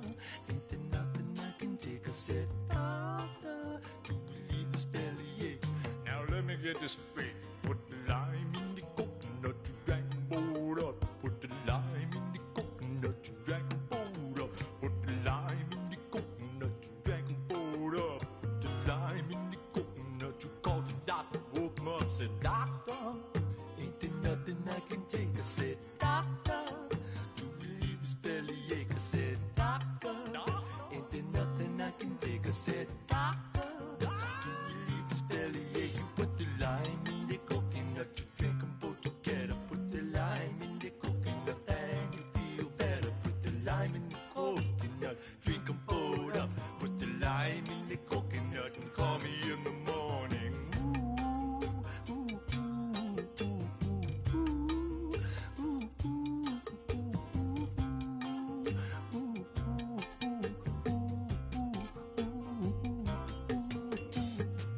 ain't there nothing I can take? I said, Doctor, to relieve this bellyache. Now let me get this straight. Put the lime in the coconut, you drank and poured up. Put the lime in the coconut, you drank and poured up. Put the lime in the coconut, you drank and poured up. Put the lime in the coconut, you called the doctor, woke him up, said, Doctor, ain't there nothing I can take? I said, Doctor, to relieve this bellyache. I said, Doctor, ain't there nothing I can take? I said, Doctor, to relieve this bellyache. You put the lime in the coconut, you drink them both together. Put the lime in the coconut and you feel better. Put the lime in the coconut, drink them both up. Put the lime in the coconut and call me in the morning.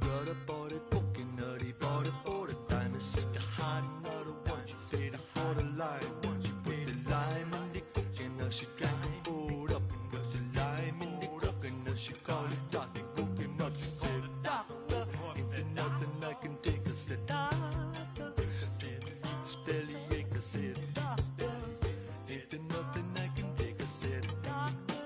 Brother bought a coconut, he bought it for the dime. His sister had another one, she paid for the lime. She put the lime in the coconut, she drank and poured up. And put the lime in the coconut, she called it Dr. Coconut. She said, Doctor, ain't there nothing I can take? I said, Doctor, this bellyache. I said, Doctor, ain't there nothing I can take? I said, Doctor,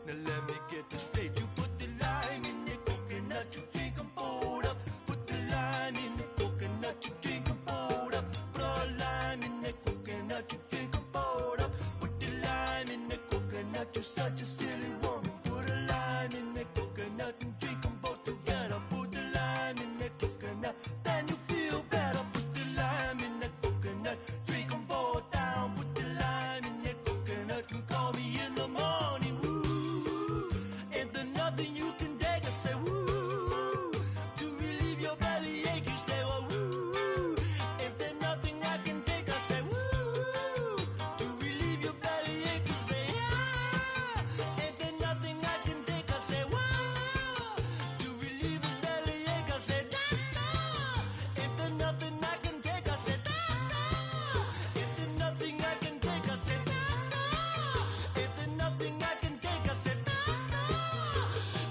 now let me get this straight. You put the lime in the coconut, you drink and poured up. Put the lime in the coconut, you drink and poured up. Put a lime in the coconut, you drink and poured up. Put the lime in the coconut, you're such a silly woman. Put a lime in the coconut and drink them both together. Put the lime in the coconut, then you feel better. Put the lime in the coconut, drink them both down. Put the lime in the coconut and call me in the morning. Woo, ain't there nothing you can take? I say, woo, to relieve your bellyache. You say, well, woo, ain't there nothing I can take? I say, woo, to relieve your bellyache. You say, yeah, ain't there nothing I can take? I say, woo, to relieve his bellyache. I say, Doctor, ain't there nothing I can take? I say, Doctor, ain't there nothing I can take? I say, Doctor, ain't there nothing I can take? I say, Doctor,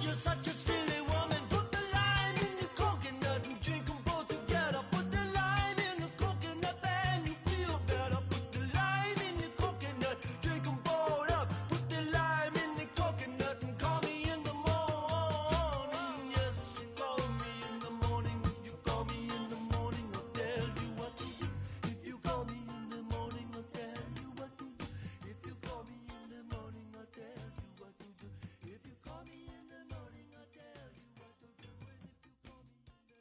you're such a silly woman. Put the lime in the coconut and drink them both together. Put the lime in the coconut and you feel better. Put the lime in the coconut, drink them both up. Put the lime in the coconut and call me in the morning. Yes, you call me in the morning. If you call me in the morning, I'll tell you what to do. If you call me in the morning, I'll tell you what to do. If you call me in the morning, I'll tell you what to do. If you call me in the morning, I'll tell you what to do. And if you call me in the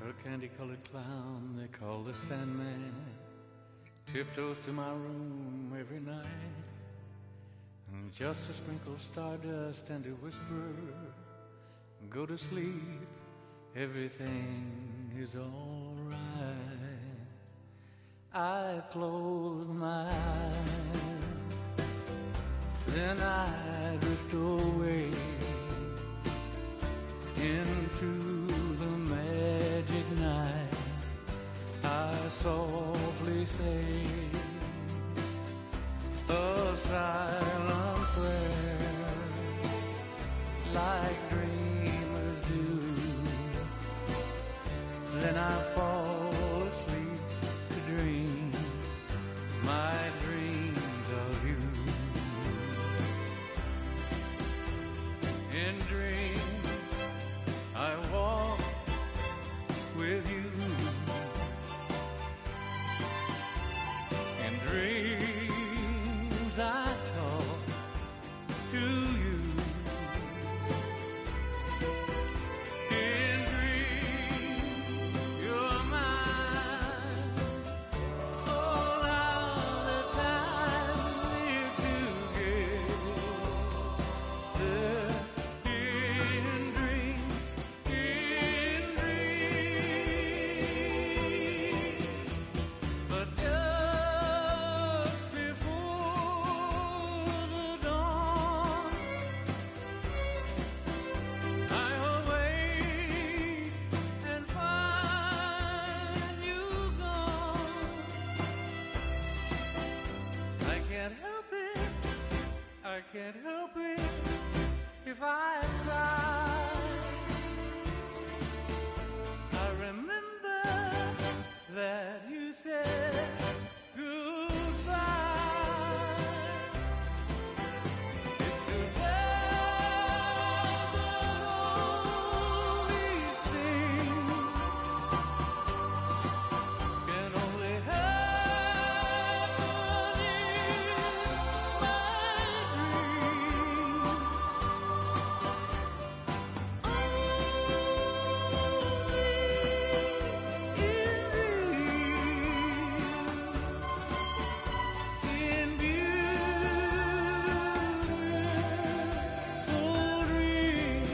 A candy-colored clown they call the Sandman tiptoes to my room every night, and just to sprinkle stardust and to whisper, go to sleep, everything is all right. I close my eyes, then I drift away into the magic night. I softly say a silent prayer, like dreamers do. Then I fall asleep to dream my dreams of you. In dreams I walk with you. In dreams I talk to you. In dreams you're my if I cried. I remember that you said goodbye. It's too bad that all these things can only happen in my dreams. In beautiful dreams.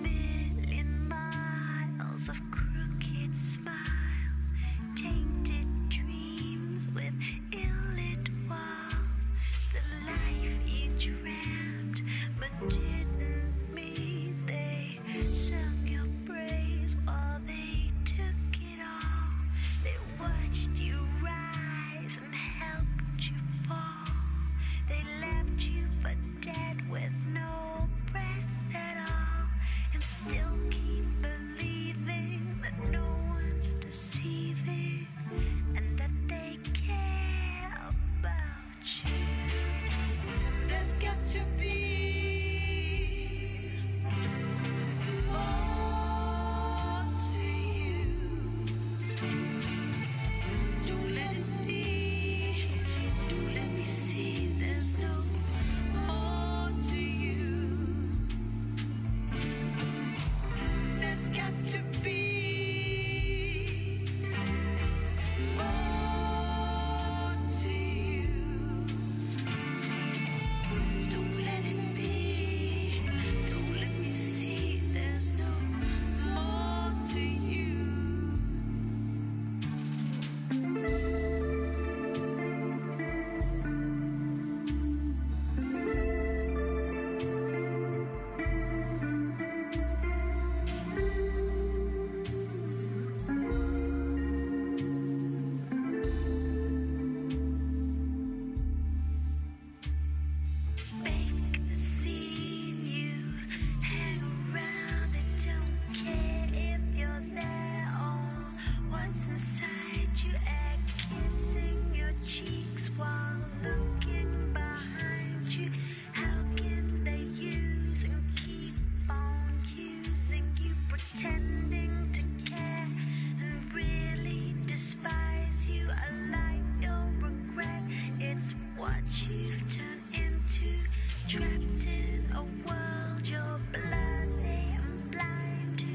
Million miles of crooked smiles, tainted dreams with ill-lit walls. The life you dreamt but didn't meet. They sung your praise while they took it all. They watched you rise and helped you fall. They left you for dead with no breath at all, and still keep believing that no one's deceiving and that they care about you. There's got to be more to you. Don't let it be. Don't let me see. There's no more to you. There's got to be more to you. Don't let it be. Don't let me see. There's no more to you. Make the scene, you hang around and don't care if you're there or what's inside you. At kissing your cheeks while looking behind you. How can they use and keep on using you, pretending to care and really despise you? A life you'll regret. It's what you've turned into, trapped in a world you're blasé and blind to.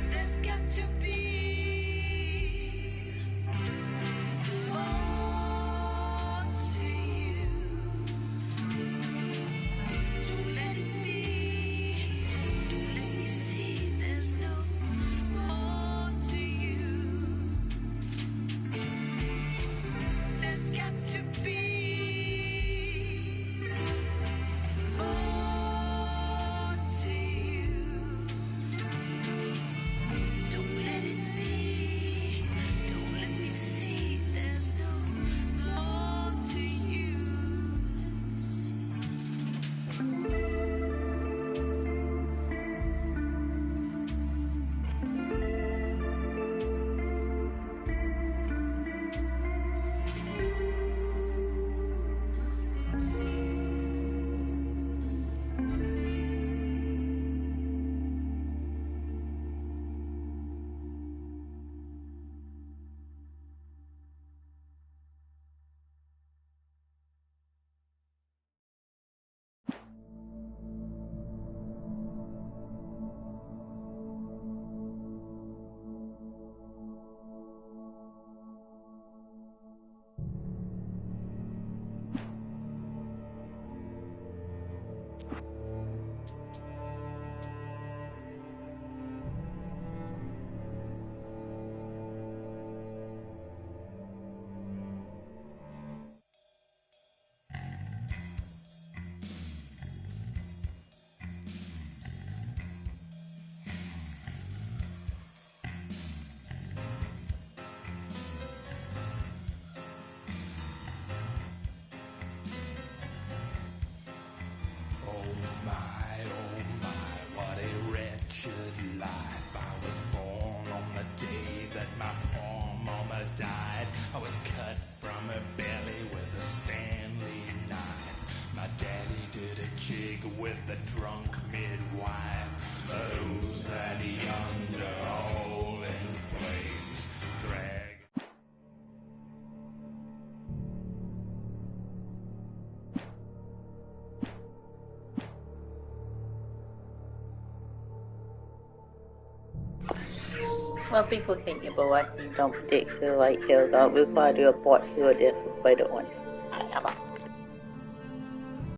There's got to be more to you. Don't let it be. Don't let me see. There's no more to you. poor mama died. I was cut from her belly with a Stanley knife. My daddy did a jig with a drunk midwife. Who's that yonder all in flames? Drag. Well, people think you're boy. You don't particularly like hills. We'll probably do a part 2 of this if we don't want.